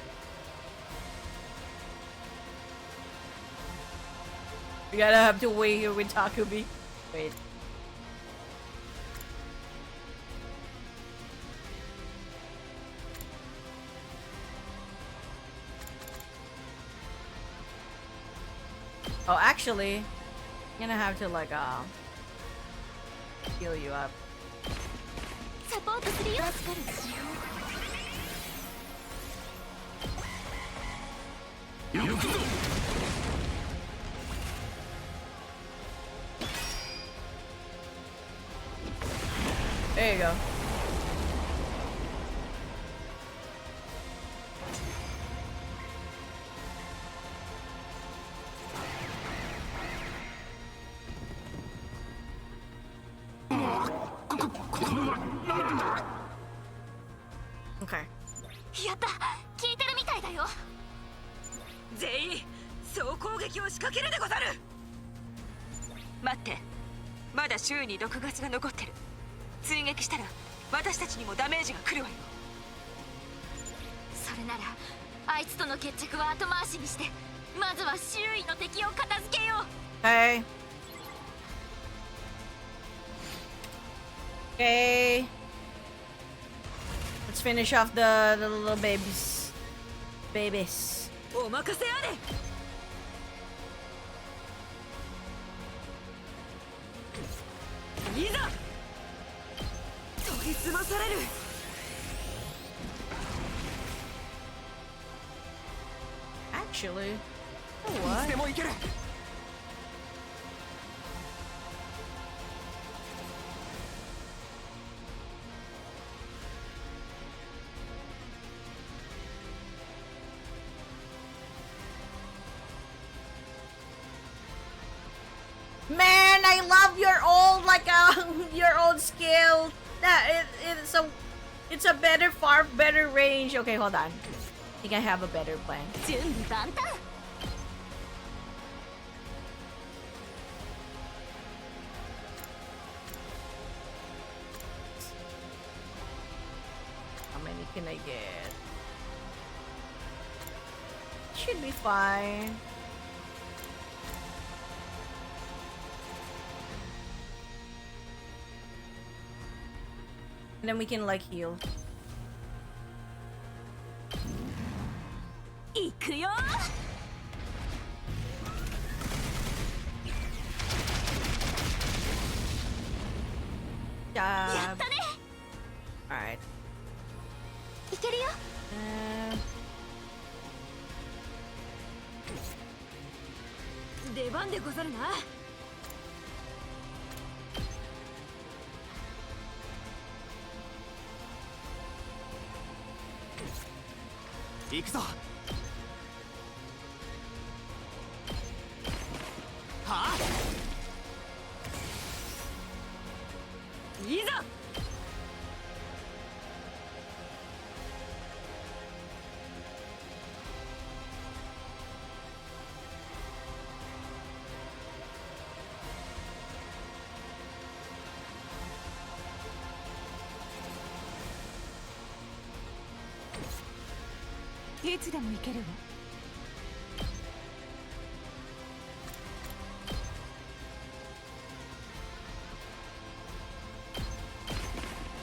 We gotta have to wait here with Takumi. Wait. Oh, actually, I'm gonna have to like heal you up. サポートするよ。 There you go. Okay. やった。聞いてるみたいだよ。 全員総攻撃を仕掛けるでござる。待って、まだ周囲に毒ガスが残ってる。追撃したら私たちにもダメージが来るわよ。それならあいつとの決着は後回しにして、まずは周囲の敵を片付けよう。 Okay. Okay. Let's finish off the little babies. Babies. お任せあれ。いざ研ぎ澄まされる。 Actually, you know いつ what? でも行ける。 Man, I love your old your old skill. It's a better, far better range. Okay, hold on. I think I have a better plan. 準備万端。 Okay. can I get? Should be fine. And then we can like heal. 行くよ。やったね。Alright. いけるよ。出番でござるな。行くぞ。はあ。いざ。いつでも行けるわ。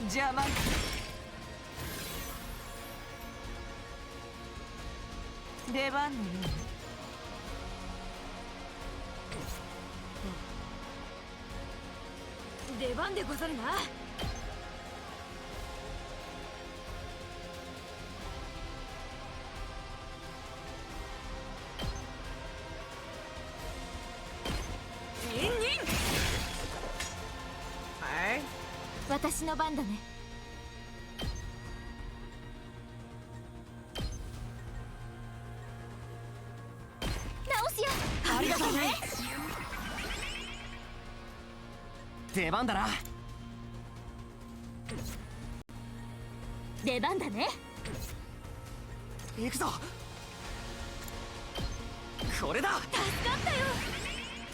邪魔。出番のよう。出番でござるな。私の番だね。直すよ。ありがとうね。出番だな。出番だね。行くぞ。これだ。助かったよ。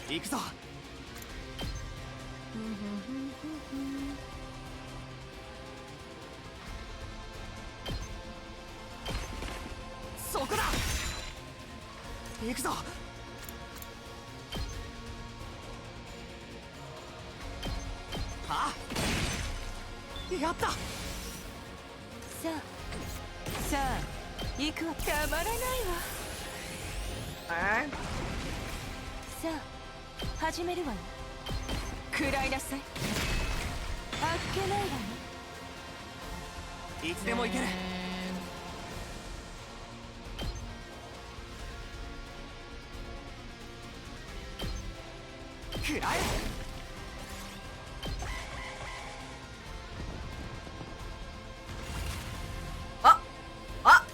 行くぞ。そこだ。行くぞ。あ、やった。さあ行くわ。たまらないわ。さあ始めるわよ。食らいなさい。あっけないわね。いつでも行ける。食らえ。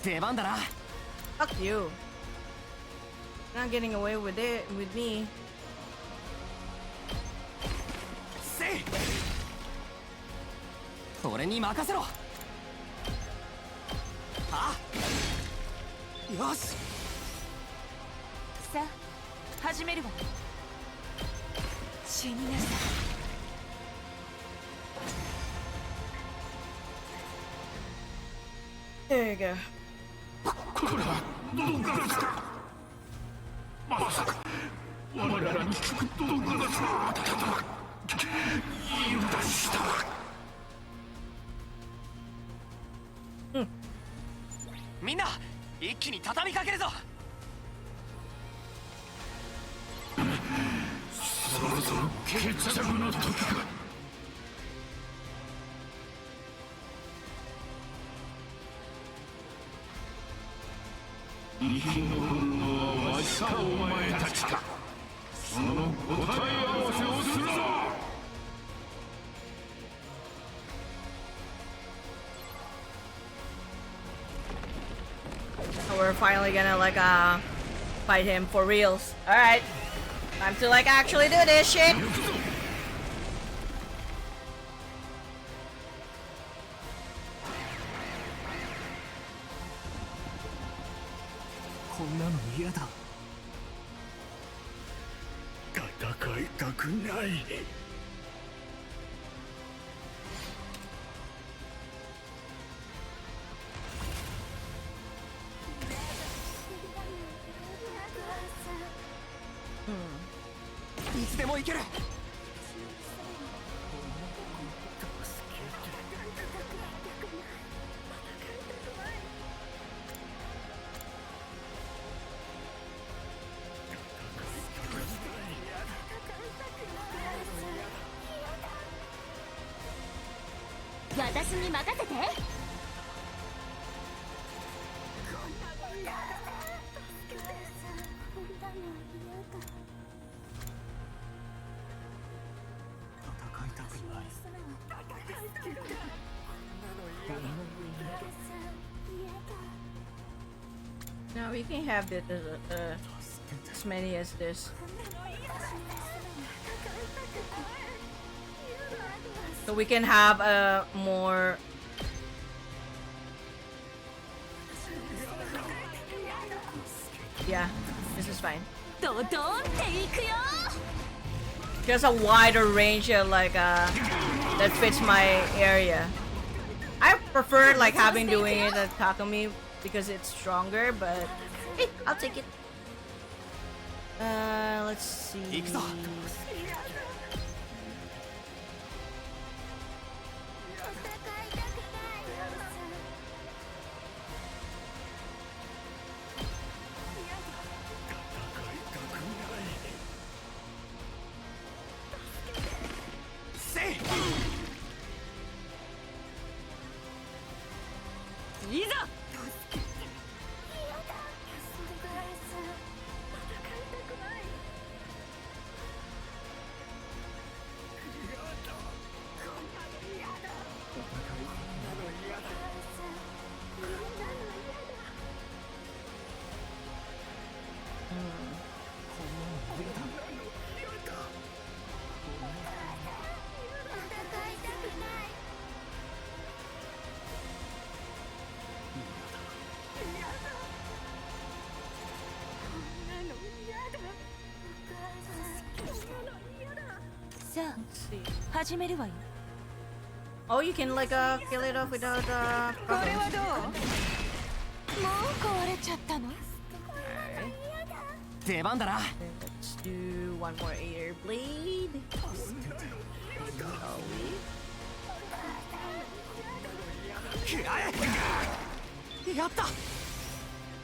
出番だな。Fuck you. Not getting away with it with me. せい。俺に任せろ。あ、よし。さあ始めるわ。死になさい。There you go. これはどうかですか。まさか我らに聞くどうかですか。油断した。みんな一気に畳みかけるぞ。そろそろ決着の時か。生き残るのはわしかお前たちか。その答え合わせをするぞ。So we're finally gonna like fight him for reals. Alright. Time to like actually do this shit. こんなの嫌だ。戦いたくない。私に任せて。戦いたくない。 No, we can have it as many as this. So we can have a more. Yeah, this is fine. ドドンっていくよ。 Just a wider range of like that fits my area. I prefer like having doing it at Takumi because it's stronger, but hey, I'll take it. Let's see. Oh, you can like kill it off without problems. Let's do one more air blade. Shall we?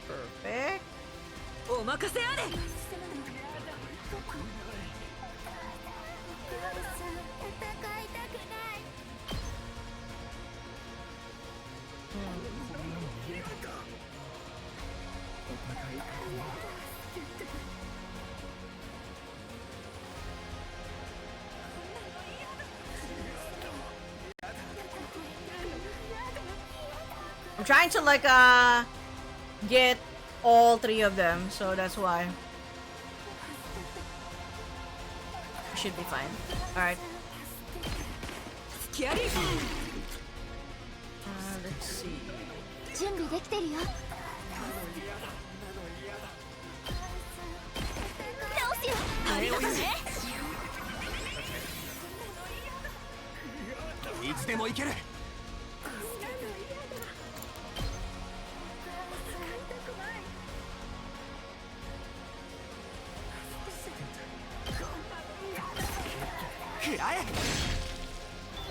Perfect. お任せあれ。 I'm trying to like get all three of them, so that's why. Should be fine. Alright. Let's see. 準備できてるよ。直すよ。ありがとね。いつでも行ける。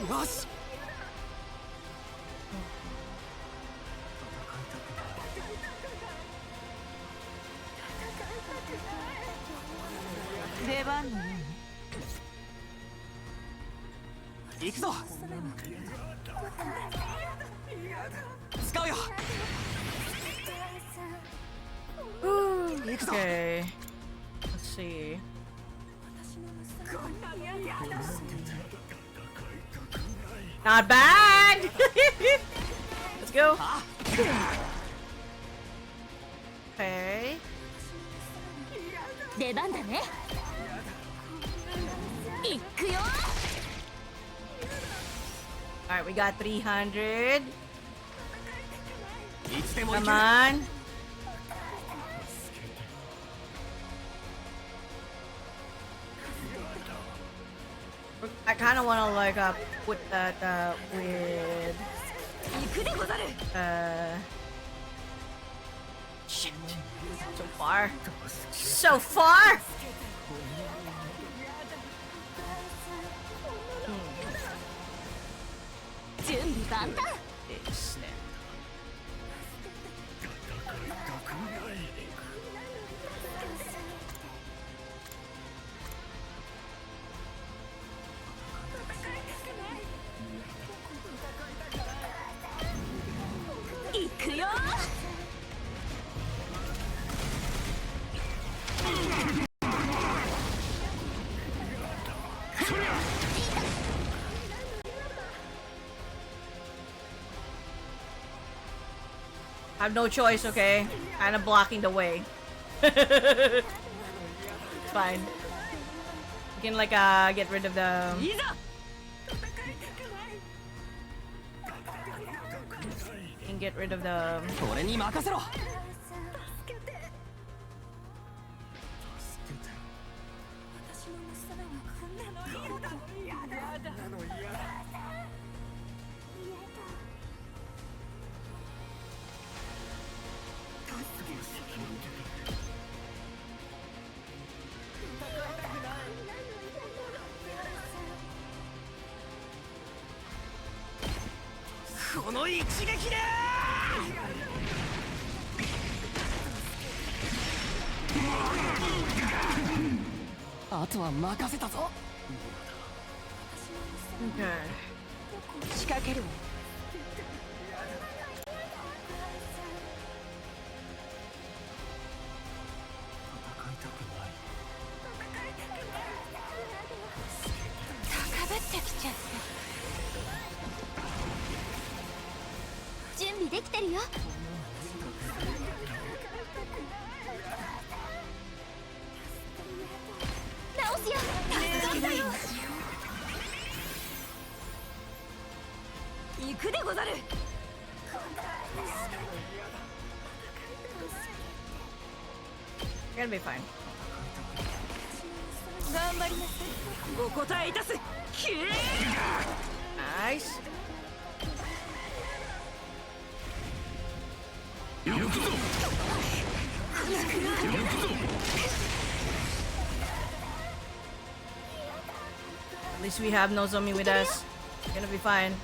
よし。出番のように。行くぞ。使うよ。行くぞ。Okay. Let's see. Not bad. Let's go. Okay. 出番だね。行くよ。 Alright, we got 300. いつでも行け Come る。 on. I kind of want to like put that with shit. So far. So far. It's I have no choice, okay? Kind of blocking the way. Fine. You can like get rid of the. You can get rid of the. 俺に任せろ。この一撃であとは任せたぞ。仕掛けるわ。高ぶってきちゃった。準備できてるよ。直すよ。行くでござる。You're gonna be fine. 頑張りなさい。お答えいたす。キー Nice. 行くぞ。行くぞ。 At least we have Nozomi with us. We're gonna be fine.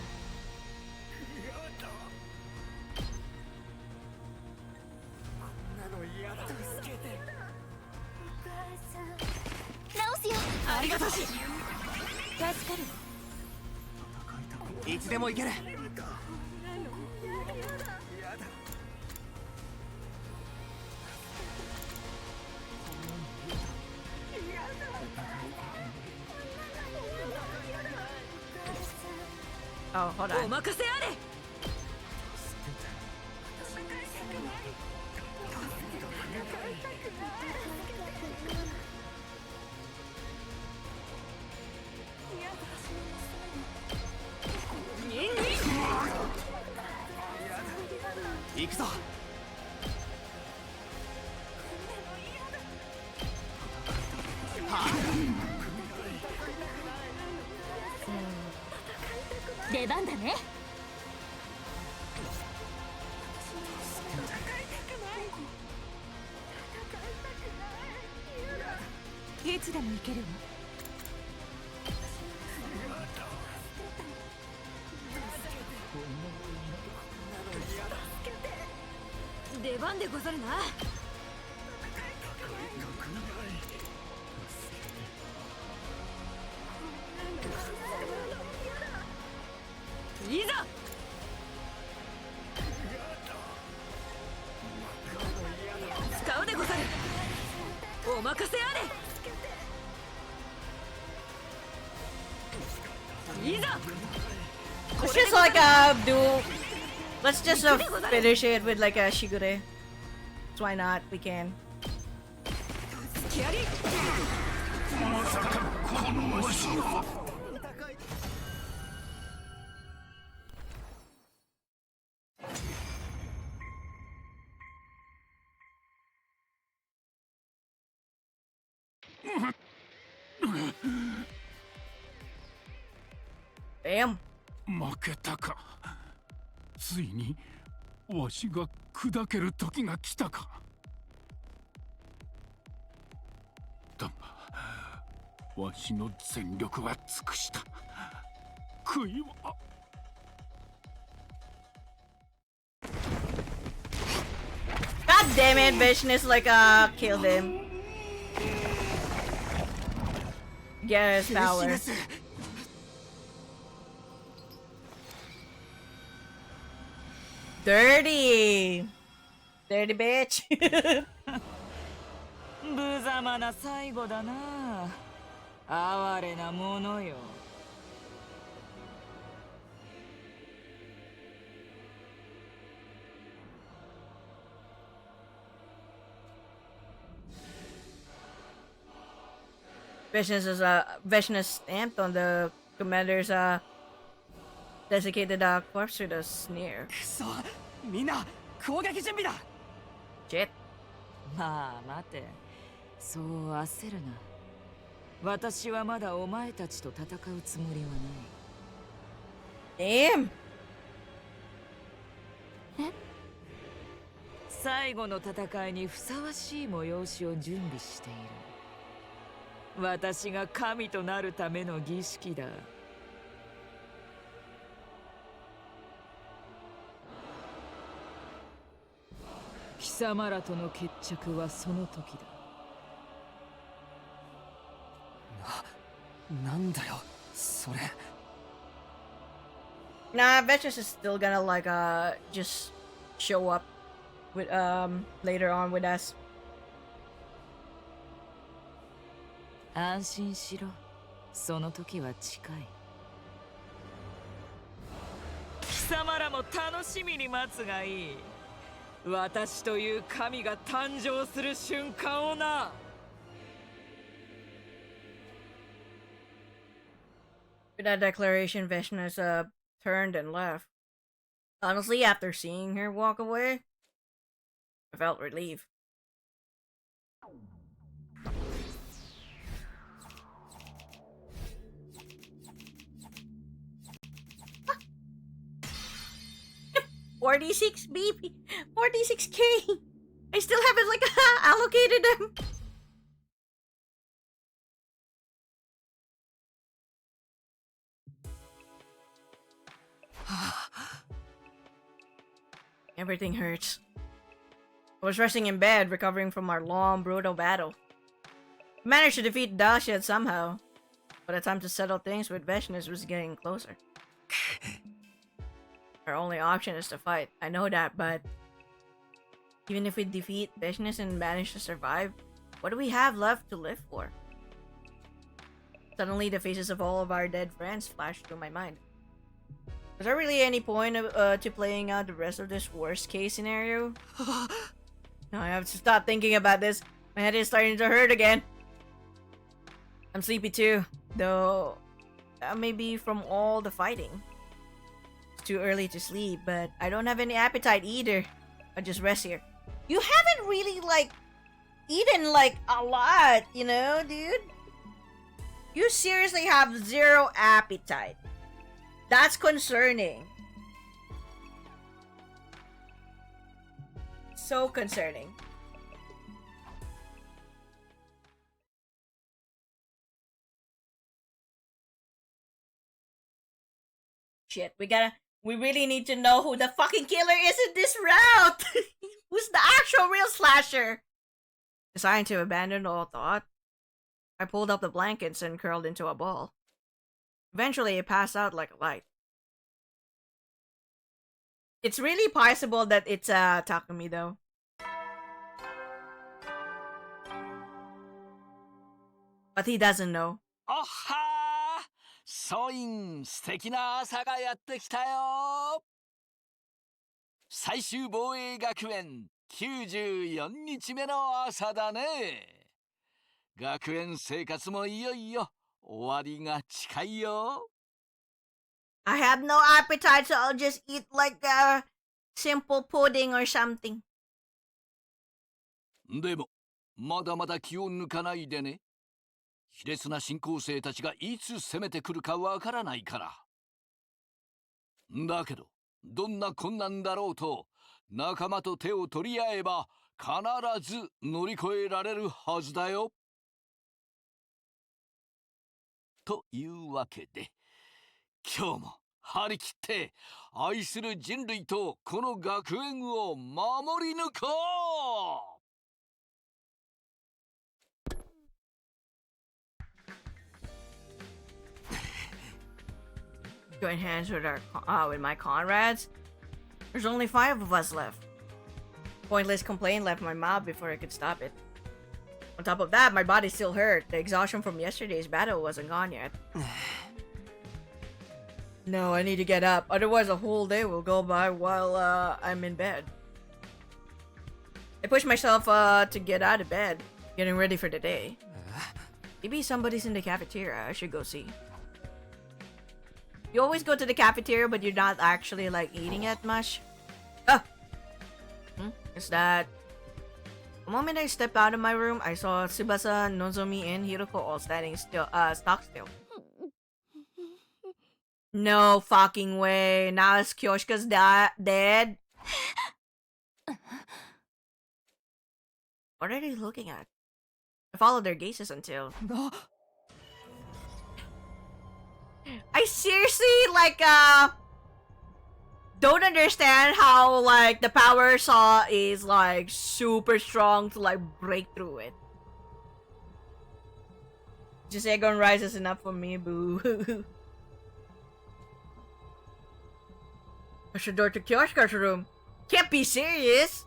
Oh, hold on. お任せあれ。行くぞ。出番だね。いつでも行けるわ。出番でござるな。いざ。使うでござる。お任せあれ。いざ。 Let's just like do. Let's just finish it with like a shigure. So why not? We can. まさかこのわしは。Damn. 負けたか。ついにわしが砕ける時が来たか。だがわしの全力は尽くした。悔いは。God damn it, Vishnu like killed him. Get his power. Dirty! Dirty bitch! 無様な最後だな。哀れなものよ。Vishna's stamped on the commander's desiccated corpse with a sneer. くそ、みんな攻撃準備だ。 Shit. まあ待て、そう焦るな。私はまだお前たちと戦うつもりはない。 Damn. 最後の戦いにふさわしい催しを準備している。私が神となるための儀式だ。貴様らとの決着はその時だ。なんだよそれ。 Nah, Vishna's is still gonna like just show up with later on with us. 安心しろ。その時は近い。貴様らも楽しみに待つがいい。私という神が誕生する瞬間をな。With that declaration, Vishna's turned and left. Honestly, after seeing her walk away, I felt relief. $46 BP, $46K. I still haven't like allocated them. Everything hurts. I was resting in bed, recovering from our long, brutal battle. I managed to defeat Dashad somehow, but the time to settle things with Vishnas was getting closer. Our only option is to fight. I know that, but even if we defeat Vishnas and manage to survive, what do we have left to live for? Suddenly, the faces of all of our dead friends flashed through my mind. Is there really any point to playing out the rest of this worst case scenario? No, I have to stop thinking about this. My head is starting to hurt again. I'm sleepy too, though maybe from all the fighting. It's too early to sleep, but I don't have any appetite either. I'll just rest here. You haven't really like eaten like a lot, you know, dude? You seriously have zero appetite. That's concerning. So concerning. Shit, we really need to know who the fucking killer is in this route! Who's the actual real slasher? Deciding to abandon all thought, I pulled up the blankets and curled into a ball. Eventually, it passed out like a light. It's really possible that it's Takumi, though. But he doesn't know. おっはー、ソイン、素敵な朝がやってきたよ。最終防衛学園94日目の朝だね。学園生活もいよいよ終わりが近いよ。I have no appetite, so I'll just eat like a simple pudding or something. でも、まだまだ気を抜かないでね。卑劣な新興生たちがいつ攻めてくるかわからないから。だけど、どんな困難だろうと、仲間と手を取り合えば必ず乗り越えられるはずだよ。というわけで、今日も張り切って愛する人類とこの学園を守り抜こう。Join hands with with my comrades. There's only 5 of us left. Pointless complaint left my mouth before I could stop it. On top of that, my body still hurt. The exhaustion from yesterday's battle wasn't gone yet. No, I need to get up. Otherwise, a whole day will go by while I'm in bed. I push myself to get out of bed, getting ready for the day. Maybe somebody's in the cafeteria. I should go see. You always go to the cafeteria, but you're not actually like eating it much. Ah! Is that... The moment I stepped out of my room, I saw Tsubasa, Nozomi, and Hiroko all standing still, stock still. No fucking way. Now is Kyoshika's dead? What are they looking at? I followed their gazes until... I seriously, like, don't understand how, like, the power saw is, like, super strong to, like, break through it. Just Aegon Rise is enough for me, boo. Push the door to Kyoshika's room. Can't be serious!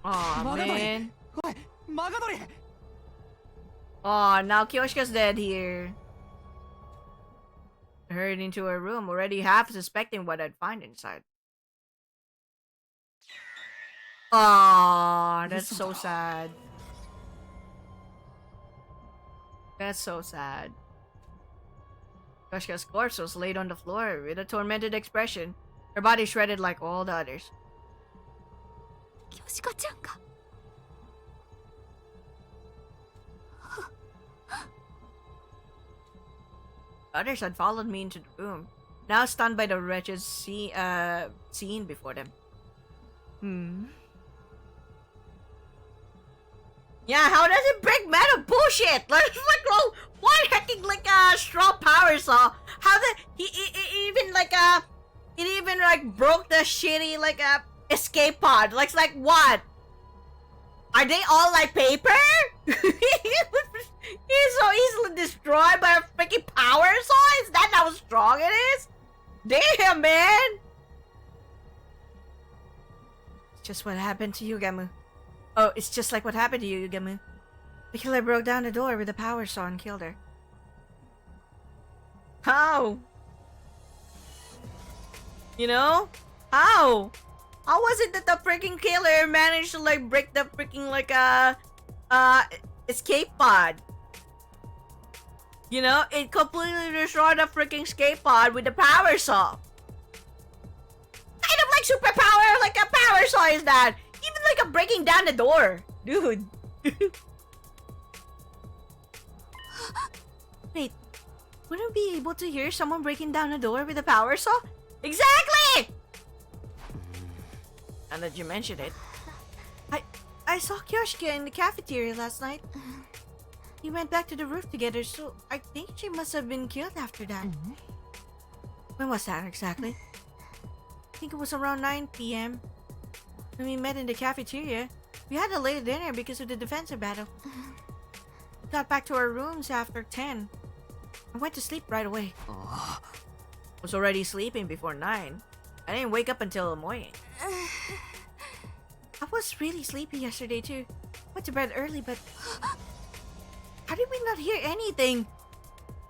Aw, man. Aw, now Kyoshika's dead here. I hurried into her room, already half suspecting what I'd find inside. Aw, that's so sad. That's so sad. Kyoshika's corpse was laid on the floor with a tormented expression, her body shredded like all the others. キヨシカちゃんが Others had followed me into the room, now stunned by the wretched scene before them. Yeah, how does it break metal? Bullshit! Like, one hacking like a strong power saw. How the he even like it even like broke the shitty like escape pod. Like what? Are they all like paper? He's so easily destroyed by a freaking power saw? Is that how strong it is? Damn, man! It's just what happened to you, Gamu. Oh, it's just like what happened to you, Gamu. The killer broke down the door with a power saw and killed her. How? You know? How? How was it that the freaking killer managed to like break the freaking like escape pod? You know, it completely destroyed the freaking escape pod with the power saw. Kind of like superpower, like a power saw is that? Even like a breaking down the door, dude. Wait, wouldn't we be able to hear someone breaking down a door with a power saw? Exactly! Now that you mention it, I saw Kyoshika in the cafeteria last night. He went back to the roof together, so I think she must have been killed after that. When was that exactly? I think it was around 9 p.m. When we met in the cafeteria. We had a late dinner because of the defensive battle. We got back to our rooms after 10. I went to sleep right away. I was already sleeping before 9. I didn't wake up until the morning. I was really sleepy yesterday too. Went to bed early, but... How did we not hear anything?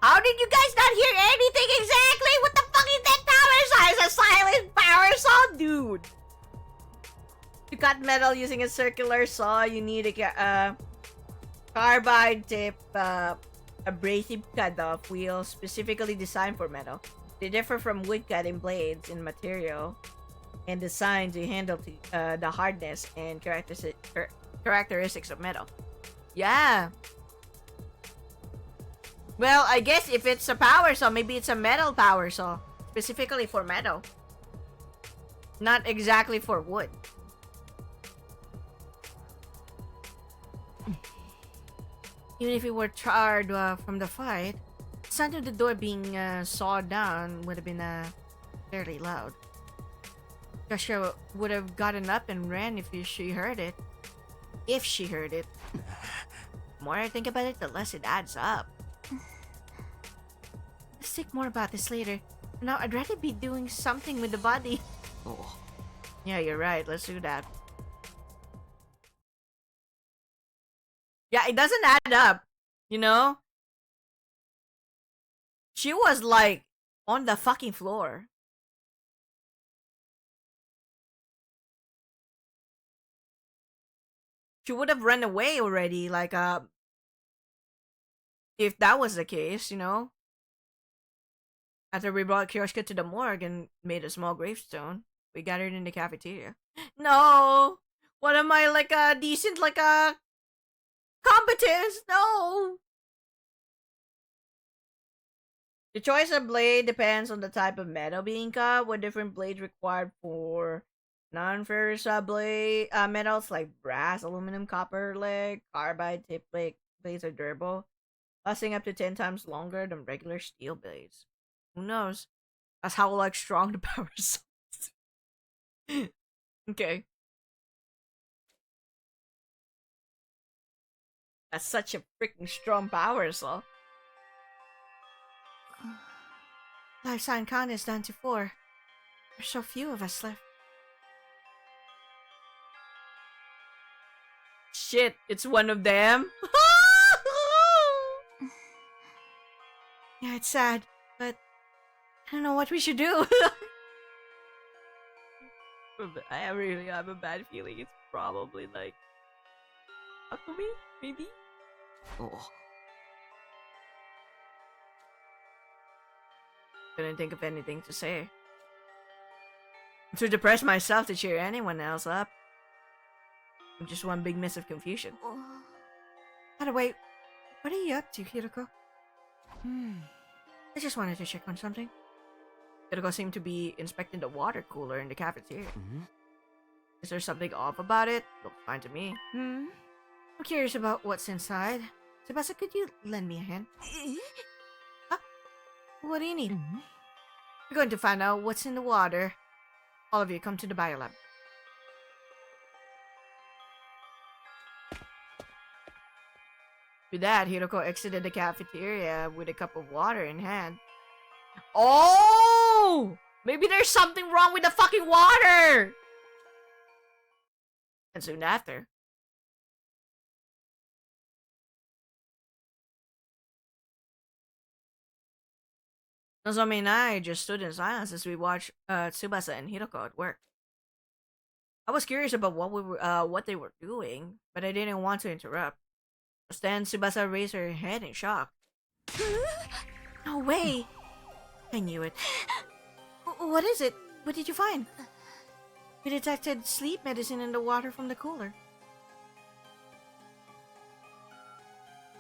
How did you guys not hear anything exactly? What the fuck is that power saw? It's a silent power saw, dude. To cut metal using a circular saw, you need a carbide tip abrasive cutoff wheel specifically designed for metal. They differ from wood cutting blades in material and design to handle the hardness and characteristics of metal. Yeah. Well, I guess if it's a power saw, maybe it's a metal power saw. Specifically for metal. Not exactly for wood. Even if it were charred from the fight, the sound of the door being sawed down would have been fairly loud. Joshua would have gotten up and ran if she heard it. If she heard it. The more I think about it, the less it adds up. Let's think more about this later. For now, I'd rather be doing something with the body. Yeah, you're right. Let's do that. Yeah, it doesn't add up, you know? She was like on the fucking floor. She would have run away already, like if that was the case, you know? After we brought Kyoshika to the morgue and made a small gravestone, we gathered in the cafeteria. No! What am I, like a decent, like a competence? No! The choice of blade depends on the type of metal being cut, with different blades required for non-ferrous blade metals like brass, aluminum, copper, lead, carbide, tip blades are durable, lasting up to 10 times longer than regular steel blades. Who knows? That's how like strong the power is. Okay. That's such a freaking strong power saw. Life sign count is down to 4. There's so few of us left. Shit, it's one of them. Yeah, it's sad, but I don't know what we should do. I really have a bad feeling it's probably like Takumi, maybe? Oh. Couldn't think of anything to say. I'm too depressed myself to cheer anyone else up. I'm just one big mess of confusion. By the way, what are you up to, Hiroko? I just wanted to check on something. Hiroko seemed to be inspecting the water cooler in the cafeteria. Is there something off about it? Looks fine to me. I'm curious about what's inside. Tsubasa, could you lend me a hand? Huh? What do you need? We're going to find out what's in the water. All of you, come to the biolab. With that, Hiroko exited the cafeteria with a cup of water in hand. Oh! Maybe there's something wrong with the fucking water! And soon after, Nozomi and I just stood in silence as we watched Tsubasa and Hiroko at work. I was curious about what they were doing, but I didn't want to interrupt. Just then, Tsubasa raised her head in shock. No way! I knew it. What is it? What did you find? We detected sleep medicine in the water from the cooler.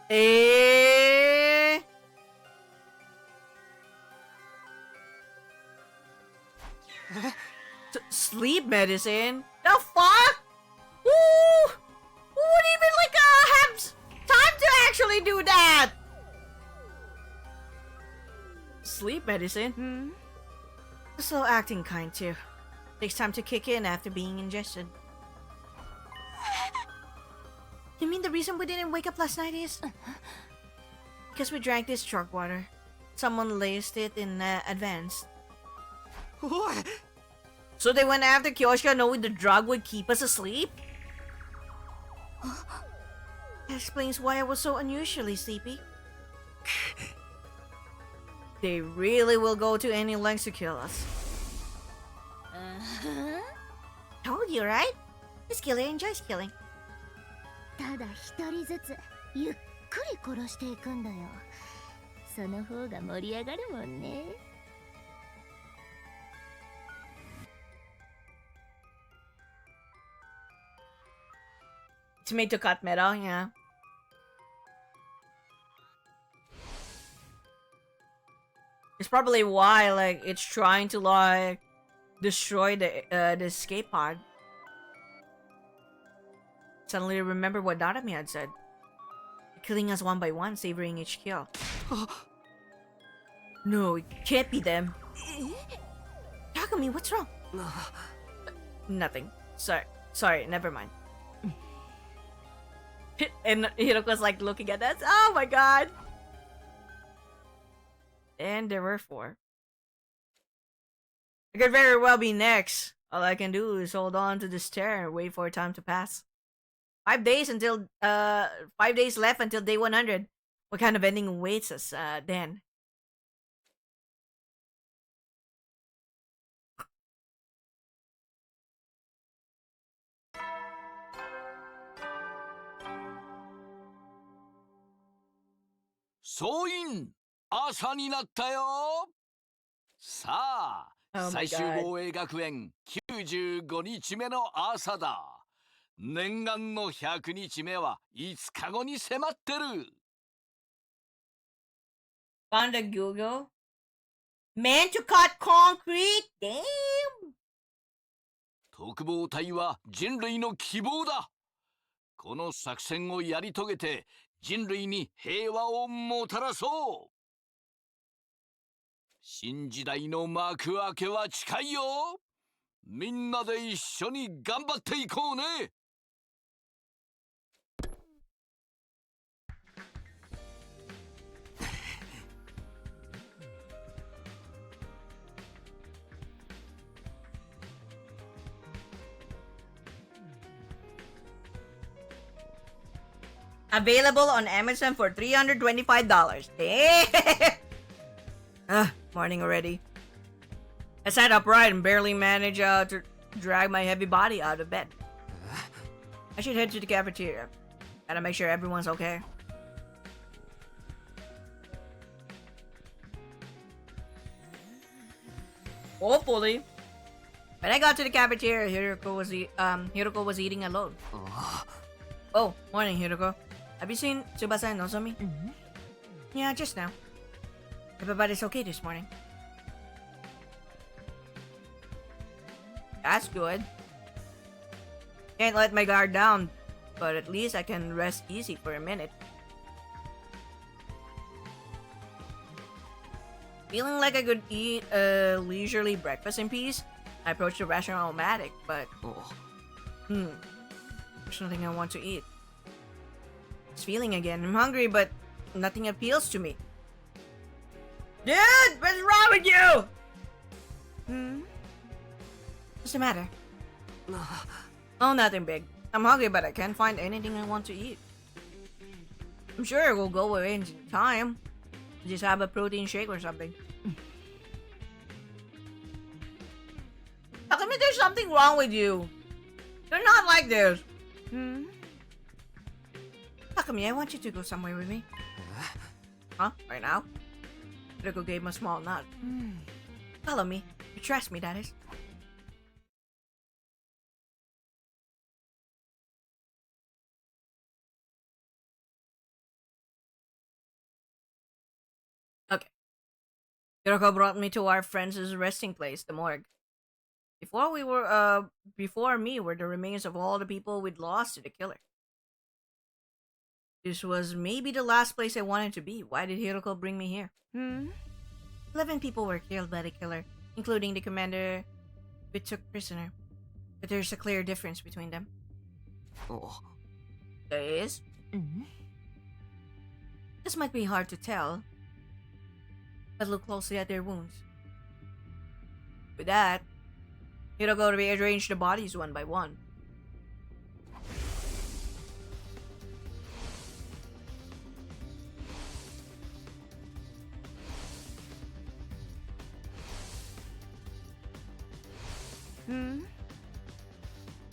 Eh? Sleep medicine? The fuck? Who would even like have time to actually do that? Sleep medicine? Slow acting kind too. Takes time to kick in after being ingested. You mean the reason we didn't wake up last night is because we drank this drug water? Someone laced it in advance. What? So they went after Kyoshika knowing the drug would keep us asleep? That explains why I was so unusually sleepy. They really will go to any lengths to kill us. Told you, right? This killer enjoys killing. ただ一人ずつゆっくり殺していくんだよ。その方が盛り上がるもんね。It's made to cut metal, yeah. It's probably why, like, it's trying to, like, destroy the escape pod. Suddenly remember what Narami had said. Killing us one by one, savoring each kill. No, it can't be them. Takumi, what's wrong? Nothing. Sorry, never mind. And Hiroko's like looking at us. Oh my god! And there were 4. It could very well be next. All I can do is hold on to this chair and wait for time to pass. 5 days left until day 100. What kind of ending awaits us then?総員、朝になったよ。さあ、Oh my 最終 god. 防衛学園95日目の朝だ。念願の100日目は5日後に迫ってる。Found a Google. Man to cut concrete? Damn! 特防隊は人類の希望だ。この作戦をやり遂げて人類に平和をもたらそう。新時代の幕開けは近いよ。みんなで一緒に頑張っていこうね。Available on Amazon for $325. Damn! Morning already. I sat upright and barely managed to drag my heavy body out of bed. I should head to the cafeteria. Gotta make sure everyone's okay. Hopefully. When I got to the cafeteria, Hiroko was eating alone. Oh, morning, Hiroko. Have you seen Tsubasa and Nozomi? Yeah, just now. Everybody's okay this morning. That's good. Can't let my guard down, but at least I can rest easy for a minute. Feeling like I could eat a leisurely breakfast in peace, I approached the restaurant automatic, but... there's nothing I want to eat. It's feeling again. I'm hungry, but nothing appeals to me. Dude, what's wrong with you? What's the matter? Oh, nothing big. I'm hungry, but I can't find anything I want to eat. I'm sure it will go away in time. Just have a protein shake or something. How come there's something wrong with you? You're not like this. Takumi, I want you to go somewhere with me. Huh? Right now? Hiroko gave him a small nod. Follow me. You trust me, that is. Okay. Hiroko brought me to our friend's resting place, the morgue. Before me were the remains of all the people we'd lost to the killer. This was maybe the last place I wanted to be. Why did Hiroko bring me here? 11 people were killed by the killer, including the commander we took prisoner. But there's a clear difference between them. There is? This might be hard to tell, but look closely at their wounds. With that, Hiroko rearranged the bodies one by one.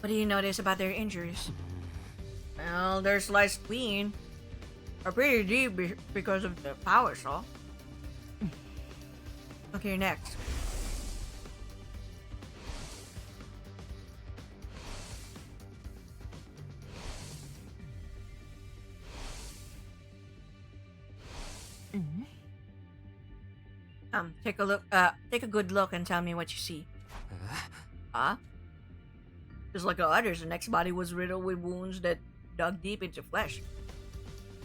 What do you notice about their injuries? Well, their sliced clean are pretty deep because of the power saw. Okay, next. Take a look. Take a good look and tell me what you see. Huh? Just like the others, the next body was riddled with wounds that dug deep into flesh.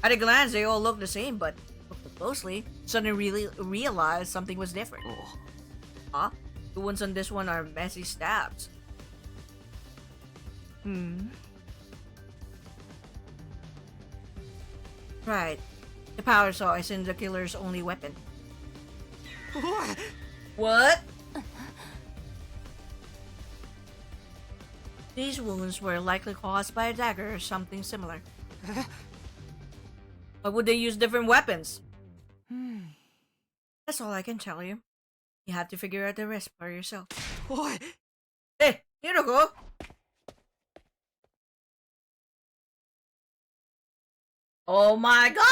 At a glance, they all looked the same, but looked closely, suddenly really realized something was different. Huh? The wounds on this one are messy stabs. Right. The power saw isn't the killer's only weapon. What? These wounds were likely caused by a dagger or something similar. Why would they use different weapons? That's all I can tell you. You have to figure out the rest for yourself.おい Hey, Hiroko! Oh my god!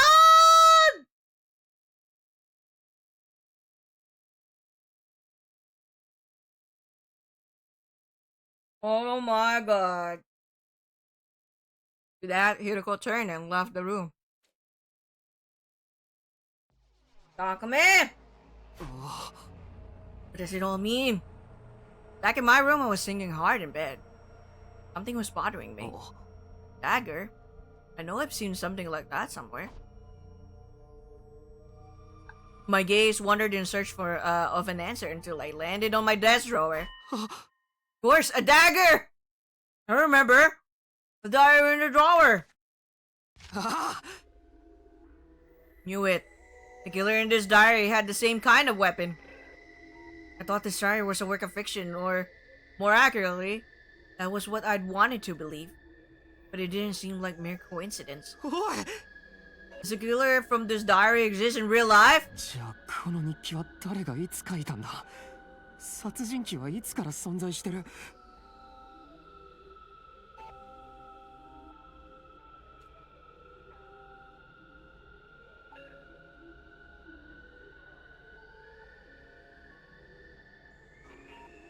Oh my god. With that, Hiroko turned and left the room. Takumi! What does it all mean? Back in my room, I was singing hard in bed. Something was bothering me. Dagger? I know I've seen something like that somewhere. My gaze wandered in search of an answer until I landed on my desk drawer. Of course, a dagger! I remember! The diary in the drawer! Knew it. The killer in this diary had the same kind of weapon. I thought this diary was a work of fiction, or more accurately, that was what I'd wanted to believe. But it didn't seem like mere coincidence. おい Does the killer from this diary exist in real life? じゃあこの日記は誰がいつ書いたんだ殺人鬼はいつから存在してる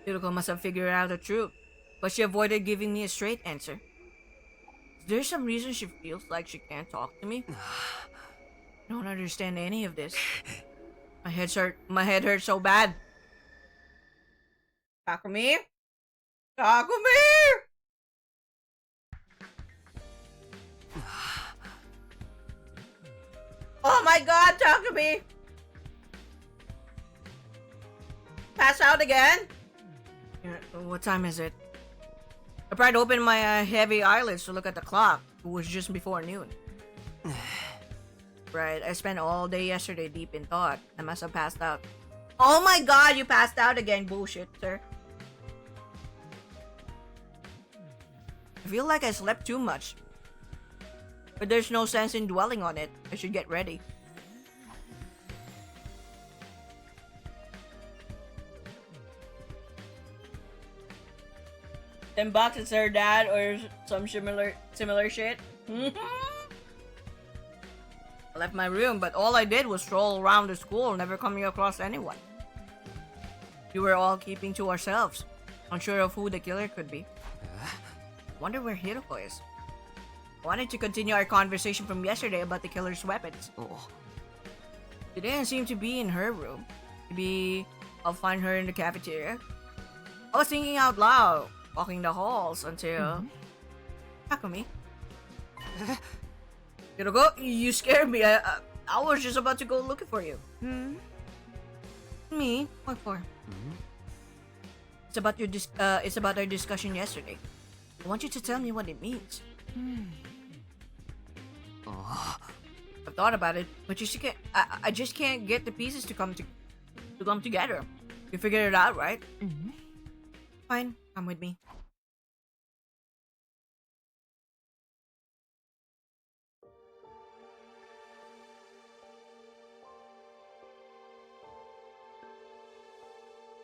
Hiroko must have figured out the truth, but she avoided giving me a straight answer. Is there some reason she feels like she can't talk to me? I don't understand any of this. My head hurts so bad. Takumi? Takumi! Oh my god, Takumi! Pass out again? What time is it? I tried to open my heavy eyelids to look at the clock. It was just before noon. Right, I spent all day yesterday deep in thought. I must have passed out. Oh my god, you passed out again. Bullshit, sir. I feel like I slept too much. But there's no sense in dwelling on it. I should get ready. $10 is her dad or some similar shit. I left my room, but all I did was stroll around the school, never coming across anyone. We were all keeping to ourselves, unsure of who the killer could be. Wonder where Hiroko is. Wanted to continue our conversation from yesterday about the killer's weapons. She didn't seem to be in her room. Maybe I'll find her in the cafeteria. I was thinking out loud, walking the halls until... Takumi? Hiroko, you scared me. I was just about to go looking for you. Me? What for? It's about it's about our discussion yesterday. I want you to tell me what it means. I've thought about it, but I just can't get the pieces to come together. You figured it out, right? Fine, come with me.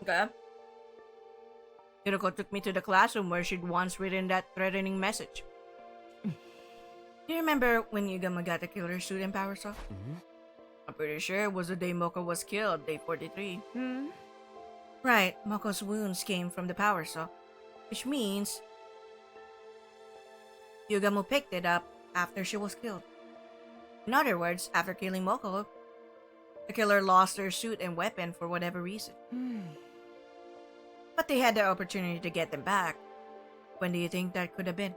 Okay. Hiroko took me to the classroom where she'd once written that threatening message. Do you remember when Yugama got the killer suit and power saw? I'm pretty sure it was the day Moko was killed, day 43. Right, Moko's wounds came from the power saw, which means Yugamo picked it up after she was killed. In other words, after killing Moko, the killer lost her suit and weapon for whatever reason. But they had the opportunity to get them back. When do you think that could have been?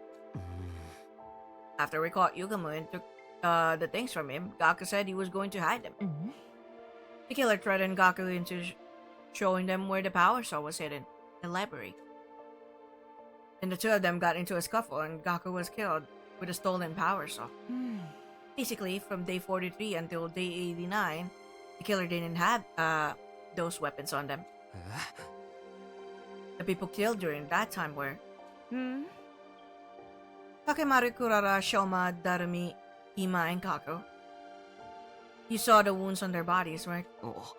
After we caught Yugamo and took the things from him, Gaku said he was going to hide them. The killer threatened Gaku into showing them where the power saw was hidden, the library. Then the two of them got into a scuffle and Gaku was killed with a stolen power saw. Basically, from day 43 until day 89, the killer didn't have those weapons on them. The people killed during that time were Takemaru, Kurara, Shoma, Darumi, Ima, and Kako. You saw the wounds on their bodies, right? Oh.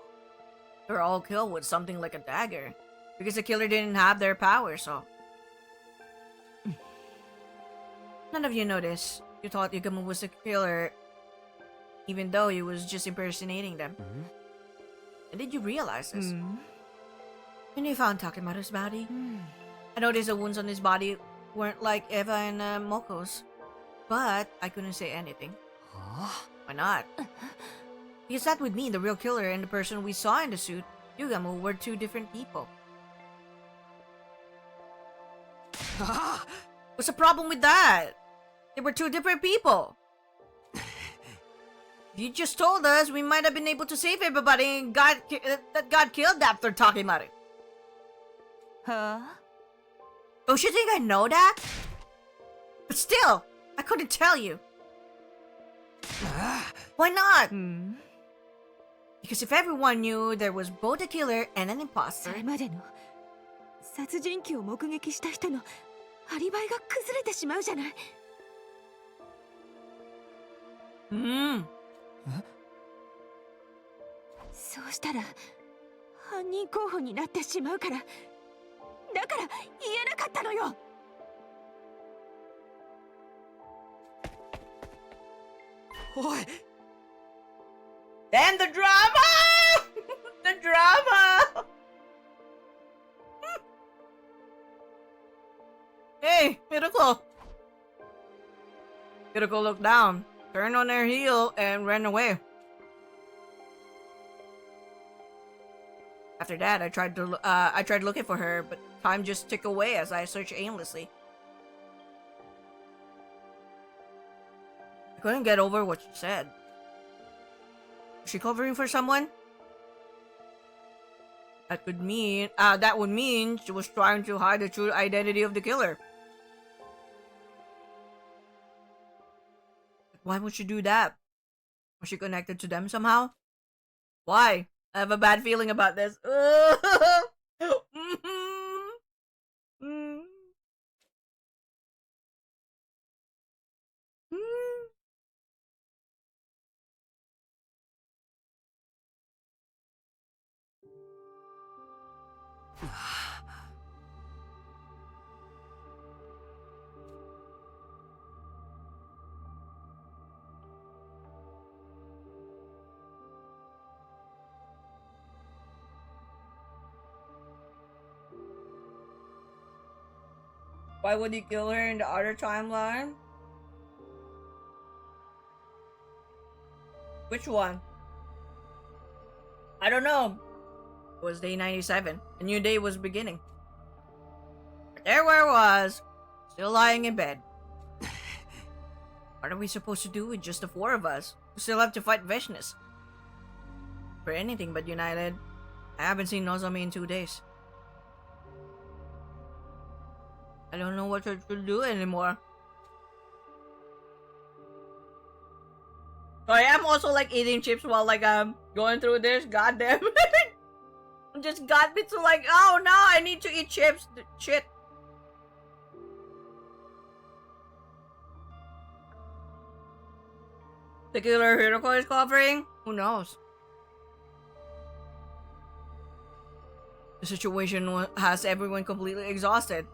They were all killed with something like a dagger. Because the killer didn't have their power, so... None of you noticed. You thought Yugamo was the killer, even though he was just impersonating them. Mm-hmm. And did you realize this? When you found Takemaru's body, I noticed the wounds on his body weren't like Eva and Moko's. But I couldn't say anything. Huh? Why not? Because that would mean the real killer and the person we saw in the suit, Yugamo, were two different people. What's the problem with that? They were two different people. If you just told us, we might have been able to save everybody and that got killed after Takemaru. Huh? Don't you think I know that? But still, I couldn't tell you. Why not? Because if everyone knew there was both a killer and an そ imposter, れまでの殺人鬼を目撃した人のアリバイが崩れてしまうじゃない。そうしたら犯人候補になってしまうから、だから言えなかったのよ。おい then the drama! The drama! Hey, Hiroko! Hiroko looked down, turned on her heel, and ran away. After that, I tried looking for her, but time just ticked away as I searched aimlessly. I couldn't get over what she said. Was she covering for someone? That would mean she was trying to hide the true identity of the killer. Why would she do that? Was she connected to them somehow? Why? I have a bad feeling about this. Why would he kill her in the other timeline? Which one? I don't know. It was day 97. A new day was beginning. But there where I was, still lying in bed. What are we supposed to do with just the four of us? We still have to fight Vishnu. For anything but united. I haven't seen Nozomi in 2 days. I don't know what to do anymore. So I am also like eating chips while like I'm going through this. God damn it. Just got me to like, oh no, I need to eat chips. Shit. The killer Hiroko is covering? Who knows? The situation has everyone completely exhausted.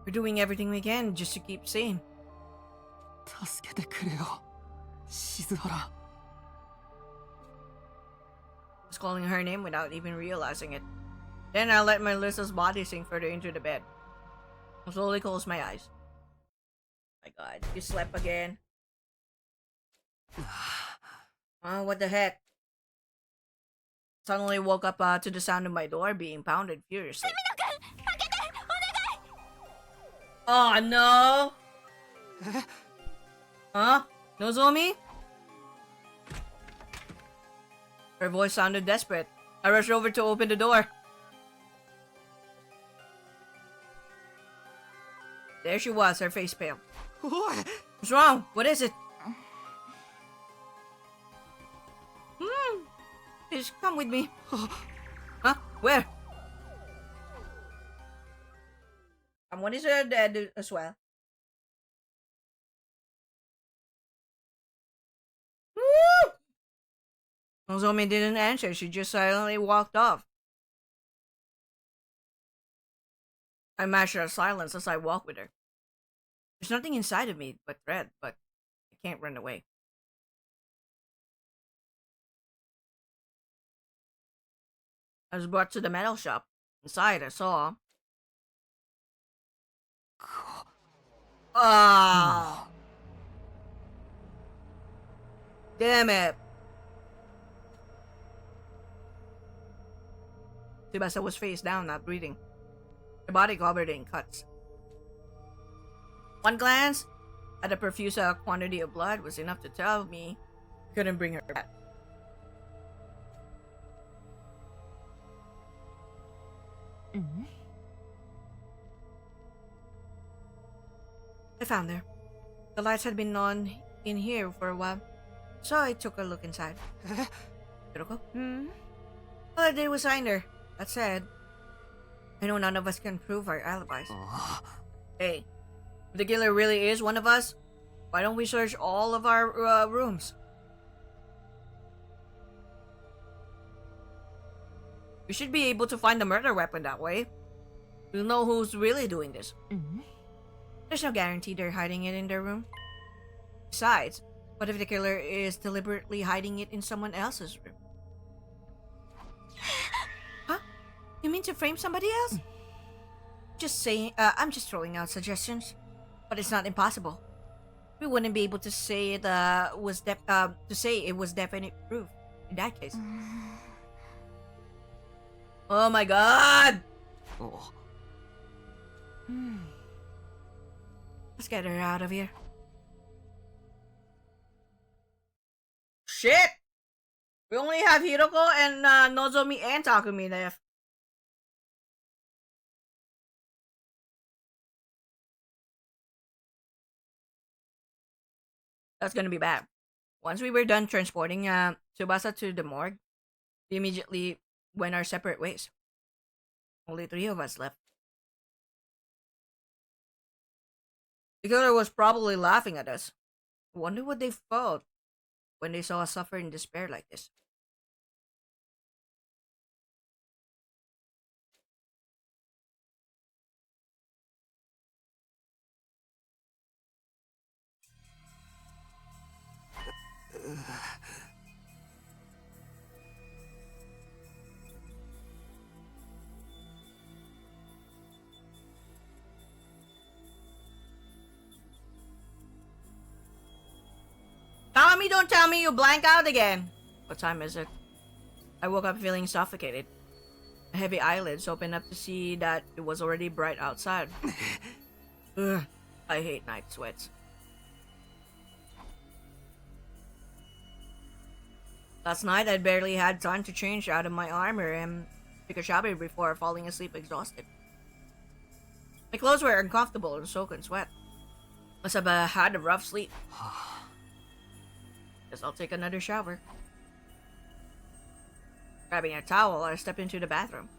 We're doing everything we can just to keep sane. 助けてくれよ静原 I was calling her name without even realizing it. Then I let Melissa's body sink further into the bed. I slowly closed my eyes. My god, you slept again. Oh, what the heck? Suddenly woke up to the sound of my door being pounded furiously. Oh no! Huh? Nozomi? Her voice sounded desperate. I rushed over to open the door. There she was, her face pale. What's wrong? What is it? Please come with me. Huh? Where? Someone is dead as well. Nozomi didn't answer. She just silently walked off. I matched her silence as I walked with her. There's nothing inside of me but dread, but I can't run away. I was brought to the metal shop. Inside, I saw... Ah! Damn it! Tsubasa was face down, not breathing. Her body covered in cuts. One glance at the profuse quantity of blood was enough to tell me I couldn't bring her back. I found her. The lights had been on in here for a while, so I took a look inside. Hiroko? All I did was find her. That said, I know none of us can prove our alibis. Hey, if the killer really is one of us, why don't we search all of our rooms? We should be able to find the murder weapon that way. We'll know who's really doing this. There's no guarantee they're hiding it in their room. Besides, what if the killer is deliberately hiding it in someone else's room? Huh? You mean to frame somebody else? Just saying, I'm just throwing out suggestions. But it's not impossible. We wouldn't be able to say it was definite proof in that case. Oh my god! Let's get her out of here. Shit! We only have Hiroko and Nozomi and Takumi left. That's gonna be bad. Once we were done transporting Tsubasa to the morgue, we immediately went our separate ways. Only 3 of us left. The killer was probably laughing at us. I wonder what they felt when they saw us suffer in despair like this. Tommy, don't tell me you blank out again. What time is it? I woke up feeling suffocated. My heavy eyelids opened up to see that it was already bright outside. Ugh, I hate night sweats. Last night, I barely had time to change out of my armor and take a shower before falling asleep exhausted. My clothes were uncomfortable and soaked in sweat. Must have had a rough sleep. Guess I'll take another shower. Grabbing a towel, I stepped into the bathroom.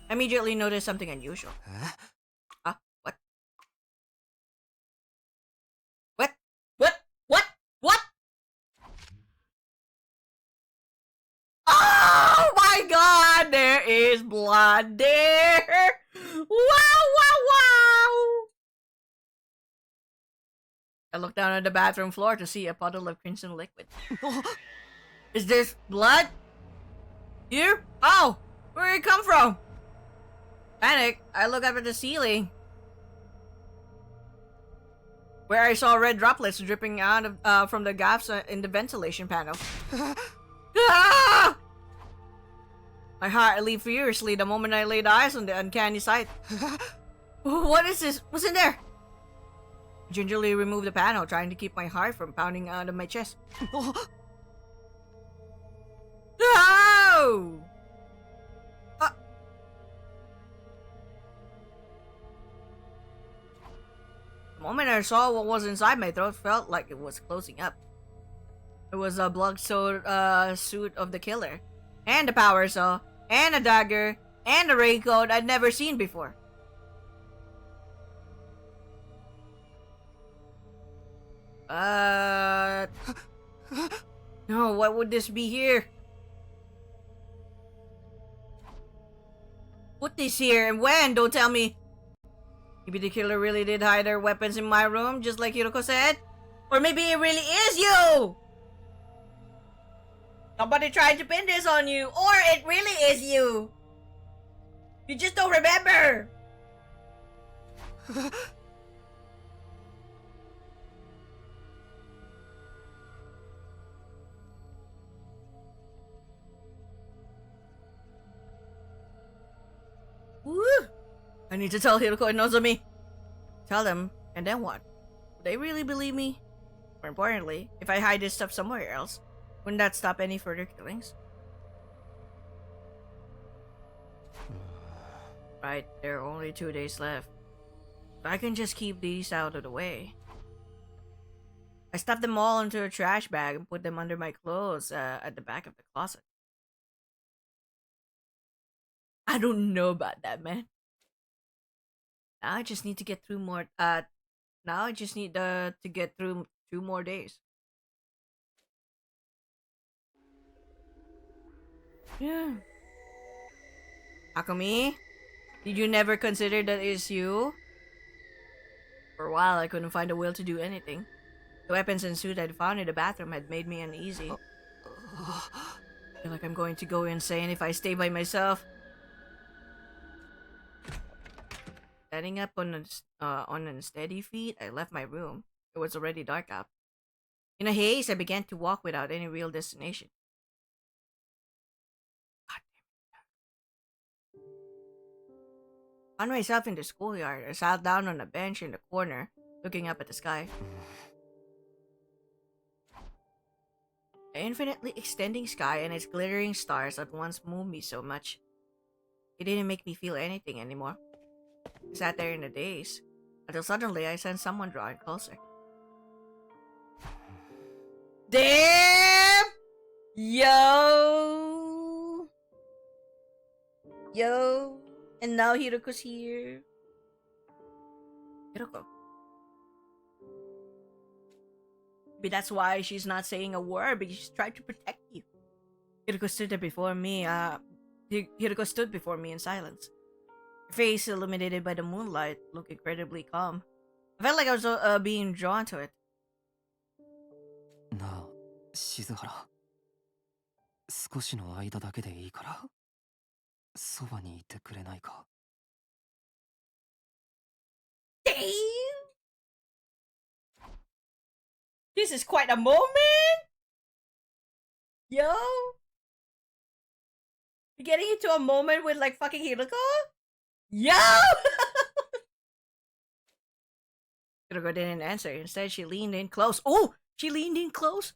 I immediately noticed something unusual. Huh? What? What? What? What? What? Oh my god! There is blood there! Wow, wow, wow! I looked down at the bathroom floor to see a puddle of crimson liquid. Is this blood? Here? Oh! Where did it come from? Panic, I look up at the ceiling, where I saw red droplets dripping out of, from the gaps in the ventilation panel. Ah! My heart leaped furiously the moment I laid eyes on the uncanny sight. What is this? What's in there? I gingerly removed the panel, trying to keep my heart from pounding out of my chest. No! The moment I saw what was inside, my throat felt like it was closing up. It was a blood-soaked suit of the killer, and a power saw, and a dagger, and a raincoat I'd never seen before. No, what would this be here? put this here and when? Don't tell me. Maybe the killer really did hide their weapons in my room, just like Hiroko said. Or maybe it really is you! Somebody tried to pin this on you. Or it really is you! You just don't remember! Woo! I need to tell Hiroko and Nozomi. Tell them, and then what? Would they really believe me? More importantly, if I hide this stuff somewhere else, wouldn't that stop any further killings? Right, there are only 2 days left. I can just keep these out of the way. I stuffed them all into a trash bag and put them under my clothes at the back of the closet. I don't know about that, man. Now I just need to get through more. Now I just need to get through 2 more days. Yeah. Takumi, did you never consider that it's you? For a while, I couldn't find a will to do anything. The weapons and suit I'd found in the bathroom had made me uneasy. I feel like I'm going to go insane if I stay by myself. Standing up on unsteady feet, I left my room. It was already dark out. In a haze, I began to walk without any real destination. Found myself in the schoolyard. I sat down on a bench in the corner, looking up at the sky. The infinitely extending sky and its glittering stars at once moved me so much. It didn't make me feel anything anymore. I sat there in a daze, until suddenly I sensed someone drawing closer. Damn! Yo! Yo! And now Hiroko's here. Hiroko. Maybe that's why she's not saying a word, because she's trying to protect you. Hiroko stood before me in silence. Her face illuminated by the moonlight looked incredibly calm. I felt like I was being drawn to it. なあ、静原。少しの間だけでいいから、そばにいてくれないか。Damn! This is quite a moment! Yo! You're getting into a moment with like fucking Hiroko? Yo! Hiroko didn't answer. Instead, she leaned in close. Oh! She leaned in close.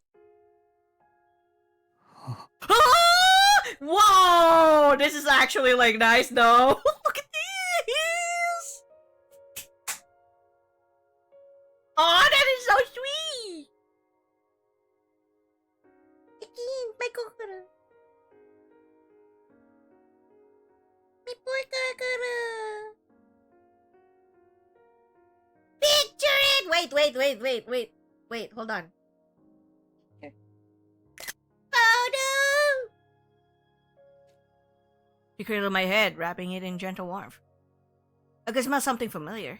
Whoa! This is actually like nice though. Look at this! Oh, that is so sweet! Again, my Kokoro. My poor Kokoro. Picture it! Wait, hold on. Here. Photo! She cradled my head, wrapping it in gentle warmth. I could smell something familiar.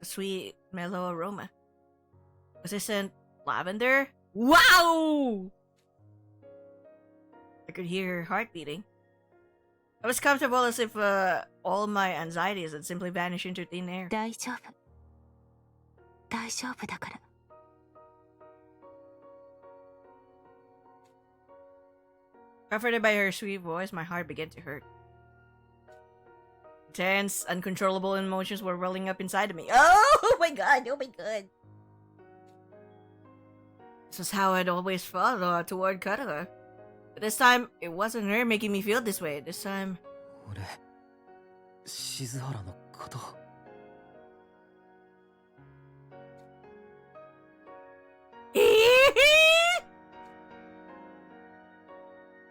A sweet, mellow aroma. Was this scent lavender? Wow! I could hear her heart beating. I was comfortable as if all my anxieties had simply vanished into thin air. 大丈夫。大丈夫だから。Comforted by her sweet voice, my heart began to hurt. Intense, uncontrollable emotions were welling up inside of me. Oh my god, oh my god. This was how I'd always felt toward Kotaro. But this time, it wasn't her making me feel this way. This time... 俺、静原のこと。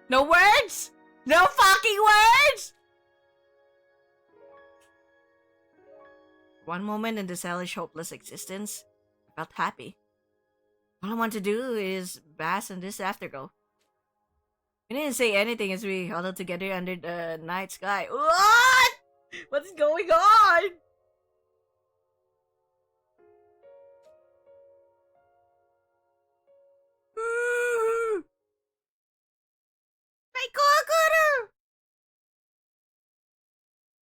No words? No fucking words? One moment in this hellish, hopeless existence, I felt happy. All I want to do is bask in this afterglow. We didn't say anything as we huddled together under the night sky. What? What's going on? My Kokoro!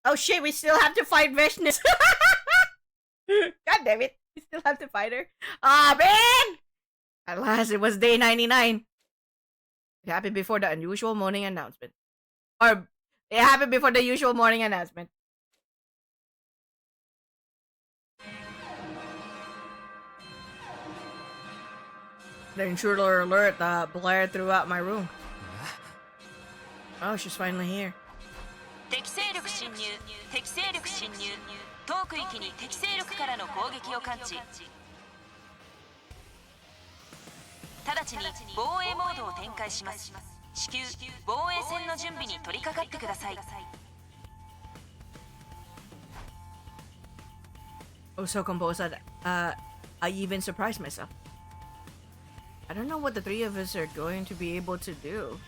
Oh shit, we still have to fight Vishnu. God damn it. We still have to fight her. Ah, man! At last, it was day 99. It happened before the unusual morning announcement. Or, it happened before the usual morning announcement. The intruder alert blared throughout my room. Oh, she's finally here. 敵勢力侵入敵勢力侵入遠く域に敵勢力からの攻撃を感知直ちに防衛モードを展開します至急防衛戦の準備に取り掛かってください I was so composed that I even surprised myself. I don't know what the three of us are going to be able to do,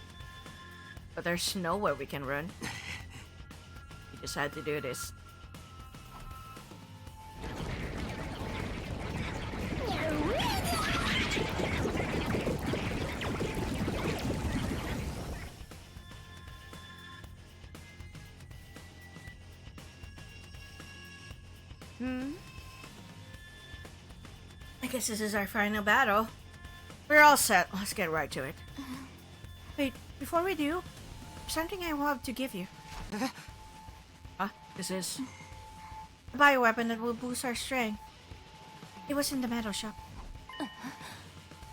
but there's nowhere we can run. We just had to do this. I guess this is our final battle. We're all set. Let's get right to it. Wait, before we do, there's something I want to give you. Huh? This is a bioweapon that will boost our strength. It was in the metal shop.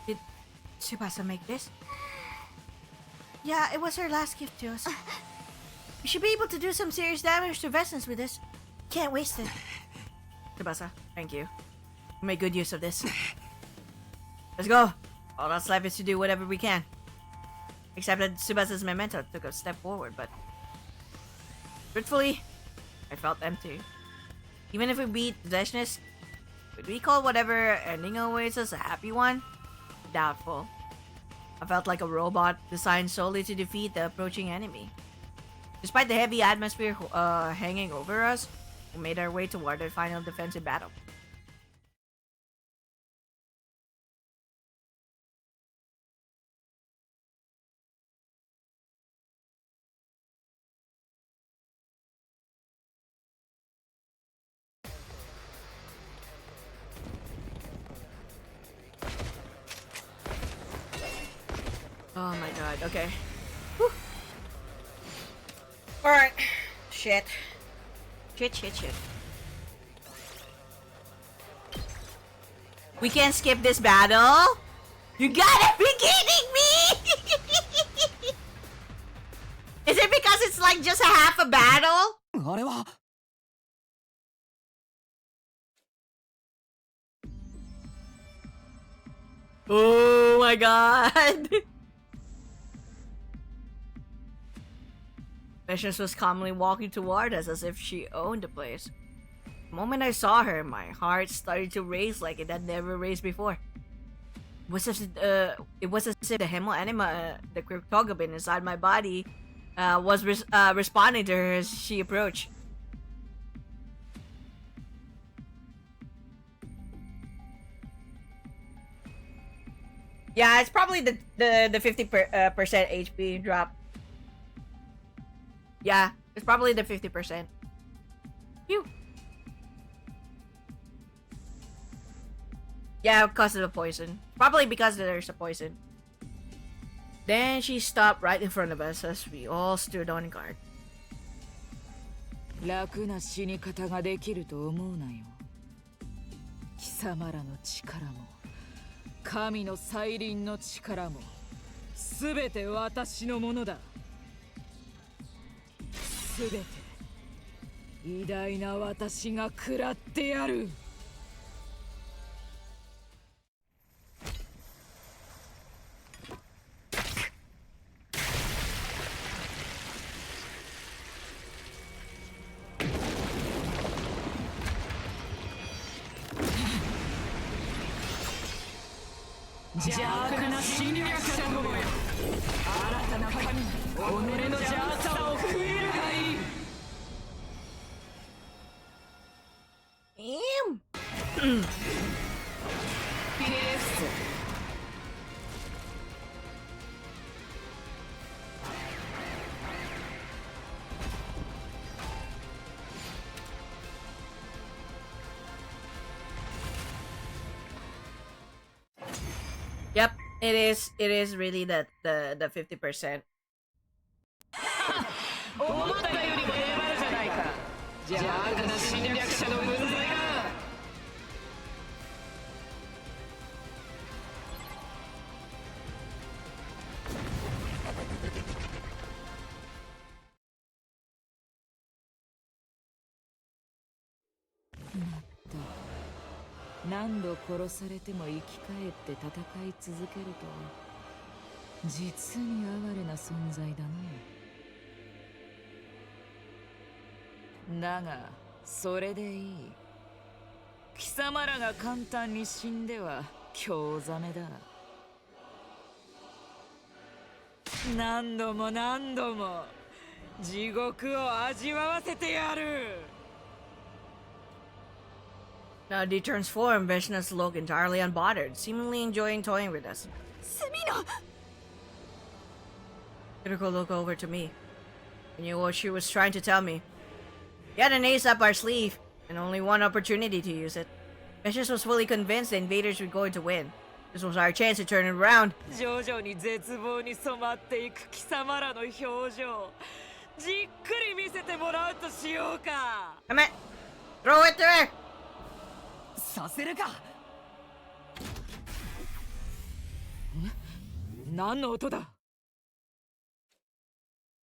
Did Tsubasa make this? Yeah, it was her last gift to us. We should be able to do some serious damage to vessels with this. Can't waste it. Tsubasa, thank you. We'll make good use of this. Let's go. All that's left is to do whatever we can. Except that Tsubasa's memento took a step forward, but truthfully, I felt empty. Even if we beat Deshness, would we call whatever ending awaits us a happy one? Doubtful. I felt like a robot designed solely to defeat the approaching enemy. Despite the heavy atmosphere hanging over us, we made our way toward the final defensive battle. Oh my god, okay. Alright. Shit. Shit. We can't skip this battle? You gotta be kidding me! Is it because it's like just a half a battle? あれは Oh my god! Vicious was calmly walking toward us as if she owned the place. The moment I saw her, my heart started to race like it had never raced before. It was as if the hemoanima, the cryptoglobin inside my body, was responding to her as she approached. Yeah, it's probably the 50% HP drop. Yeah, it's probably the 50%. Phew. Yeah, because of the poison. Probably because there's a poison. Then she stopped right in front of us as we all stood on guard. 楽な死に方ができると思うなよ。貴様らの力も神の再臨の力もすべて私のものだ。すべて偉大な私が食らってやる。邪悪な侵略者どもよ、新たな Damn. Yep, it is. It is really the 50%. 思ったよりも粘るじゃないか。邪悪な侵略者の分際が。何度殺されても生き返って戦い続けるとは実に哀れな存在だな。だがそれでいい。貴様らが簡単に死んでは興ざめだ。何度も何度も地獄を味わわせてやる。Now they transform, Vishna's look entirely unbothered, seemingly enjoying toying with us. Sumino! Critical look over to me. I knew what she was trying to tell me. We had an ace up our sleeve, and only one opportunity to use it. Vishna was fully convinced the invaders were going to win. This was our chance to turn it around. 徐々に絶望に染まっていく貴様らの表情、じっくり見せてもらうとしようか。Come on! Throw it there! させるか。何の音だ。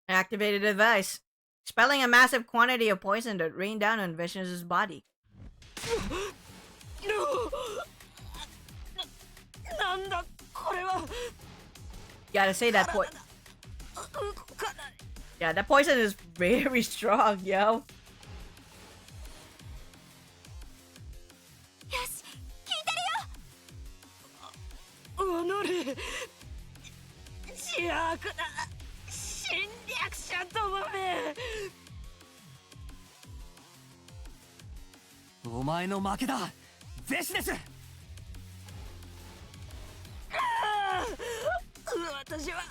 I activated the device, expelling a massive quantity of poison that rained down on Vishna's body. なんだこれは。 Gotta say that Yeah, that poison is very strong, yo. よし、聞いてるよ。おのれ、邪悪な侵略者どもめ。お前の負けだ、ゼシです。私は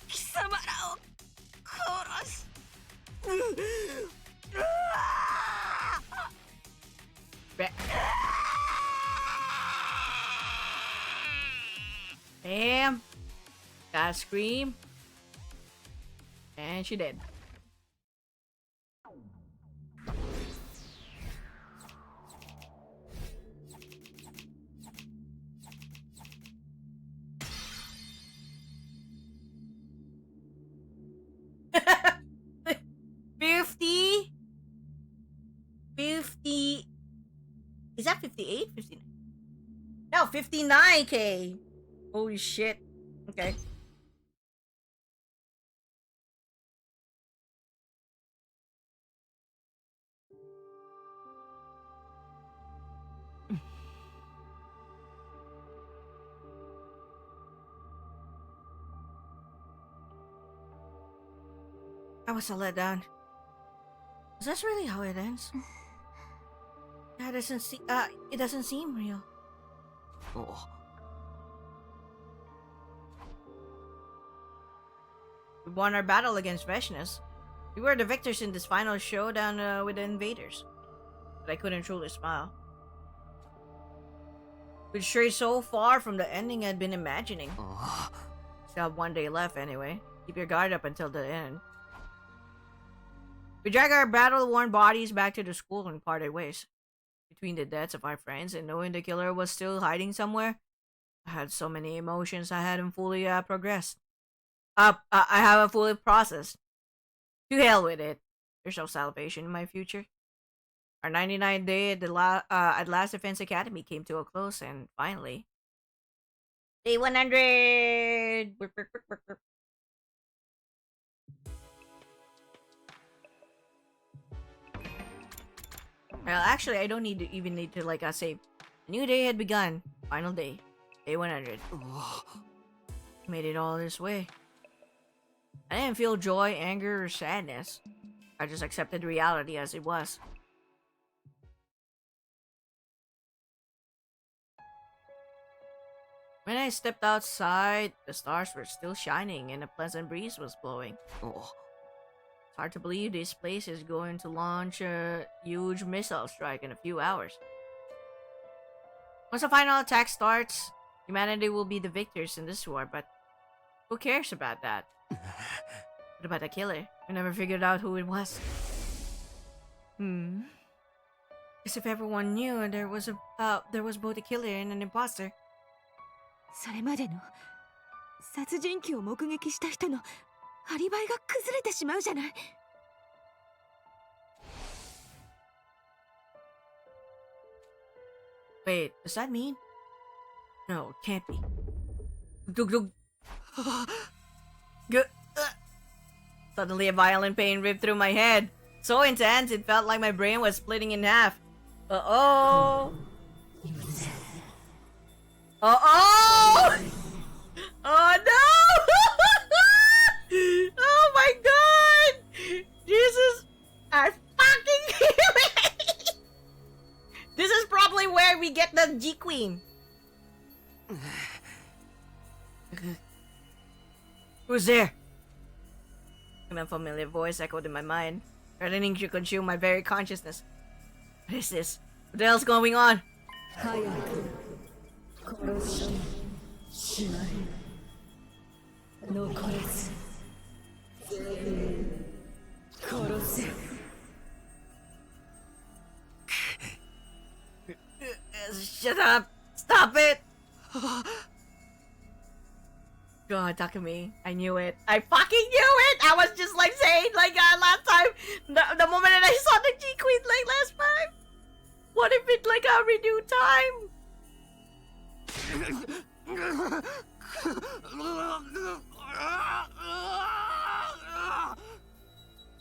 貴様らを殺す。Damn. Gotta scream. And she did. Is that 58? 59? No, 59k. Holy shit. Okay. I was so let down. Is this really how it ends? That doesn't it doesn't seem real. We won our battle against Veshnas. We were the victors in this final showdown with the invaders. But I couldn't truly smile. We strayed so far from the ending I'd been imagining. Still have one day left anyway. Keep your guard up until the end. We dragged our battle-worn bodies back to the school and parted ways. Between the deaths of our friends and knowing the killer was still hiding somewhere, I had so many emotions I hadn't fully progressed. I haven't fully processed. To hell with it. There's no salvation in my future. Our 99th day at the Last Defense Academy came to a close, and finally, day 100. Well, actually, I don't even need to save. A new day had begun. Final day. Day 100. Made it all this way. I didn't feel joy, anger, or sadness. I just accepted reality as it was. When I stepped outside, the stars were still shining and a pleasant breeze was blowing. Oh, It's hard to believe this place is going to launch a huge missile strike in a few hours. Once the final attack starts, humanity will be the victors in this war, but who cares about that? What about the killer? We never figured out who it was. As if everyone knew there was both a killer and an imposter. それまでの殺人鬼を目撃した人のアリバイが崩れてしまうじゃない。Wait, does that mean? No, it can't be. Dug, dug. Suddenly a violent pain ripped through my head. So intense, it felt like my brain was splitting in half. Uh-oh! Uh-oh! Oh no! Oh my god! Jesus! I fucking kill. This is probably where we get the G Queen. Who's there? An unfamiliar voice echoed in my mind, threatening to consume my very consciousness. What is this? What the hell's going on? Shut up! Stop it! God, Takumi, I knew it. I fucking knew it! I was just like saying, like last time, the moment that I saw the G Queen like last time. What if it like a renewed time?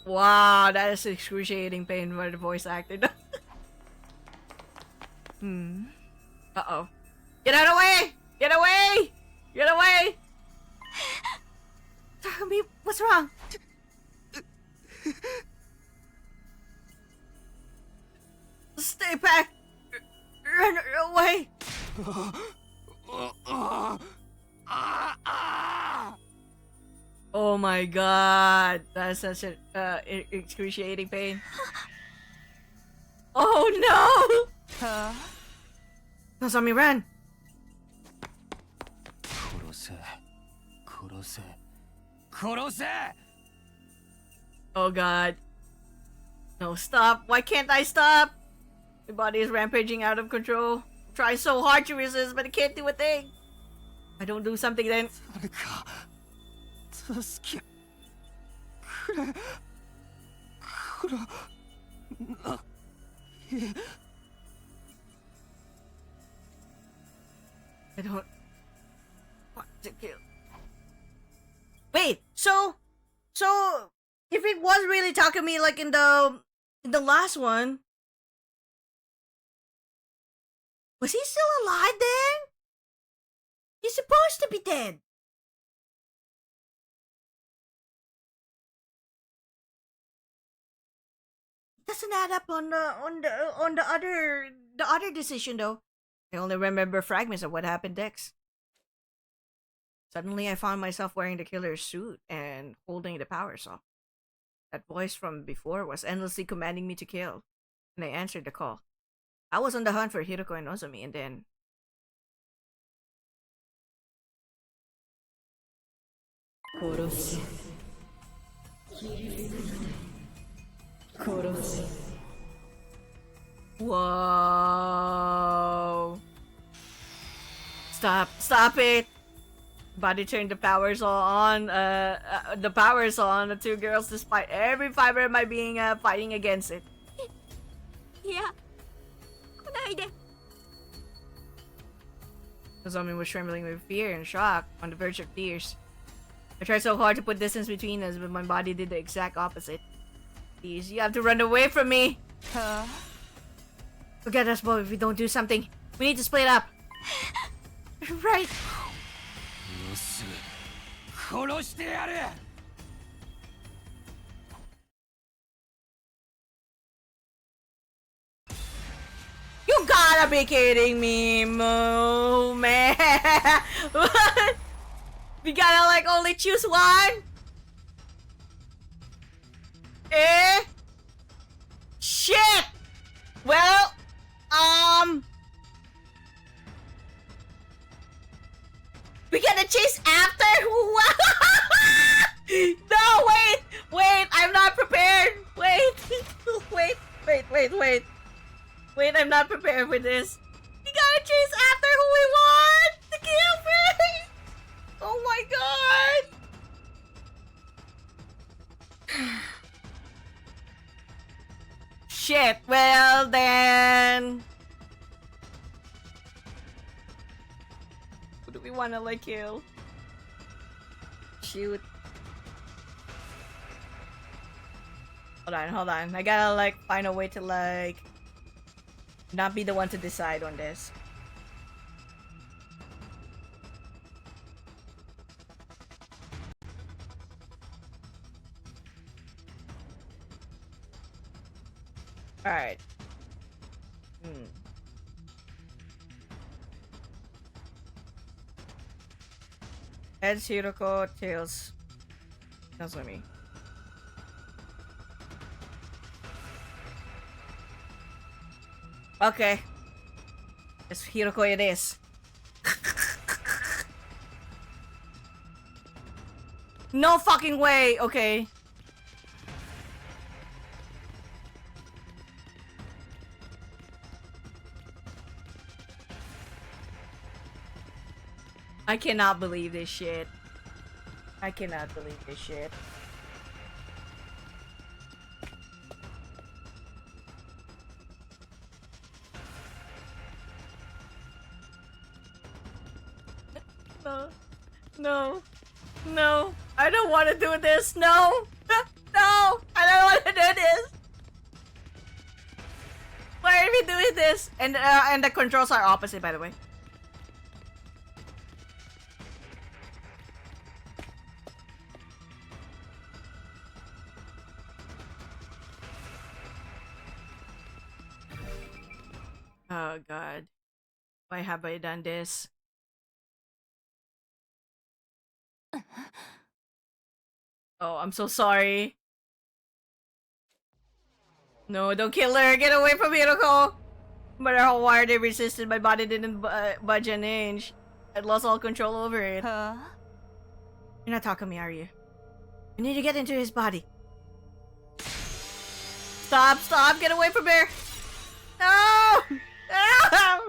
Wow, that is excruciating pain for the voice actor. Uh-oh. Get out of the way! Get away! Get away! Takumi, what's wrong? Stay back! Run away! Oh my god, that's such an excruciating pain. Oh no! Nozomi, run! 殺せ Oh god. No, stop. Why can't I stop? My body is rampaging out of control. I'm trying so hard to resist, but I can't do a thing. I don't do something then. 誰か助けくれな I don't want to kill. Wait, so if it was really Takumi like in the last one, was he still alive then? He's supposed to be dead. Doesn't add up on the other decision though. I only remember fragments of what happened next. Suddenly I found myself wearing the killer's suit and holding the power saw. That voice from before was endlessly commanding me to kill, and I answered the call. I was on the hunt for Hiroko and Nozomi, and then... Whoa! Stop it! Body turned the powers on. The powers on the two girls, despite every fiber of my being fighting against it. いや、来ないで。 Nozomi was trembling with fear and shock, on the verge of tears. I tried so hard to put distance between us, but my body did the exact opposite. Please, you have to run away from me. Forget us both if we don't do something. We need to split up. Right. gotta be kidding me, Moo, man. What? We gotta like only choose one? Eh? Shit! Well, we gotta chase after who? No, wait, I'm not prepared. Wait, wait, I'm not prepared for this. We gotta chase after who we want to kill first. Oh my god. Shit, well then. Who do we wanna like kill? Shoot. Hold on. I gotta like find a way to like not be the one to decide on this. Alright. Heads Hiroko, tails Nozomi. Okay. It's Hiroko it is. No fucking way! Okay. I cannot believe this shit. I cannot believe this shit. No, I don't want to do this. No, no, I don't want to do this. Why are we doing this? And the controls are opposite, by the way. Oh god, why have I done this? Oh, I'm so sorry. No, don't kill her. Get away from Hiroko. No matter how hard I resisted, my body didn't budge an inch. I lost all control over it. Huh? You're not Takumi, are you? You need to get into his body. Stop, get away from her. No! No!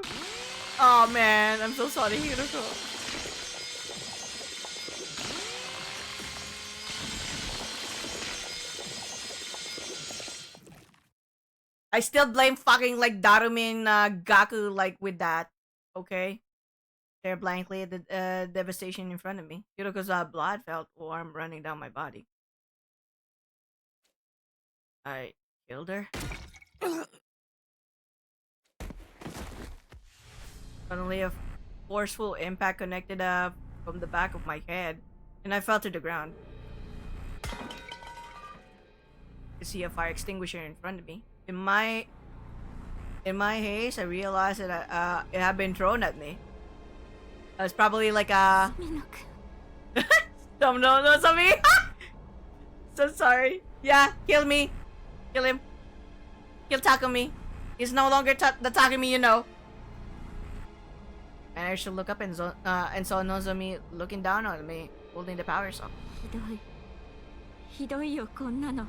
Oh man, I'm so sorry, Hiroko. I still blame fucking like Darumin Gaku like with that. Okay? Stare blankly at the devastation in front of me. Hiroko's blood felt warm running down my body. I killed her. Suddenly a forceful impact connected from the back of my head, and I fell to the ground. I see a fire extinguisher in front of me. In my haste, I realized that it had been thrown at me. It was probably like a... no, sorry. So sorry. Yeah, kill me. Kill him. Kill Takumi. He's no longer the Takumi you know. And I should look up and saw Nozomi looking down on me, holding the power saw. ひどいよこんなの。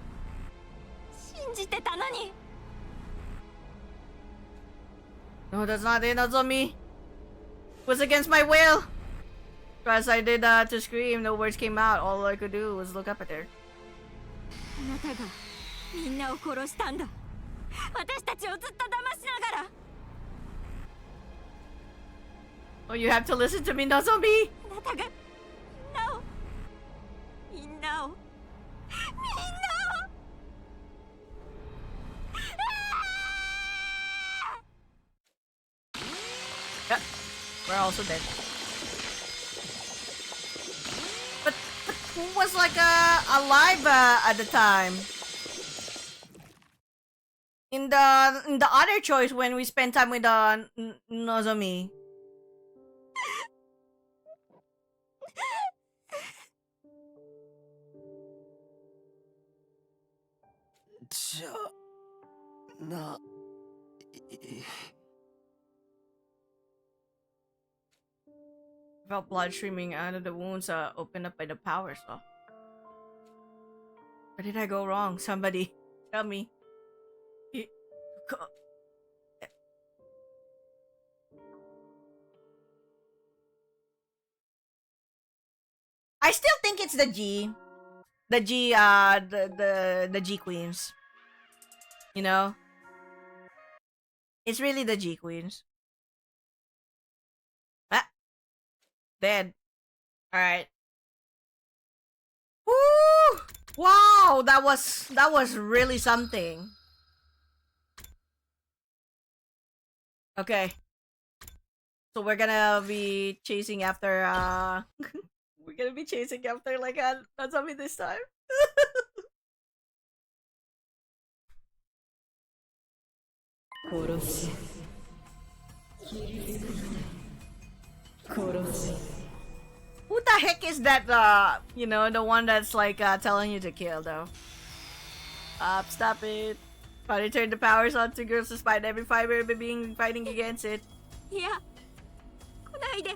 信じてたのに。 No, that's not it, Nozomi. It was against my will. As I did to scream, no words came out. All I could do was look up at her. あなたがみんなを殺したんだ。私たちをずっと騙しながら。 Oh, you have to listen to me, Nozomi. あなたがみんなを。 Yeah, we're also dead. But who was like alive at the time? in the other choice when we spend time with Nozomi. Felt blood streaming out of the wounds opened up by the power saw. Where did I go wrong? Somebody tell me. I still think it's the G. The G the G Queens. You know? It's really the G Queens. Ah, dead. Alright. Woo! Wow, that was really something. Okay. So we're gonna be chasing after we're gonna be chasing after like a zombie this time. Who the heck is that, you know, the one that's like telling you to kill though? Stop it. Finally turn the powers on to girls despite every fiber of being fighting against it. いや、来ないで。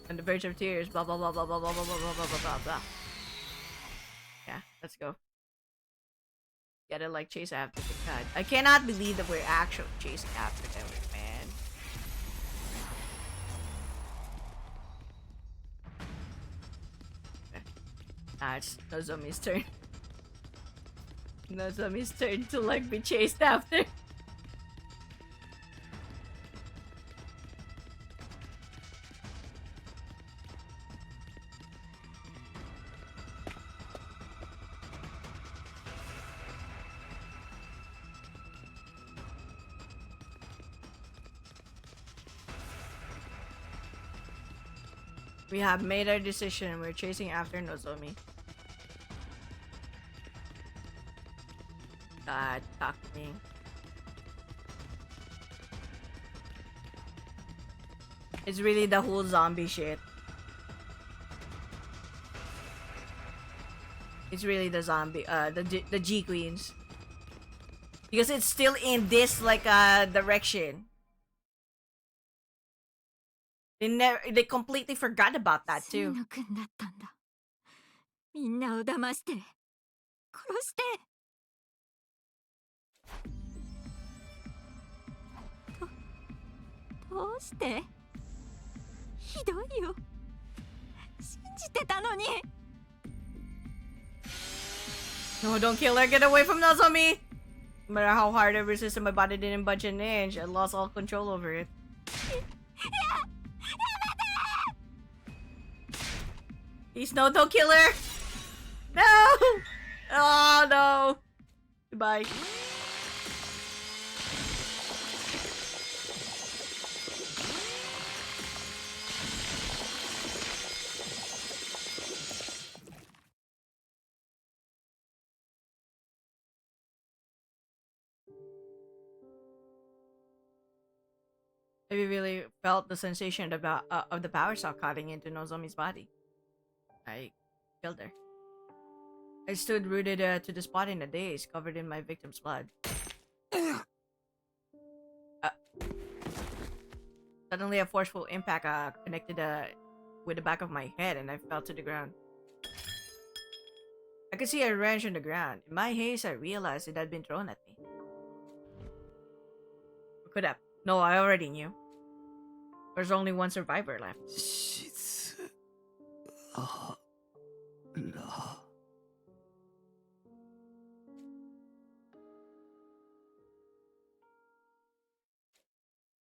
On the verge of tears, blah blah blah blah blah blah blah blah blah blah blah blah. Yeah, let's go. Gotta like chase after the god. I cannot believe that we're actually chasing after them, man. Okay. It's Nozomi's turn. Nozomi's turn to like be chased after. We have made our decision. We're chasing after Nozomi. God, Takumi. It's really the whole zombie shit. It's really the zombie, the G Queens. Because it's still in this like direction. They completely forgot about that too. 水野くんだったんだ。みんなを騙して、殺して。どうして？ひどいよ。信じてたのに。No, don't kill her. Get away from Nozomi. No matter how hard I resisted, my body didn't budge an inch. I lost all control over it. Please, no, don't kill her. No. Oh no. Goodbye. I really felt the sensation of the power saw cutting into Nozomi's body. I killed her. I stood rooted to the spot in a daze, covered in my victim's blood. Suddenly, a forceful impact connected with the back of my head, and I fell to the ground. I could see a wrench on the ground. In my haste, I realized it had been thrown at me. Or could have. No, I already knew. There's only one survivor left.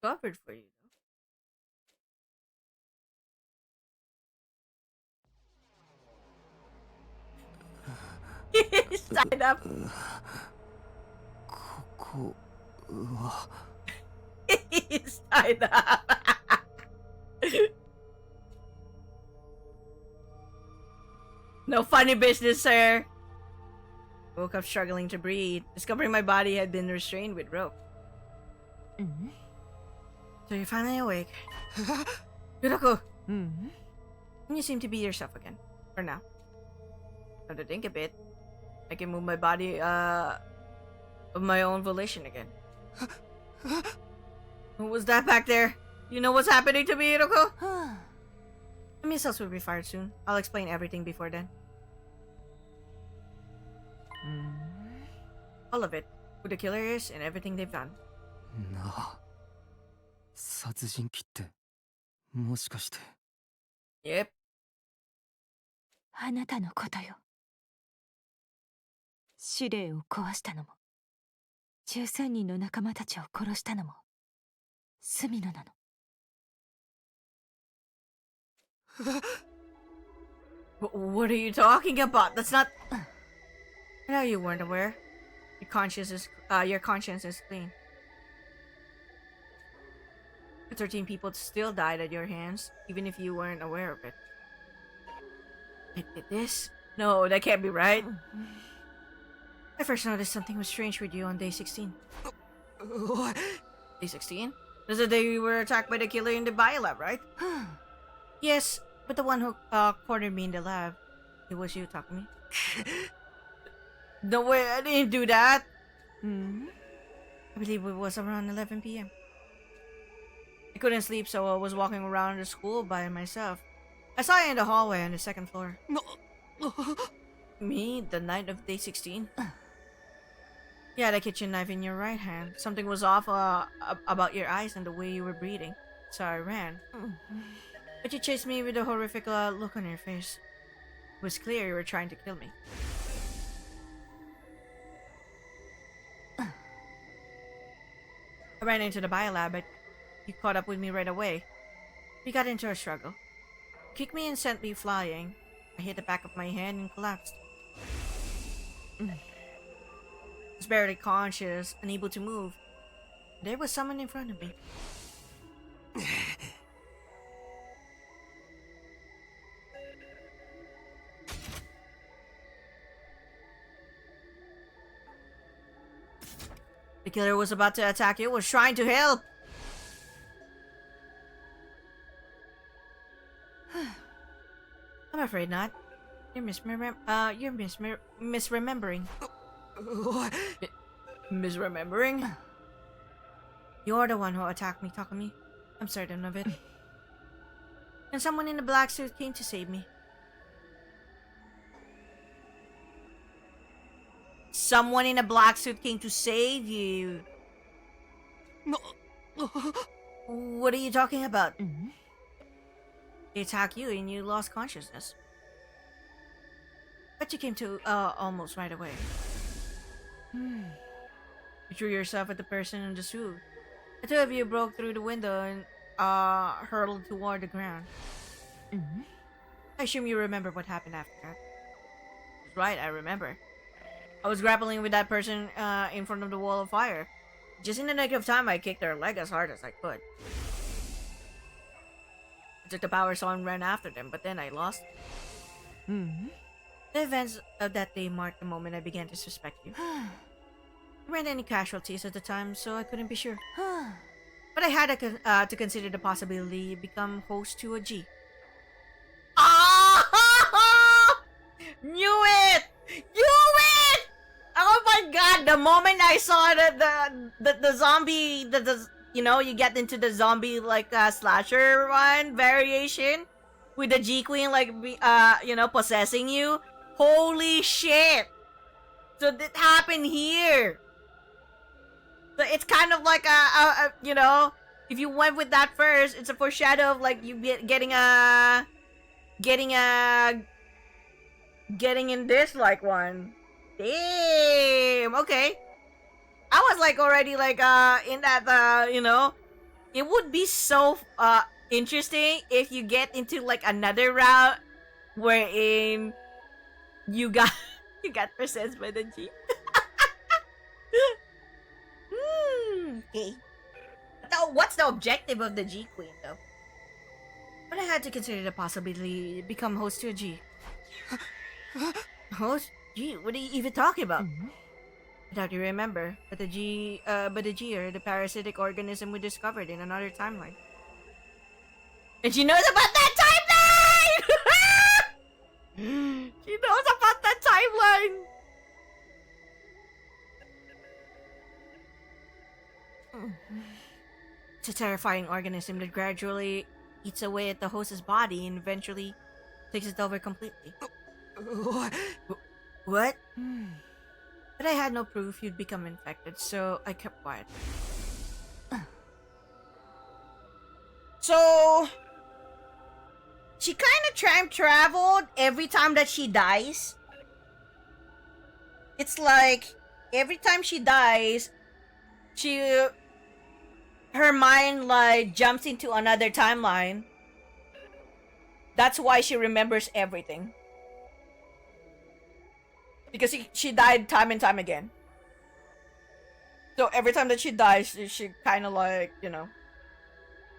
Covered for you, though. He's tied up. He's tied up. No funny business, sir. Woke up struggling to breathe, discovering my body had been restrained with rope. So you're finally awake. Yurako! And you seem to be yourself again. For now. Now to think a bit, I can move my body of my own volition again. What was that back there? You know what's happening to me, Yurako? The missiles will be fired soon. I'll explain everything before then. All of it. Who the killer is and everything they've done. なあ、殺人鬼ってもしかして。 Yep. あなたのことよ。司令を壊したのも、13人の仲間たちを殺したのも、スミノなの。What are you talking about? That's not. I know you weren't aware. Your conscience is clean. 13 people still died at your hands, even if you weren't aware of it. I did this? No, that can't be right. I first noticed something was strange with you on day 16. Day 16? That's the day we were attacked by the killer in the biolab, right? Yes, but the one who cornered me in the lab. It was you, Takumi. No way, I didn't do that. I believe it was around 11 p.m. I couldn't sleep, so I was walking around the school by myself. I saw you in the hallway on the second floor. Me, the night of day 16? You had a kitchen knife in your right hand. Something was off about your eyes and the way you were breathing, so I ran. But you chased me with a horrific look on your face. It was clear you were trying to kill me. I ran into the biolab, but you caught up with me right away. We got into a struggle. You kicked me and sent me flying. I hit the back of my head and collapsed. I was barely conscious, unable to move. There was someone in front of me. The killer was about to attack you, was trying to help. I'm afraid not. You're misremembering. Misremembering? You're the one who attacked me, Takumi. I'm certain of it. And someone in a black suit came to save me. Someone in a black suit came to save you. What are you talking about? They attacked you and you lost consciousness. But you came to almost right away. You threw yourself at the person in the suit. The two of you broke through the window and hurtled toward the ground. I assume you remember what happened after that. That's right, I remember. I was grappling with that person in front of the wall of fire. Just in the nick of time, I kicked their leg as hard as I could. I took the power saw and ran after them, but then I lost. The events of that day marked the moment I began to suspect you. There weren't any casualties at the time, so I couldn't be sure. But I had to consider the possibility you become host to a G. Ah! Knew it! Knew it! Oh my god! The moment I saw the zombie, you know, you get into the zombie like slasher one variation with the G Queen like you know, possessing you. Holy shit! So that happened here. So it's kind of like a you know, if you went with that first, it's a foreshadow of like you getting in this like one. Damn. Okay. I was like already like in that you know, it would be so interesting if you get into like another route wherein you got possessed by the G. Okay. Now, what's the objective of the G Queen though? But I had to consider the possibility become host to a G. Host? Gee, what are you even talking about? I doubt you remember, but the G are the parasitic organism we discovered in another timeline. And she knows about that timeline! She knows about that timeline! It's a terrifying organism that gradually eats away at the host's body and eventually takes it over completely. What? But I had no proof you'd become infected, so I kept quiet. So, she kind of time traveled every time that she dies. It's like every time she dies, her mind like jumps into another timeline. That's why she remembers everything. Because she died time and time again. So every time that she dies, she kind of like, you know,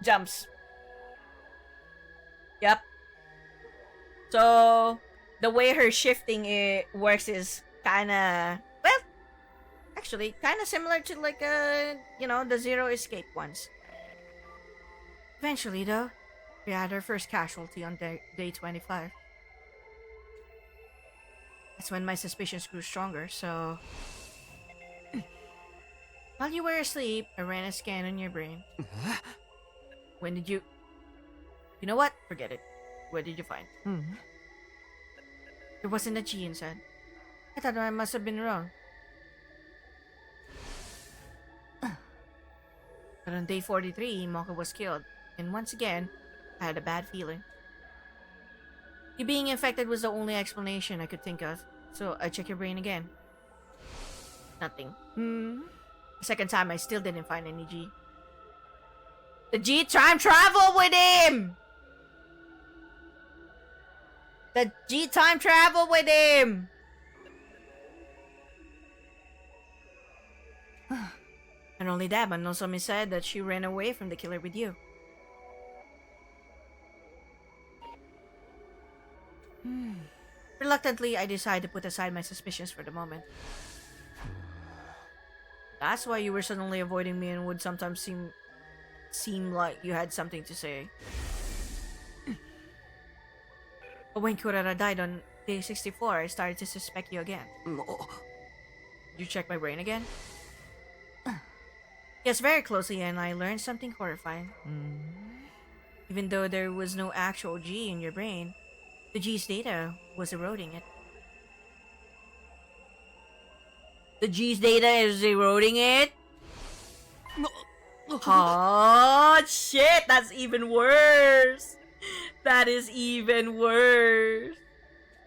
jumps. Yep. So the way her shifting it works is kind of, well, actually kind of similar to like you know, the Zero Escape ones. Eventually though, we had our first casualty on day 25. That's when my suspicions grew stronger, so... While you were asleep, I ran a scan on your brain. When did you... You know what? Forget it. What did you find? There wasn't a G inside. I thought I must have been wrong. But on day 43, Mocha was killed. And once again, I had a bad feeling. You being infected was the only explanation I could think of, so I checked your brain again. Nothing. The second time, I still didn't find any G. The G time travel with him! The G time travel with him! And only that, but Nozomi said that she ran away from the killer with you. Reluctantly, I decided to put aside my suspicions for the moment. That's why you were suddenly avoiding me and would sometimes seem like you had something to say. But when Kurara died on day 64, I started to suspect you again. You checked my brain again? Yes, very closely, and I learned something horrifying. Even though there was no actual G in your brain, the G's data was eroding it. The G's data is eroding it? Oh, shit! That's even worse! That is even worse!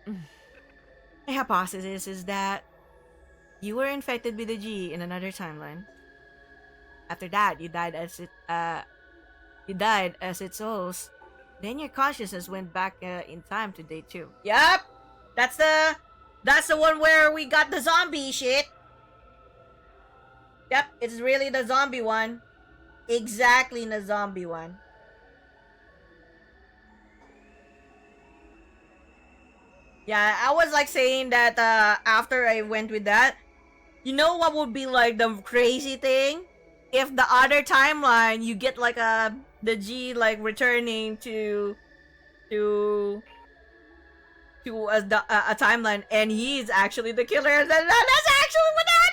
My hypothesis is that you were infected with the G in another timeline. After that, you died as its host. Then your consciousness went back in time to day 2. Yep! That's the one where we got the zombie shit. Yep, it's really the zombie one. Exactly the zombie one. Yeah, I was like saying that after I went with that, you know what would be like the crazy thing? If the other timeline, you get like the G like returning to a timeline, and he's actually the killer. That's actually what happened.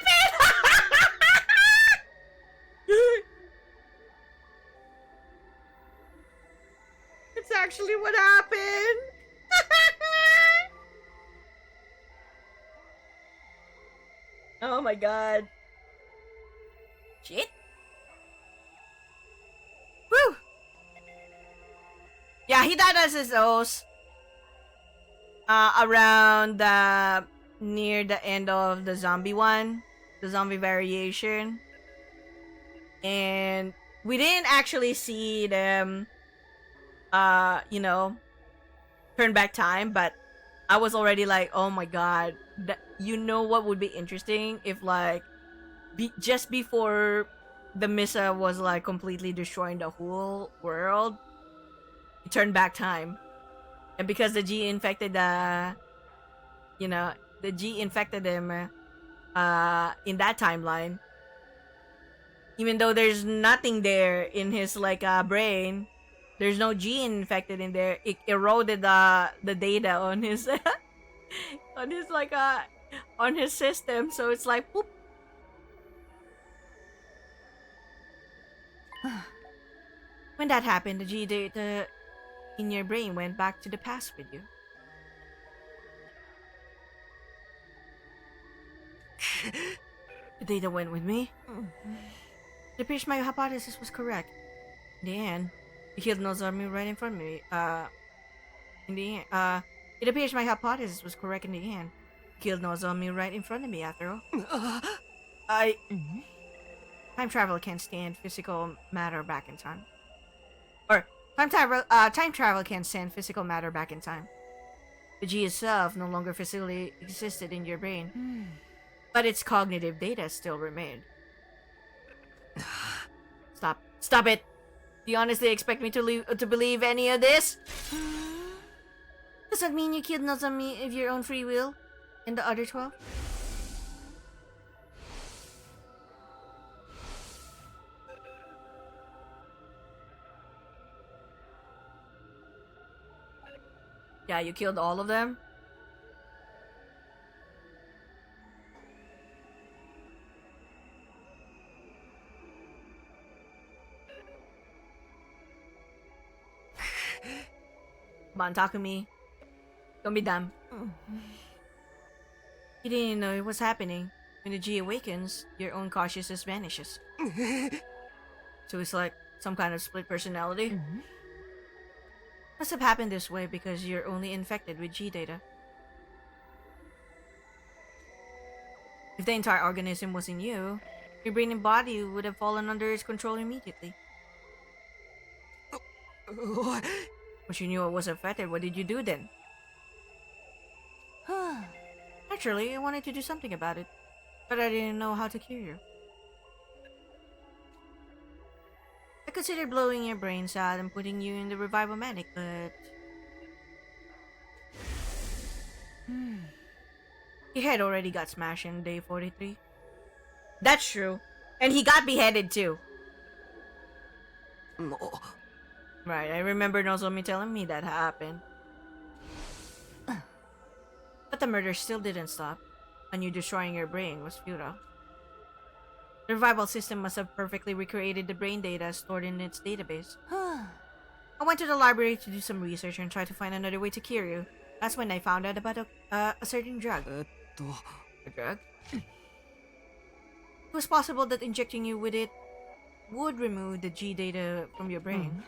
It's actually what happened. Oh my god. Shit. Woo! Yeah, he died as his host. Around near the end of the zombie one, the zombie variation, and we didn't actually see them, you know, turn back time. But I was already like, oh my god, you know what would be interesting if like, just before the Misa was like completely destroying the whole world, it turned back time. And because the G infected you know, the G infected him in that timeline. Even though there's nothing there in his like brain, there's no gene infected in there. It eroded the data on his on his like on his system. So it's like poop. When that happened, the G data in your brain went back to the past with you. The data went with me. It appears my hypothesis was correct. In the end, you killed Nozomi right in front of me. It appears my hypothesis was correct in the end. You killed Nozomi right in front of me, after all. Time travel can't stand physical matter back in time. Or, time travel can't send physical matter back in time. The G itself no longer physically existed in your brain, but its cognitive data still remained. Stop it! Do you honestly expect me to believe any of this? Does that mean you killed Nozomi of your own free will? And the other 12? Yeah, you killed all of them? Come on, Takumi. Don't be dumb. You didn't know it was happening. When the G awakens, your own consciousness vanishes. So it's like some kind of split personality? Must have happened this way because you're only infected with G data. If the entire organism was in you, your brain and body would have fallen under its control immediately. Once you knew it was affected, what did you do then? Naturally, I wanted to do something about it, but I didn't know how to cure you. I considered blowing your brains out and putting you in the revival manic, but... Your head already got smashed in day 43. That's true. And he got beheaded too. Right, I remember Nozomi telling me that happened. But the murder still didn't stop, and you destroying your brain was futile. The revival system must have perfectly recreated the brain data stored in its database. I went to the library to do some research and try to find another way to cure you. That's when I found out about a certain drug. A drug? It was possible that injecting you with it would remove the G data from your brain.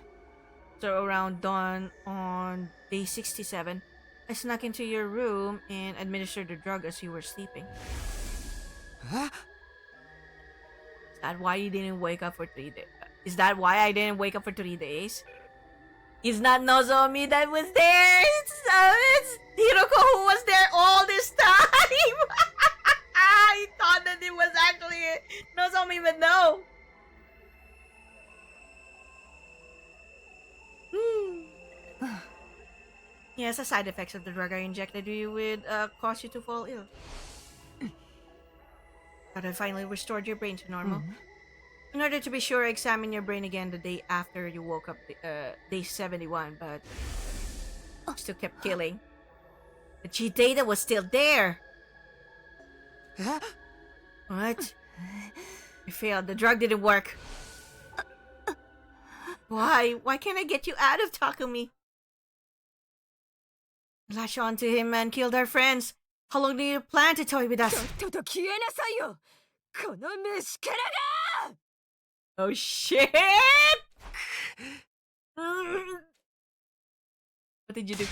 So around dawn on day 67, I snuck into your room and administered the drug as you were sleeping. Is that why you didn't wake up for 3 days? Is that why I didn't wake up for 3 days? It's not Nozomi that was there. It's Hiroko who was there all this time. I thought that it was actually Nozomi, but no. Yes, the side effects of the drug I injected you with caused you to fall ill. But I finally restored your brain to normal. In order to be sure, I examined your brain again the day after you woke up, day 71, but still kept killing. The G data was still there. What? I failed. The drug didn't work. Why? Why can't I get you out of Takumi? Latch on to him and killed our friends. How long do you plan to toy with us? Oh shit! What did you do?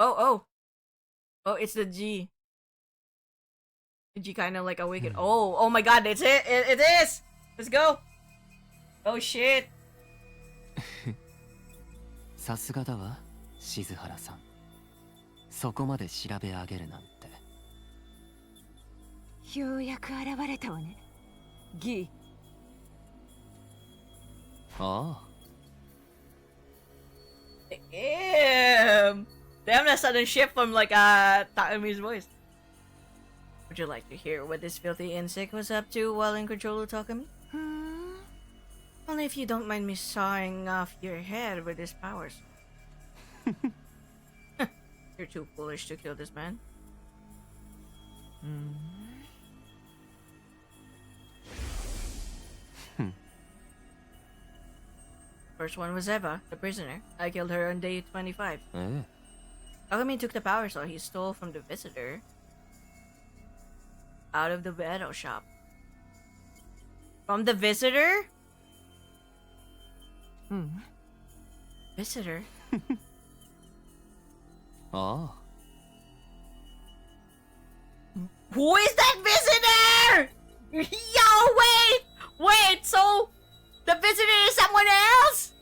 Oh, it's the G. The G kind of like awakened. Oh my god, it's it! It is! Let's go! Oh shit! さすがだわ、静原さん。そこまで調べ上げるなんて。ようやく現れたわね、ギああ。Damn! Damn, that sudden shift from like Takumi's voice. Would you like to hear what this filthy insect was up to while in control of Takumi? Only if you don't mind me sawing off your head with his powers. You're too foolish to kill this man. First one was Eva, the prisoner. I killed her on day 25. Takumi took the power saw he stole from the visitor out of the metal shop. From the visitor? Visitor? Oh. Who is that visitor? Yo, wait, so the visitor is someone else?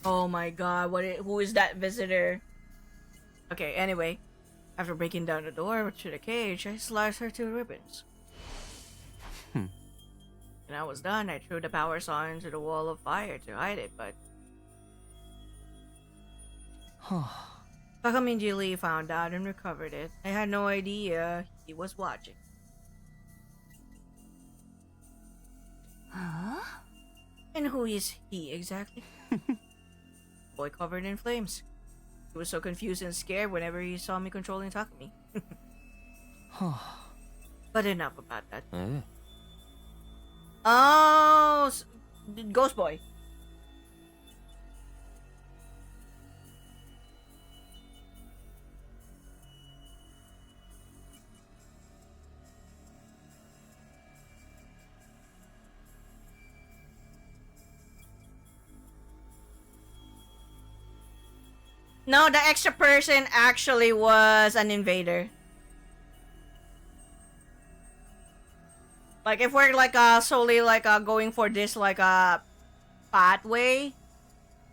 Oh my god, who is that visitor? Okay, anyway, after breaking down the door to the cage, I sliced her to ribbons. When I was done, I threw the power saw into the wall of fire to hide it, but Takumi immediately found out and recovered it. I had no idea he was watching. And who is he exactly? Boy covered in flames. He was so confused and scared whenever he saw me controlling Takumi. But enough about that. Oh, Ghost Boy. No, the extra person actually was an invader. Like if we're like solely like going for this like pathway,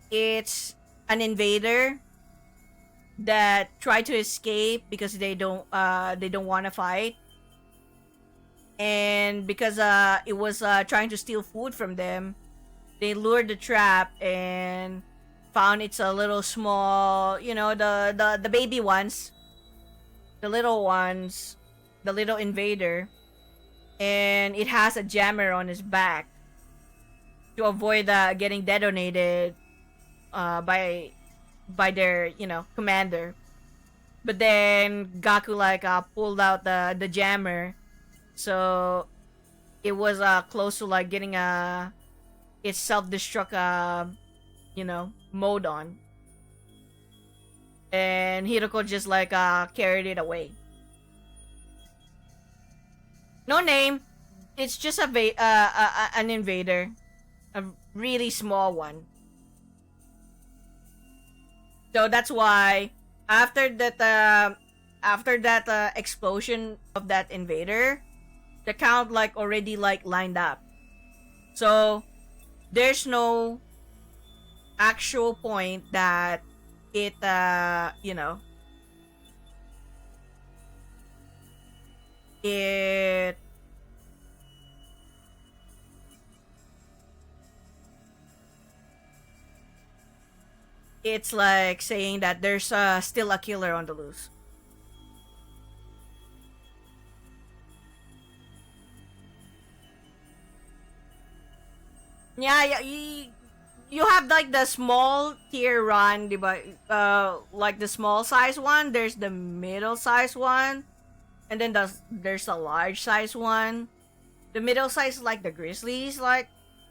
it's an invader that tried to escape because they don't want to fight, and because it was trying to steal food from them, they lured the trap and found it's a little small, you know, the baby ones, the little ones, the little invader, and it has a jammer on his back to avoid getting detonated by their, you know, commander. But then Gaku like pulled out the jammer, so it was close to like getting its self-destruct you know, mode on, and Hiroko just like carried it away. No name. It's just an invader, a really small one. So that's why after that explosion of that invader, the count like already like lined up. So there's no actual point that it you know, it's like saying that there's still a killer on the loose. Yeah, you have like the small tier run, like the small size one. There's the middle size one, and then there's a large size one. The middle size is like the grizzlies, like,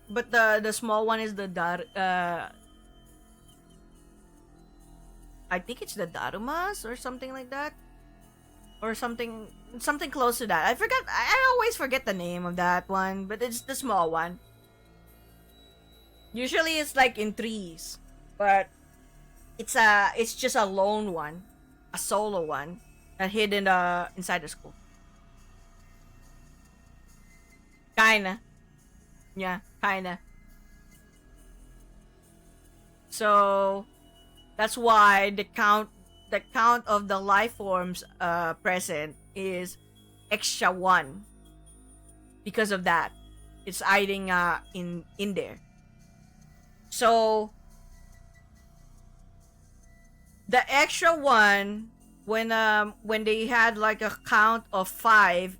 but the small one is the I think it's the darumas or something like that, or something close to that. I forgot. I always forget the name of that one, but it's the small one. Usually it's like in threes, but it's just a lone one, a solo one that hid in inside the school. Kinda, yeah, kinda. So that's why the count of the life forms present is extra one because of that. It's hiding in there. So the extra one, when they had like a count of 5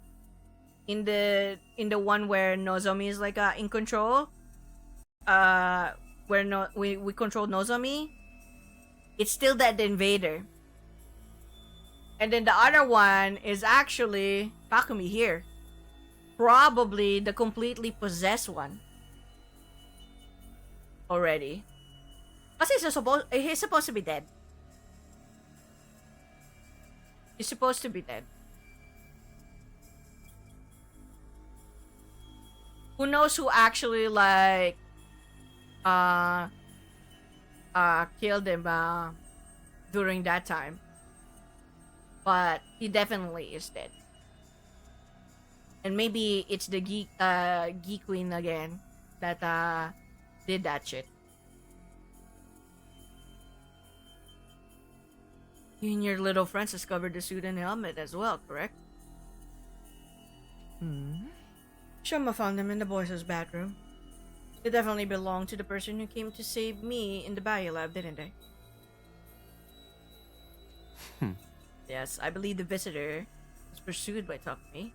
in the one where Nozomi is like in control, where we control Nozomi, it's still that invader. And then the other one is actually Takumi here. Probably the completely possessed one. Already. Kasi he's supposed to be dead. He's supposed to be dead. Who knows who actually like killed him during that time. But he definitely is dead. And maybe it's the geek queen again that did that shit. You and your little friends discovered the suit and helmet as well, correct? Shoma found them in the boys' bathroom. They definitely belonged to the person who came to save me in the biolab, didn't they? Yes, I believe the visitor was pursued by Takumi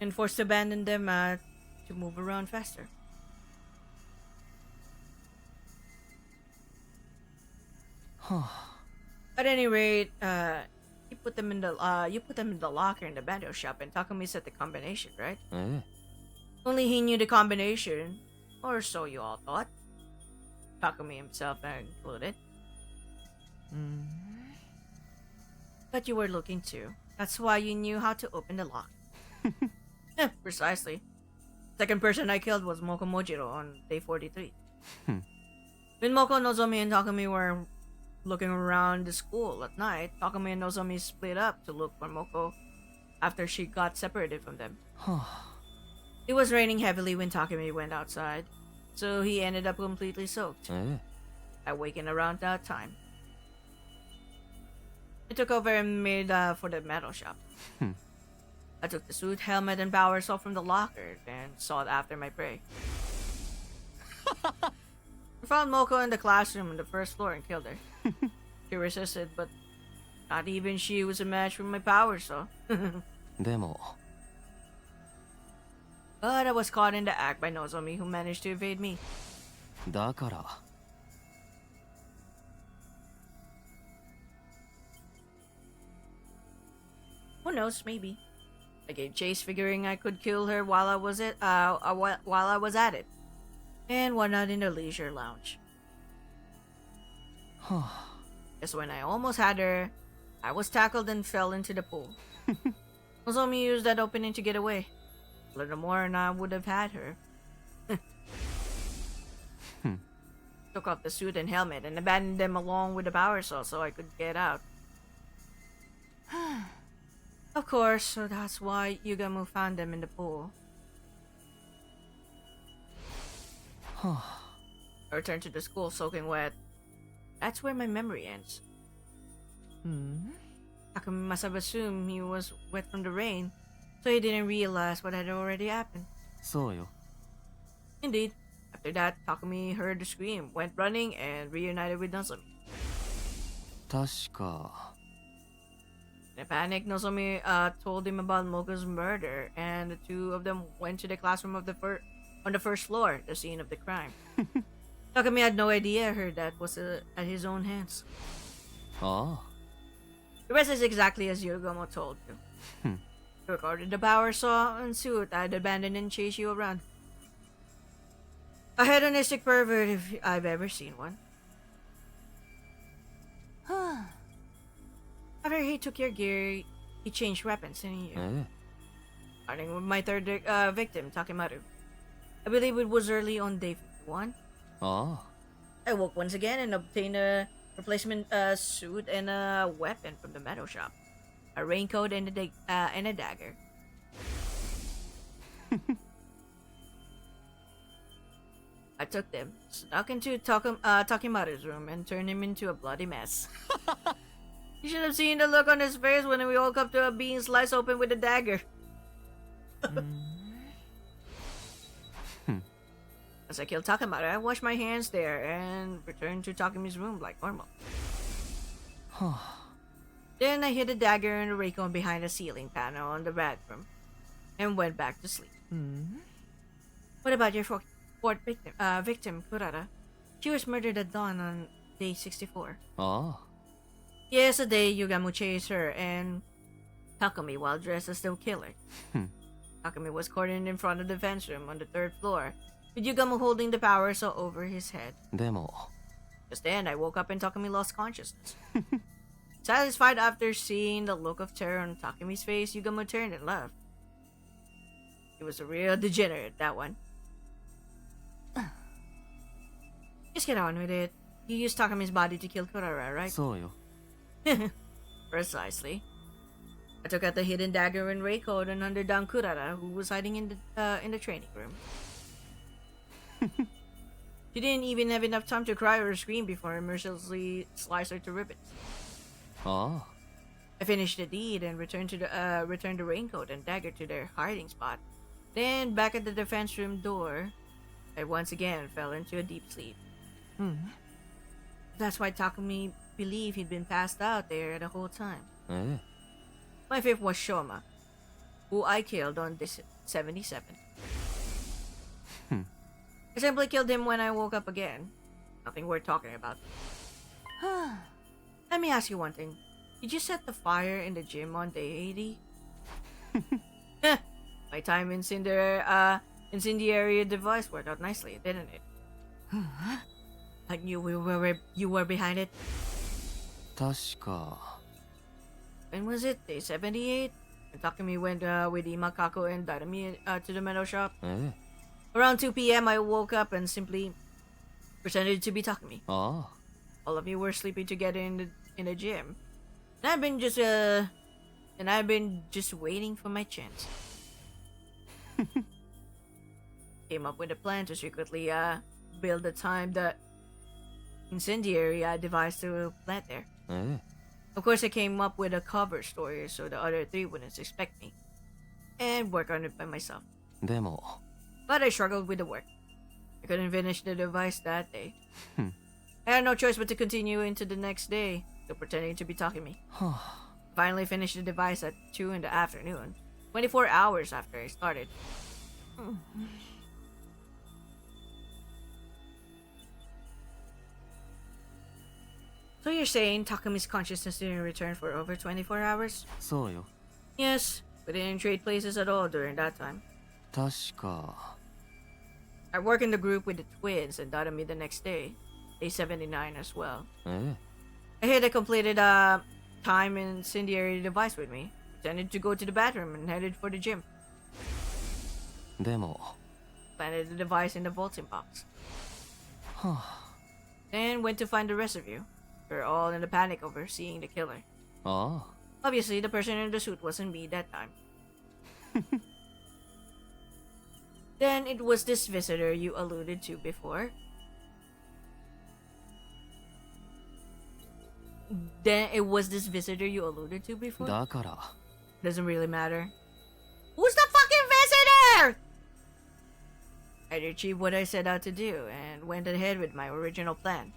and forced to abandon them to move around faster. At any rate, you put them in the locker in the bando shop, and Takumi set the combination, right? Only he knew the combination, or so you all thought. Takumi himself included. But you were looking too. That's why you knew how to open the lock. Yeah, precisely. Second person I killed was Moko Mojiro on day 43. When Moko, Nozomi, and Takumi were looking around the school at night, Takumi and Nozomi split up to look for Moko after she got separated from them. It was raining heavily when Takumi went outside, so he ended up completely soaked. I wakened around that time. I took over and made for the metal shop. I took the suit, helmet, and power saw from the locker and sought after my prey. I found Moko in the classroom on the first floor and killed her. She resisted, but not even she was a match for my power saw. But I was caught in the act by Nozomi, who managed to evade me. Who knows? Maybe. I gave chase, figuring I could kill her while I was at it, and whatnot in the leisure lounge. Just when I almost had her, I was tackled and fell into the pool. Nozomi used that opening to get away. A little more and I would have had her. Took off the suit and helmet and abandoned them along with the power saw so I could get out. Of course, so that's why Yugamu found them in the pool. I returned to the school soaking wet. That's where my memory ends. Takumi must have assumed he was wet from the rain, so he didn't realize what had already happened. Indeed. After that, Takumi heard the scream, went running, and reunited with Nozomi. In a panic, Nozomi told him about Moko's murder, and the two of them went to the classroom of on the first floor, the scene of the crime. Takumi had no idea her death was at his own hands. The rest is exactly as Yugamo told you. He recorded the power saw and suit I'd abandoned and chase you around. A hedonistic pervert if I've ever seen one. After he took your gear, he changed weapons, didn't you? Starting with my third victim, Takemaru. I believe it was early on day 51. I woke once again and obtained a replacement suit and a weapon from the metal shop. A raincoat and a dagger. I took them, snuck into Takemaru's room, and turned him into a bloody mess. You should have seen the look on his face when we woke up to a being sliced open with a dagger. As I killed Takamata, I washed my hands there and returned to Takumi's room like normal. Then I hid a dagger and a raycon behind a ceiling panel on the bedroom and went back to sleep. What about your fourth victim, Kurara? She was murdered at dawn on day 64. Ah. Yesterday, Yugamu chased her and Takumi while dressed as the killer. Takumi was cornered in front of the defense room on the 3rd floor, with Yugamu holding the power saw over his head. でも Just then, I woke up and Takumi lost consciousness. Satisfied after seeing the look of terror on Takumi's face, Yugamu turned and left. He was a real degenerate, that one. Just get on with it. You used Takumi's body to kill Kurara, right? そうよ Precisely. I took out the hidden dagger and raycode and hunted down Kurara, who was hiding in the training room. She didn't even have enough time to cry or scream before I mercilessly sliced her to ribbons. ああ I finished the deed and returned the raincoat and dagger to their hiding spot. Then, back at the defense room door, I once again fell into a deep sleep. That's why Takumi believed he'd been passed out there the whole time. ええ My fifth was Shoma, who I killed on this 77. I simply killed him when I woke up again. Nothing worth talking about. Let me ask you one thing. Did you set the fire in the gym on day 80? My time incendiary device worked out nicely, didn't it? I knew you were behind it. 確か When was it? Day 78? And Takumi went with Imakako and Dadami to the metal shop. ええ Around 2 p.m., I woke up and simply pretended to be Takumi. ああ All of you were sleeping together in the gym. And I've been just waiting for my chance. Came up with a plan to secretly build the incendiary device to plant there. ええ Of course, I came up with a cover story so the other 3 wouldn't suspect me. And work on it by myself. でも But I struggled with the work. I couldn't finish the device that day. Hmm. I had no choice but to continue into the next day, still pretending to be Takumi. Finally finished the device at 2 in the afternoon, 24 hours after I started. So you're saying Takumi's consciousness didn't return for over 24 hours? そうよ Yes, we didn't trade places at all during that time. 確か I worked in the group with the twins and Dadami the next day, day 79 as well. え I had a completed time incendiary device with me, pretended to go to the bathroom and headed for the gym. えでも Planted the device in the vaulting box. はあ Then went to find the rest of you. We were all in a panic over seeing the killer. ああ Obviously, the person in the suit wasn't me that time. Then it was this visitor you alluded to before.だから Doesn't really matter. Who's the fucking visitor? I achieved what I set out to do and went ahead with my original plan.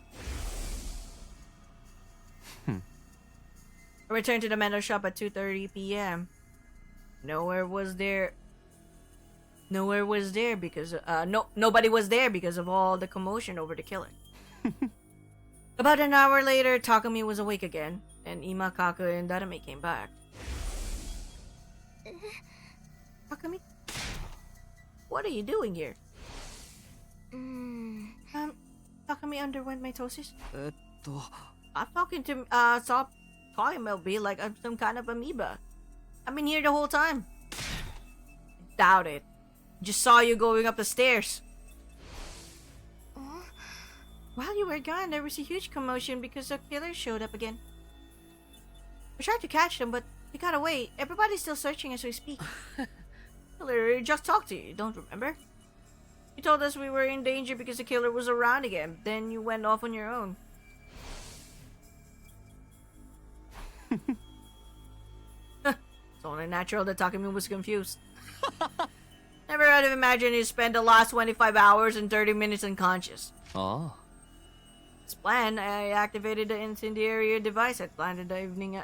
I returned to the metal shop at 2:30 p.m. Nobody was there because of all the commotion over the killing. About an hour later, Takumi was awake again, and Imakako and Dadame came back. Takumi? What are you doing here? Takumi underwent mitosis? えっと Stop talking about me like I'm some kind of amoeba. I've been here the whole time. Doubt it. Just saw you going up the stairs. While you were gone, there was a huge commotion because the killer showed up again. We tried to catch them, but they got away. Everybody's still searching as we speak. Killer just talked to you, don't remember? You told us we were in danger because the killer was around again. Then you went off on your own. So only natural that Takumi was confused. Never would have imagined he spent the last 25 hours and 30 minutes unconscious.ああ As planned, I activated the incendiary device at planned the evening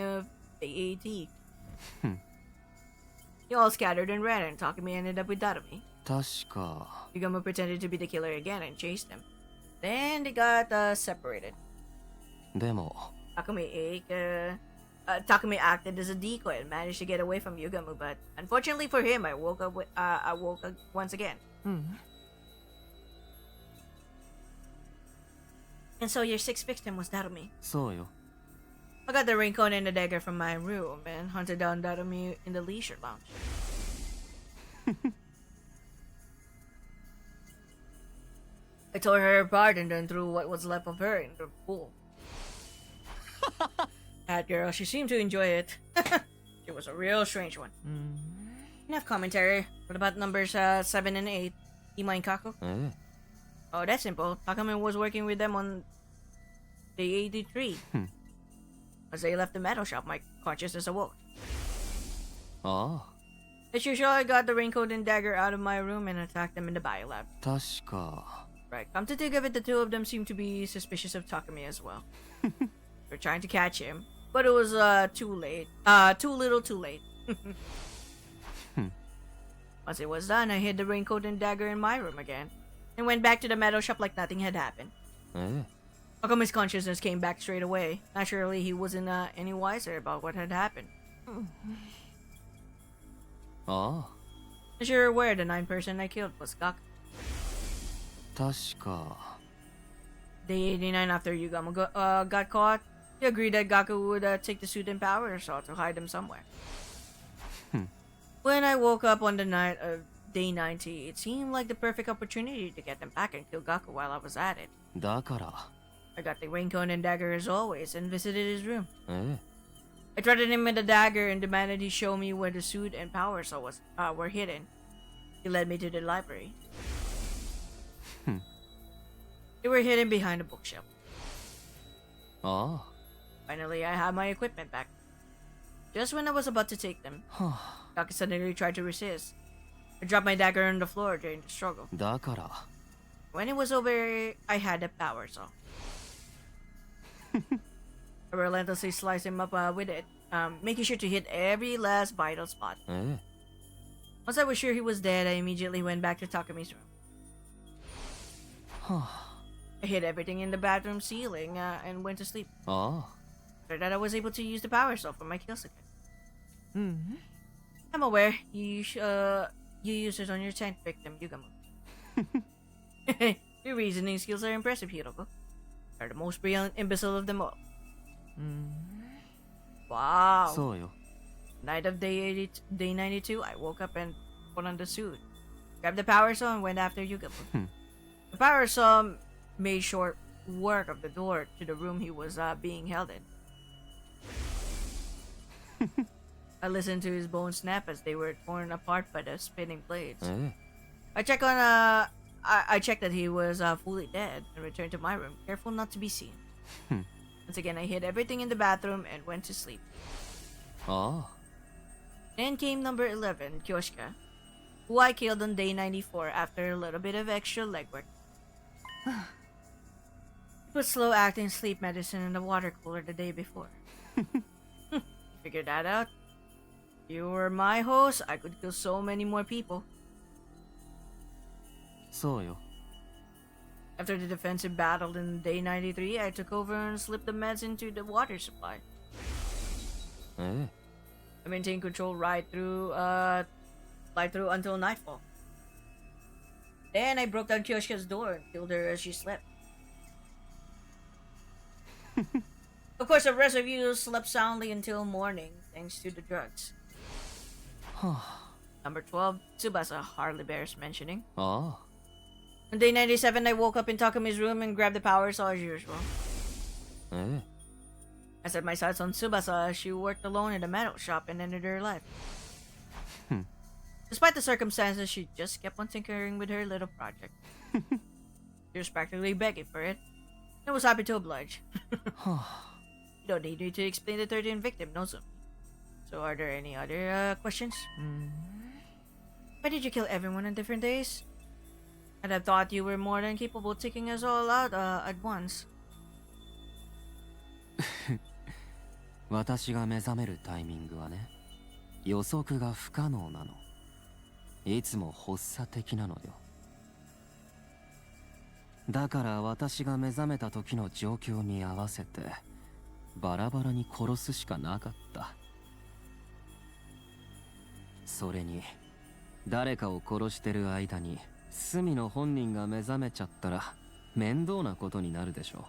of the AAT. You all scattered and ran, and Takumi ended up with Darumi. 確か Yugamo pretended to be the killer again and chased him. Then they got separated. でも Takumi acted as a decoy and managed to get away from Yugamo, but unfortunately for him, I woke up once again. And so your sixth victim was Darumi. そうよ I got the raincoat and the dagger from my room and hunted down Darumi in the leisure lounge. I tore her apart and then threw what was left of her in the pool. That girl, she seemed to enjoy it. She was a real strange one. Enough commentary. What about numbers 7 and 8? Ima and Kako? え Oh, that's simple. Takumi was working with them on the 83. As they left the metal shop, my consciousness awoke. ああ As usual, I got the raincoat and dagger out of my room and attacked them in the biolab. 確か Right, come to think of it, the two of them seemed to be suspicious of Takumi as well. They're trying to catch him, but it was too late. Too little too late. Once it was done, I hid the raincoat and dagger in my room again, and went back to the metal shop like nothing had happened. え Takumi's consciousness came back straight away. Naturally, he wasn't any wiser about what had happened. ああ As you're aware, the 9th person I killed was Gaku. 確か Day 89, after Yugamo got caught, he agreed that Gaku would take the suit and power assault to hide them somewhere. When I woke up on the night of day 90, it seemed like the perfect opportunity to get them back and kill Gaku while I was at it. だから I got the raincoat and dagger as always and visited his room. え I threatened him with the dagger and demanded he show me where the suit and power assault were hidden. He led me to the library. They were hidden behind a bookshelf. あ Finally, I had my equipment back. Just when I was about to take them, あ Gaku suddenly tried to resist. I dropped my dagger on the floor during the struggle. だから When it was over, I had the power saw. I relentlessly sliced him up with it, making sure to hit every last vital spot. え Once I was sure he was dead, I immediately went back to Takumi's room. は I hid everything in the bathroom ceiling and went to sleep. あ After that, I was able to use the power saw for my kill secret. I'm aware you used it on your 10th victim, Yugamo. Your reasoning skills are impressive, Hiroko. You're the most brilliant imbecile of them all. Wow. そうよ Night of day 92, I woke up and put on the suit. Grabbed the power saw and went after Yugamo. The power saw made short work of the door to the room he was being held in. I listened to his bones snap as they were torn apart by the spinning blades. え I checked that he was fully dead and returned to my room, careful not to be seen. Once again, I hid everything in the bathroom and went to sleep. あ Then came number 11, Kyoshika, who I killed on day 94 after a little bit of extra legwork. Put slow-acting sleep medicine in the water cooler the day before. Figured that out. If you were my host, I could kill so many more people. そうよ After the defensive battle in day 93, I took over and slipped the meds into the water supply. え I maintained control right through until nightfall. Then I broke down Kyoshika's door and killed her as she slept. Of course, the rest of you slept soundly until morning, thanks to the drugs. はあ Number 12, Tsubasa hardly bears mentioning. あ On day 97, I woke up in Takumi's room and grabbed the power saw as usual. あえ I set my sights on Tsubasa as she worked alone in the metal shop and ended her life. Despite the circumstances, she just kept on tinkering with her little project. She was practically begging for it. I was happy to oblige. はあ You don't need me to explain the 13th victim, no, so So, are there any other questions? Why did you kill everyone on different days? I'd have thought you were more than capable of taking us all out at once. 私が目覚めるタイミングはね、予測が不可能なの。いつも発作的なのよ。だから私が目覚めた時の状況に合わせてバラバラに殺すしかなかった。それに誰かを殺してる間に隅の本人が目覚めちゃったら面倒なことになるでしょう。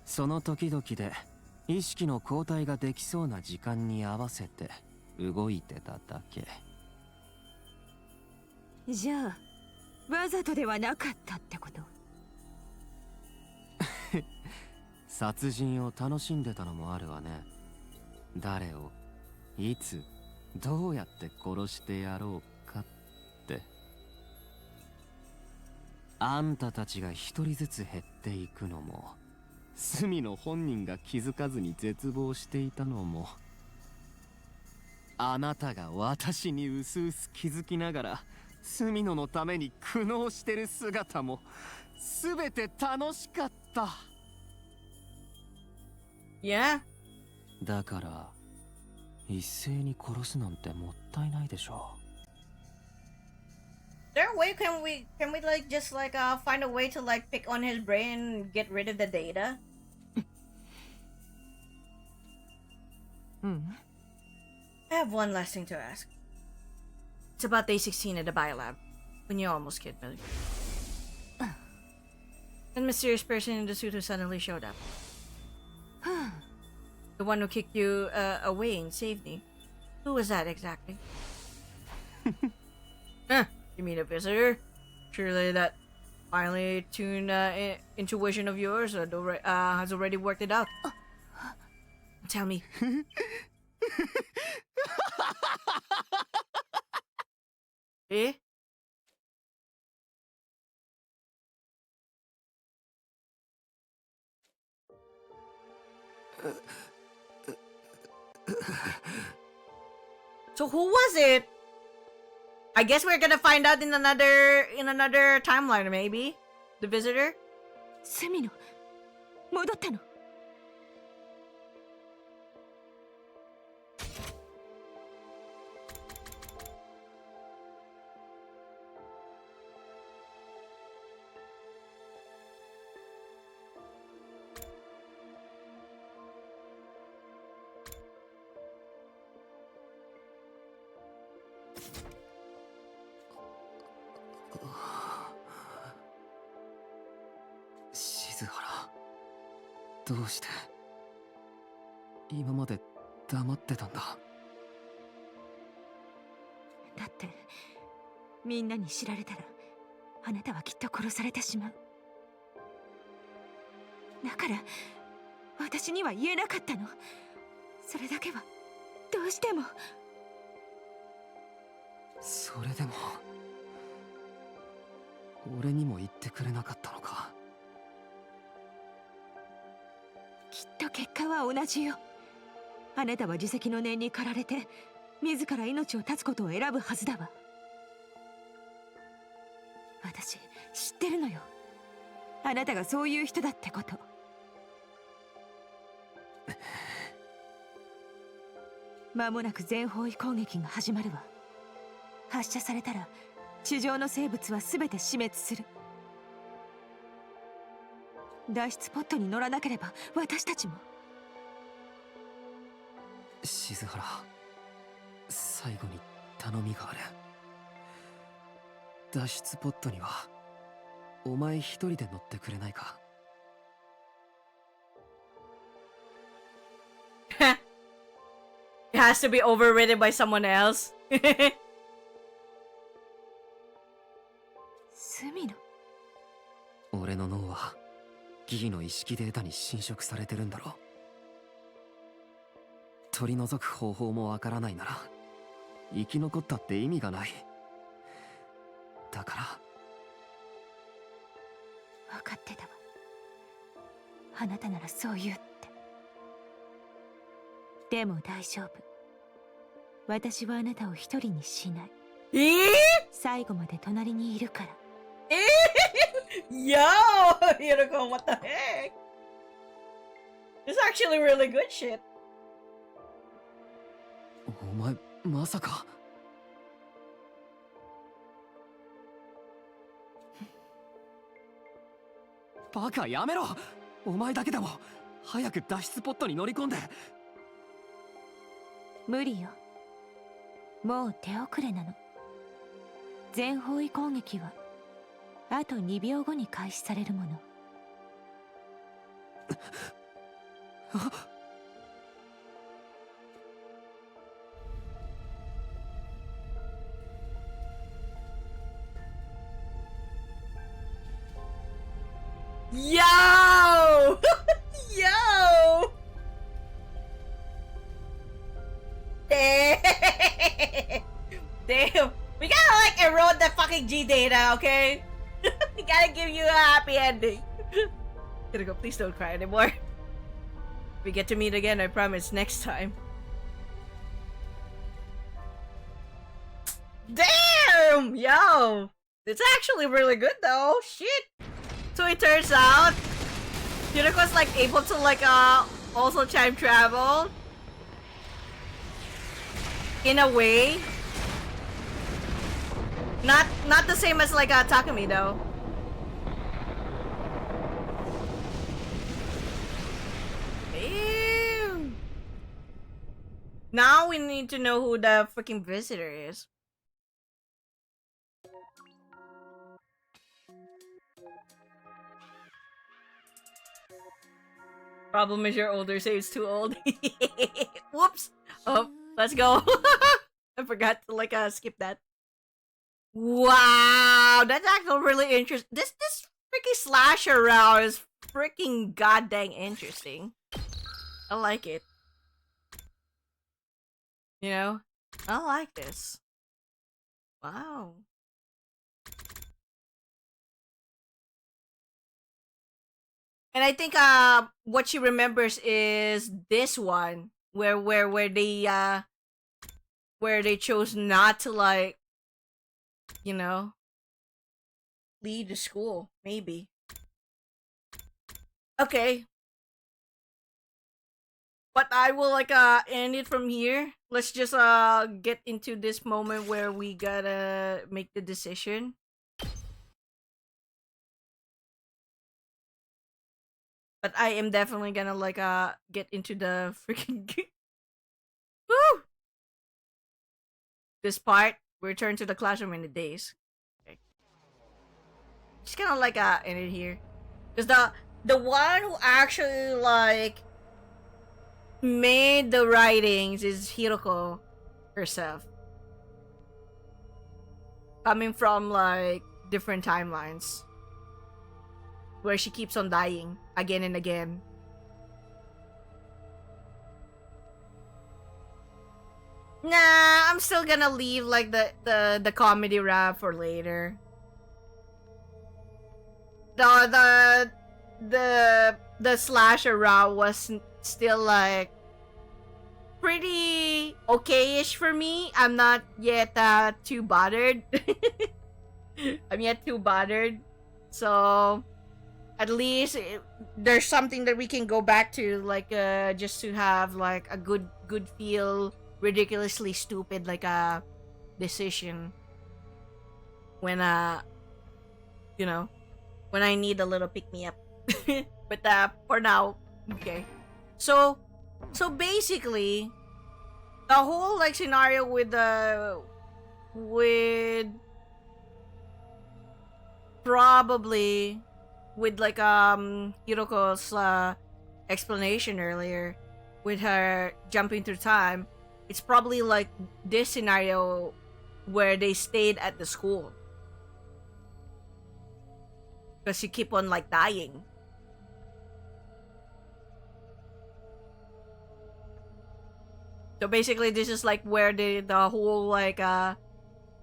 その時々で意識の交代ができそうな時間に合わせて動いてただけ。じゃあわざとではなかったってこと？殺人を楽しんでたのもあるわね。誰をいつどうやって殺してやろうかって。あんたたちが一人ずつ減っていくのも、隅の本人が気づかずに絶望していたのも、あなたが私にうすうす気づきながら隅野のために苦悩してる姿も全て楽しかった。Yeah? だから一斉に殺すなんてもったいないでしょう。Is there a way can we like just like find a way to like pick on his brain and get rid of the data? I have one last thing to ask. It's about day 16 at the biolab, when you almost killed Millie. That mysterious person in the suit who suddenly showed up. The one who kicked you away and saved me. Who was that exactly? You mean a visitor? Surely that finely tuned intuition of yours has already worked it out. Tell me. Eh? So who was it? I guess we're gonna find out in another timeline, maybe. The visitor? セミノ戻ったの？静原、どうして今まで黙ってたんだ。だってみんなに知られたらあなたはきっと殺されてしまう。だから私には言えなかったの。それだけはどうしても。それでも俺にも言ってくれなかったのか。きっと結果は同じよ。あなたは自責の念に駆られて自ら命を絶つことを選ぶはずだわ。私知ってるのよ。あなたがそういう人だってこと。間もなく全方位攻撃が始まるわ。発射されたら地上の生物は全て死滅する。脱出ポットに乗らなければ私たちも。静原、最後に頼みがある。脱出ポットにはお前一人で乗ってくれないか。It has to be overridden by someone else. スミノ。俺の脳はギーの意識データに侵食されてるんだろう。取り除く方法もわからないなら生き残ったって意味がない。だから分かってたわ。あなたならそう言うって。でも大丈夫。私はあなたを一人にしない。最後まで隣にいるから。Yo! Hiroko, what the heck? This is actually really good shit. お前まさか。バカやめろ。お前だけでも早く脱出ポットに乗り込んで。無理よ。もう手遅れなの。全方位攻撃はあと2秒後に開始されるもの。Yo! Yo! Damn. We gotta like erode the fucking G data, okay? We gotta give you a happy ending. Gonna go, please don't cry anymore. If we get to meet again, I promise, next time. Damn! Yo! It's actually really good though. Shit! So it turns out Yunako's like able to like also time travel in a way. Not the same as like Takumi though. Ew. Now we need to know who the freaking visitor is. Problem is your older save's too old. Whoops. Oh, let's go. I forgot to like skip that. Wow, that's actually really interesting. This freaking slasher round is freaking goddamn interesting. I like it. You know, I like this. Wow. And I think what she remembers is this one where they chose not to like, you know, leave the school, maybe. Okay. But I will like end it from here. Let's just get into this moment where we gotta make the decision. But I am definitely gonna like get into the freaking woo! This part, return to the classroom in the days. Okay. Just kind of like end it here, because the one who actually like made the writings is Hiroko herself, coming from like different timelines where she keeps on dying again and again. Nah, I'm still gonna leave like the comedy rap for later. The slasher rap was still like pretty okay-ish for me. I'm not yet too bothered. I'm yet too bothered. So at least there's something that we can go back to, like just to have like a good feel, ridiculously stupid like a decision when you know, when I need a little pick me up. But for now, okay. So basically the whole like scenario with probably with like Hiroko's explanation earlier with her jumping through time, it's probably like this scenario where they stayed at the school because she keep on like dying. So basically this is like where the whole like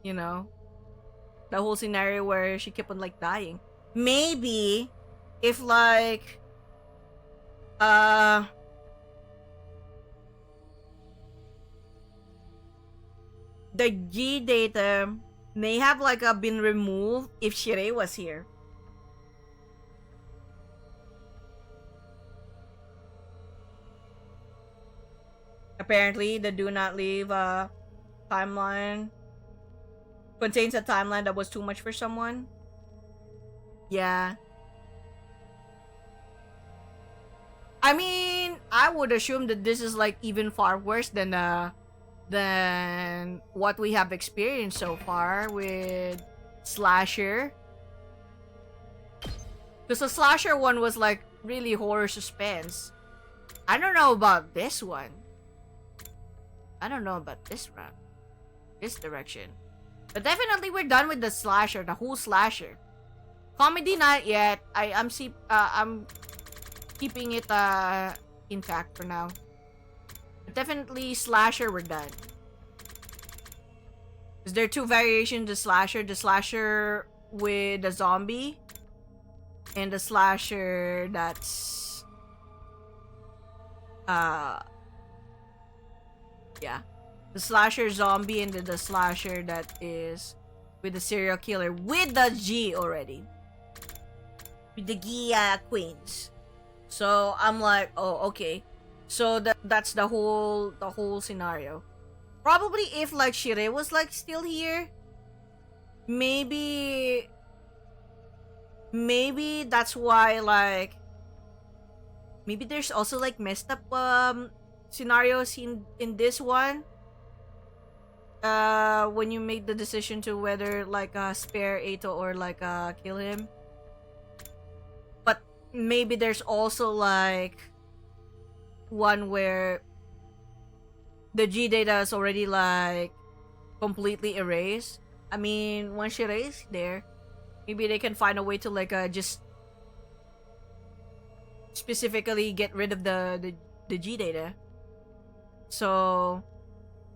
you know, the whole scenario where she kept on like dying. Maybe if like the G data may have like been removed if Sirei was here. Apparently, the do not leave timeline contains a timeline that was too much for someone. Yeah. I mean, I would assume that this is like even far worse than what we have experienced so far with Slasher. Because the Slasher one was like really horror suspense. I don't know about this one. I don't know about this route. This direction. But definitely we're done with the Slasher, the whole Slasher. Comedy not yet. I'm keeping it intact for now. But definitely Slasher we're done. Is there two variations of Slasher? The Slasher with the zombie and the Slasher that's yeah. The Slasher zombie and the Slasher that is with the serial killer with the G already. With the Gia Queens. So I'm like, oh, okay. So that's the whole scenario. Probably if like Sirei was like still here, maybe that's why like maybe there's also like messed up scenarios in this one. When you make the decision to whether like spare Eito or like kill him. But maybe there's also like one where the G data is already like completely erased. I mean, once she erased there, maybe they can find a way to like just specifically get rid of the G data. So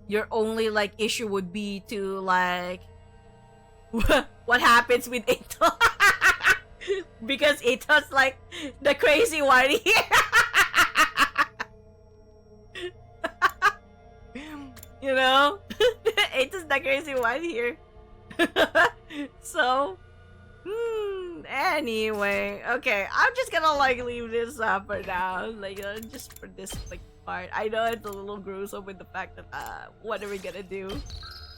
your only like issue would be to like what happens with Eito. Because Eito's like the crazy one here. You know? Eito's the crazy one here. So anyway, okay, I'm just gonna like leave this up for now, like just for this like part. I know it's a little gruesome with the fact that what are we gonna do?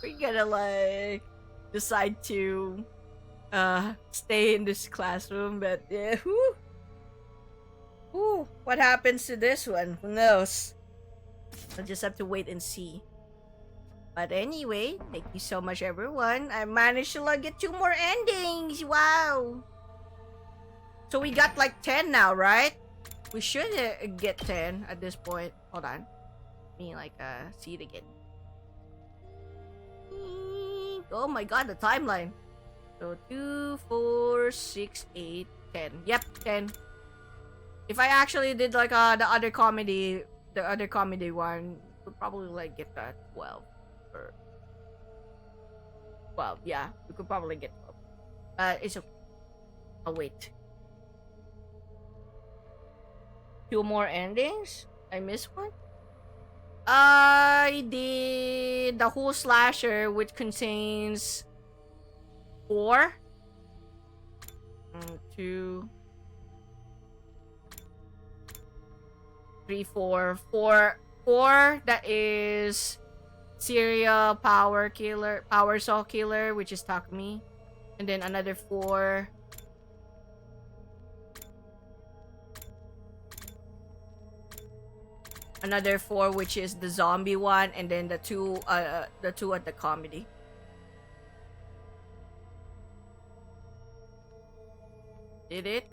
We're gonna like decide to stay in this classroom, but yeah, what happens to this one? Who knows? I'll just have to wait and see. But anyway, thank you so much, everyone. I managed to like get 2 more endings. Wow. So we got like 10 now, right? We should get 10 at this point. Hold on. Let me like see it again. Oh my god, the timeline. So 2, 4, 6, 8, 10. Yep, 10. If I actually did like the other comedy one, we'd probably like get 12. Or 12, yeah, we could probably get 12. It's okay. I'll wait. 2 more endings? I missed one? I did the whole Slasher, which contains 4. 2, 3, 4. 4 that is serial power saw killer, which is Takumi, and then another 4 which is the zombie one, and then the two at the comedy. Did it?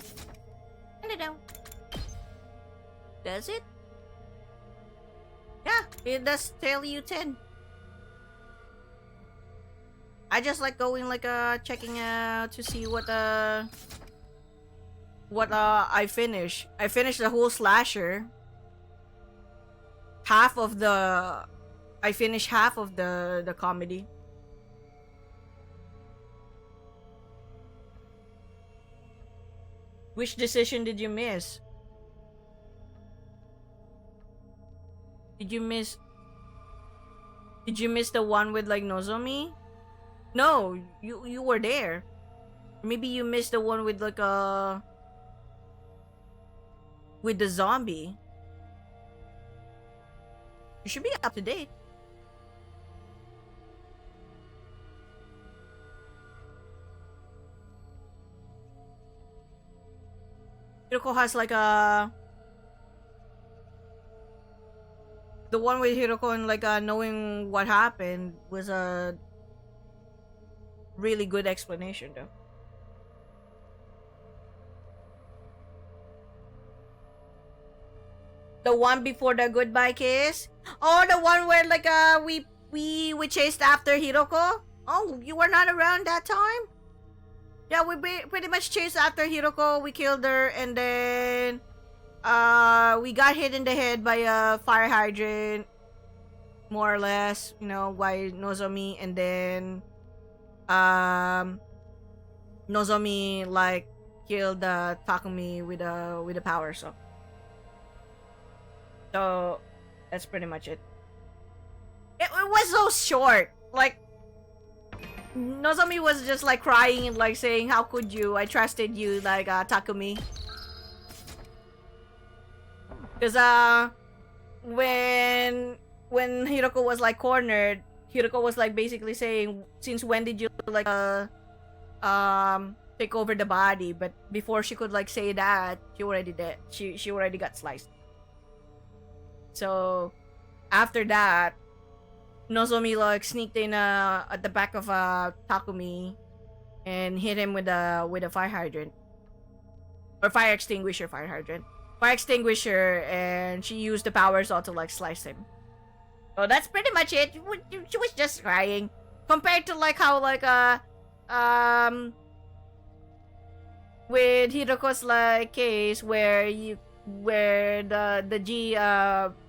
I don't know. Does it? Yeah, it does tell you 10. I just like going like checking out to see what I finish. I finished the whole Slasher. I finished half of the comedy. Which decision did you miss? Did you miss Did you miss the one with like Nozomi? No, you were there. Maybe you missed the one with like with the zombie. You should be up to date. Hiroko has like the one with Hiroko and like knowing what happened was a really good explanation though. The one before the goodbye kiss? Oh, the one where like we chased after Hiroko? Oh, you were not around that time? Yeah, we pretty much chased after Hiroko, we killed her, and then we got hit in the head by a fire hydrant, more or less, you know, by Nozomi, and then Nozomi like killed Takumi with a power saw. So that's pretty much it. It was so short. Like Nozomi was just like crying and like saying, "How could you? I trusted you, like Takumi." Cause when Hiroko was like cornered, Hiroko was like basically saying, "Since when did you like take over the body?" But before she could like say that, she already did. She already got sliced. So after that, Nozomi like sneaked in at the back of Takumi and hit him with a fire hydrant or fire extinguisher, and she used the power saw to like slice him. So that's pretty much it. She was just crying compared to like how like with Hiroko's like case where the G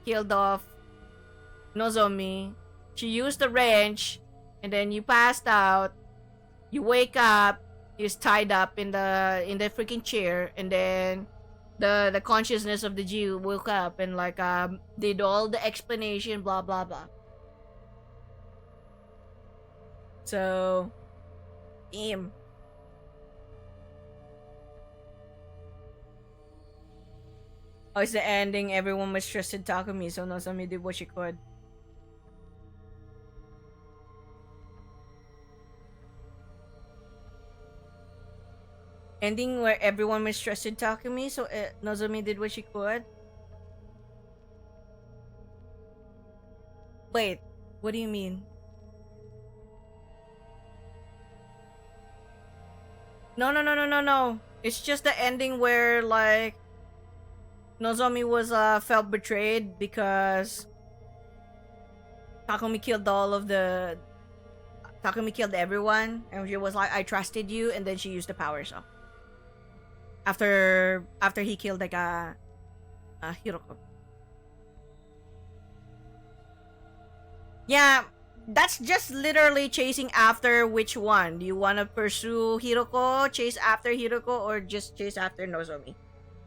killed off Nozomi. She used the wrench, and then you passed out. You wake up, he's tied up in the freaking chair, and then the consciousness of the G woke up and like did all the explanation, blah blah blah. So, damn. Oh, it's the ending. Everyone mistrusted Takumi, so Nozomi did what she could. Ending where everyone mistrusted Takumi, so Nozomi did what she could. Wait, what do you mean? No. It's just the ending where like Nozomi was felt betrayed because Takumi killed everyone, and she was like, "I trusted you," and then she used the power saw. After he killed like Hiroko. Yeah, that's just literally chasing after which one. Do you want to pursue Hiroko, chase after Hiroko, or just chase after Nozomi?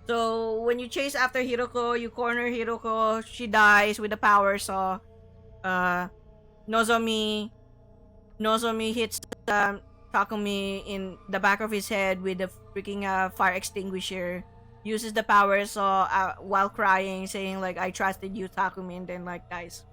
So when you chase after Hiroko, you corner Hiroko, she dies with the power saw. Nozomi hits Takumi in the back of his head with the freaking fire extinguisher. Uses the power saw while crying, saying like, "I trusted you, Takumi," and then like dies.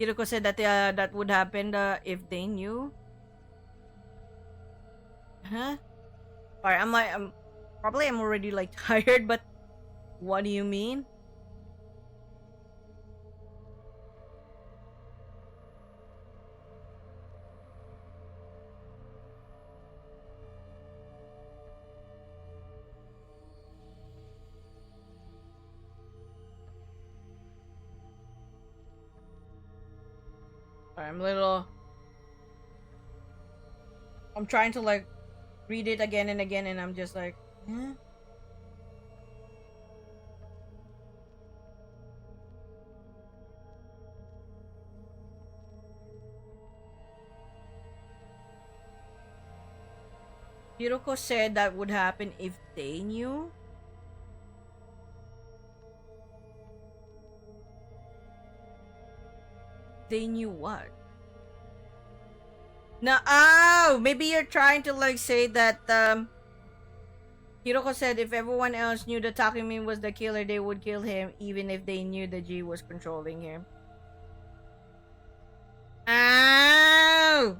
Hiroko said that that would happen if they knew. Huh? Alright, I'm already like tired, but what do you mean? I'm trying to like read it again and again, and I'm just like, huh? Hiroko said that would happen if they knew. They knew what? No, oh, maybe you're trying to like say that Hiroko said if everyone else knew that Takumi was the killer, they would kill him even if they knew the G was controlling him. Oh!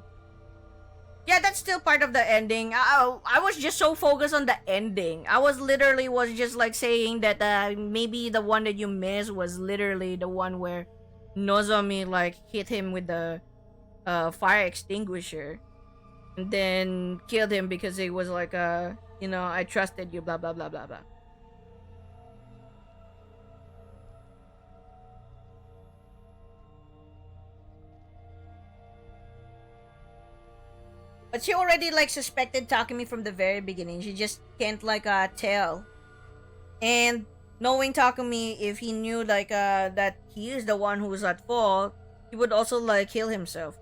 Yeah, that's still part of the ending. I was just so focused on the ending. I was just like saying that maybe the one that you missed was literally the one where Nozomi like hit him with the fire extinguisher and then killed him because it was like I trusted you, blah blah blah blah blah. But she already like suspected Takumi from the very beginning. She just can't like tell. And knowing Takumi, if he knew like that he is the one who was at fault, he would also like kill himself.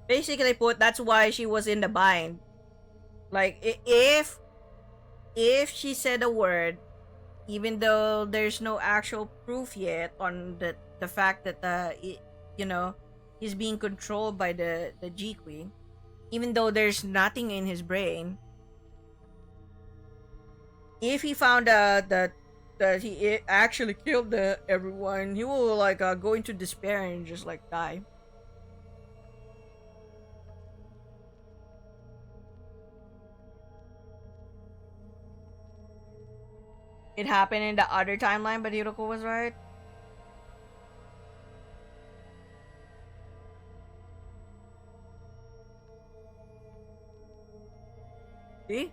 Basically put, that's why she was in the bind. Like if she said a word, even though there's no actual proof yet on the fact that he's being controlled by the G Queen, even though there's nothing in his brain. If he found out that he actually killed everyone, he will like go into despair and just like die. It happened in the other timeline, but Hiroko was right. See?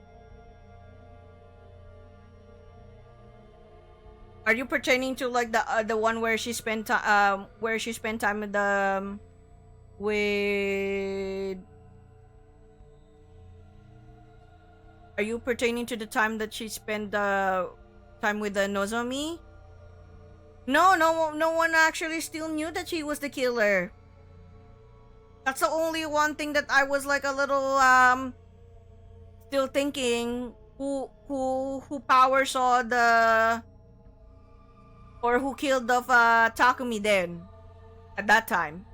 Are you pertaining to like the one where she spent time with the with? Are you pertaining to the time that she spent time with the Nozomi? No one actually still knew that she was the killer. That's the only one thing that I was like a little still thinking who power saw the, or who killed of Takumi then at that time.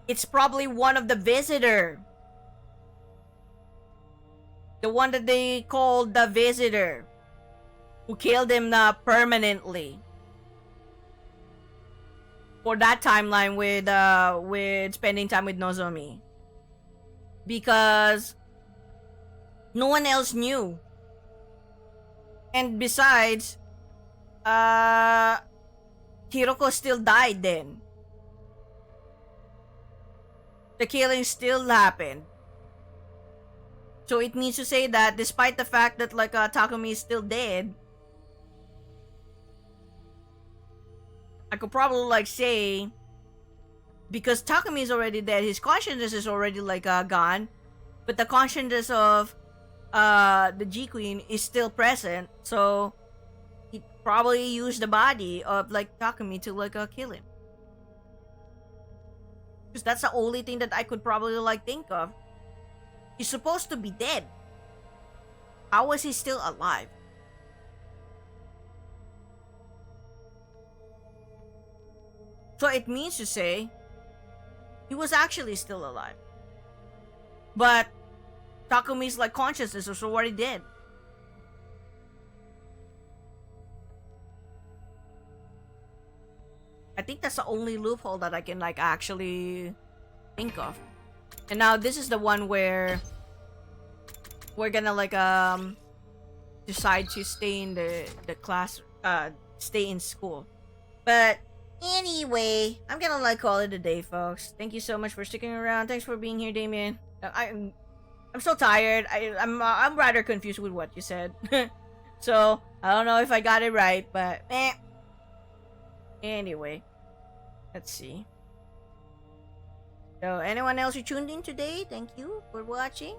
It's probably one of the visitor. The one that they called the visitor, who killed him permanently. For that timeline with spending time with Nozomi. Because no one else knew. And besides, Hiroko still died then. The killing still happened. So it means to say that despite the fact that like Takumi is still dead, I could probably like say, because Takumi is already dead, his consciousness is already like gone, but the consciousness of the G Queen is still present. So he probably used the body of like Takumi to like kill him. Because that's the only thing that I could probably like think of. He's supposed to be dead. How was he still alive? So it means to say he was actually still alive. But Takumi's like consciousness was already dead. I think that's the only loophole that I can like actually think of. And now this is the one where we're gonna like decide to stay in the class, stay in school. But anyway, I'm gonna like call it a day, folks. Thank you so much for sticking around. Thanks for being here, Damien. I'm so tired. I'm rather confused with what you said. So I don't know if I got it right, but anyway, let's see. So anyone else who tuned in today, thank you for watching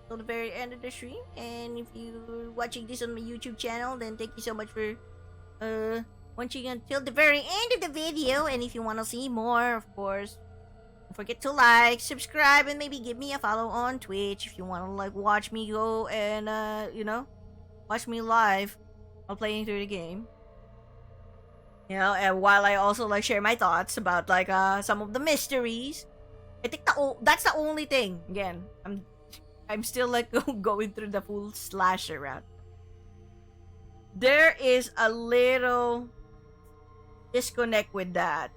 till the very end of the stream. And if you're watching this on my YouTube channel, then thank you so much for watching until the very end of the video. And if you want to see more, of course, Don't forget to like, subscribe, and maybe give me a follow on Twitch if you want to like watch me go and watch me live while playing through the game. You know, and while I also like share my thoughts about like some of the mysteries. I think that's the only thing. Again, I'm still like going through the full slasher route. There is a little disconnect with that.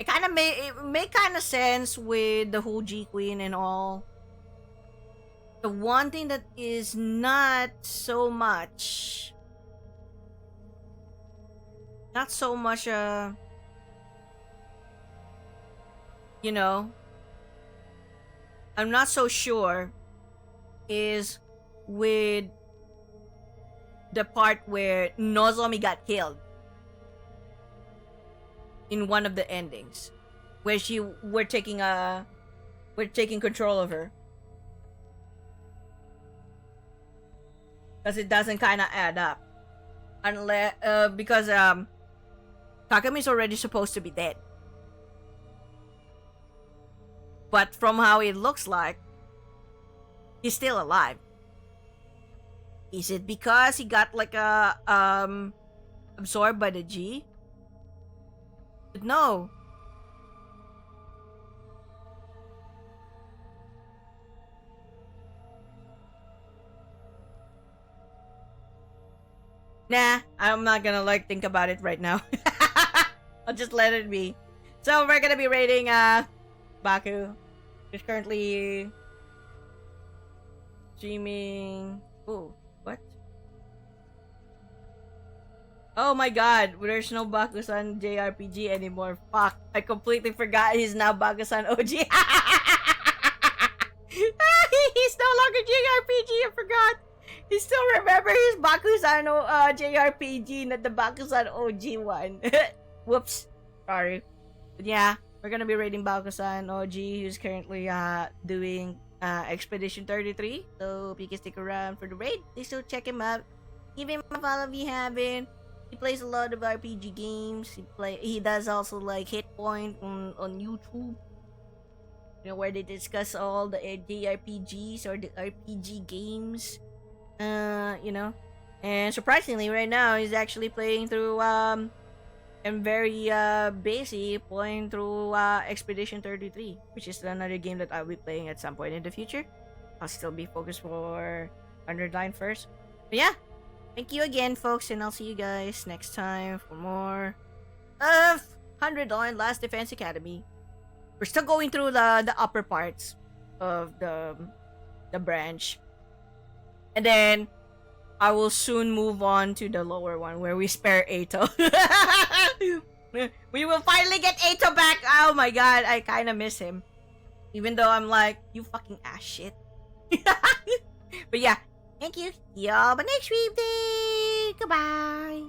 It made kind of sense with the whole G Queen and all. The one thing that is not so much you know, I'm not so sure is with the part where Nozomi got killed in one of the endings, where we're taking control of her, because it doesn't kind of add up, unless because Takumi's already supposed to be dead, but from how it looks like, he's still alive. Is it because he got like absorbed by the G? But no. Nah, I'm not gonna like think about it right now. I'll just let it be. So we're gonna be rating Baku, who's currently streaming. Ooh, what? Oh my god, there's no Baku-san JRPG anymore. Fuck, I completely forgot he's now Baku-san OG. He's no longer JRPG, I forgot. He still remember his Baku-san JRPG, not the Baku-san OG one. Whoops, sorry. But yeah, we're gonna be rating Baku-san OG, who's currently doing Expedition 33. So if you can stick around for the raid, please do check him out. Give him a follow if you haven't. He plays a lot of RPG games. He does also like Hit Point on YouTube. You know, where they discuss all the JRPGs or the RPG games. You know. And surprisingly right now he's actually playing through and very busy playing through Expedition 33, which is another game that I'll be playing at some point in the future. I'll still be focused for 100 Line first. But yeah. Thank you again, folks, and I'll see you guys next time for more of 100 Line Last Defense Academy. We're still going through the upper parts of the branch. And then I will soon move on to the lower one where we spare Eito. We will finally get Eito back. Oh my god, I kind of miss him. Even though I'm like, you fucking ass shit. But yeah. Thank you. See y'all next week. Goodbye.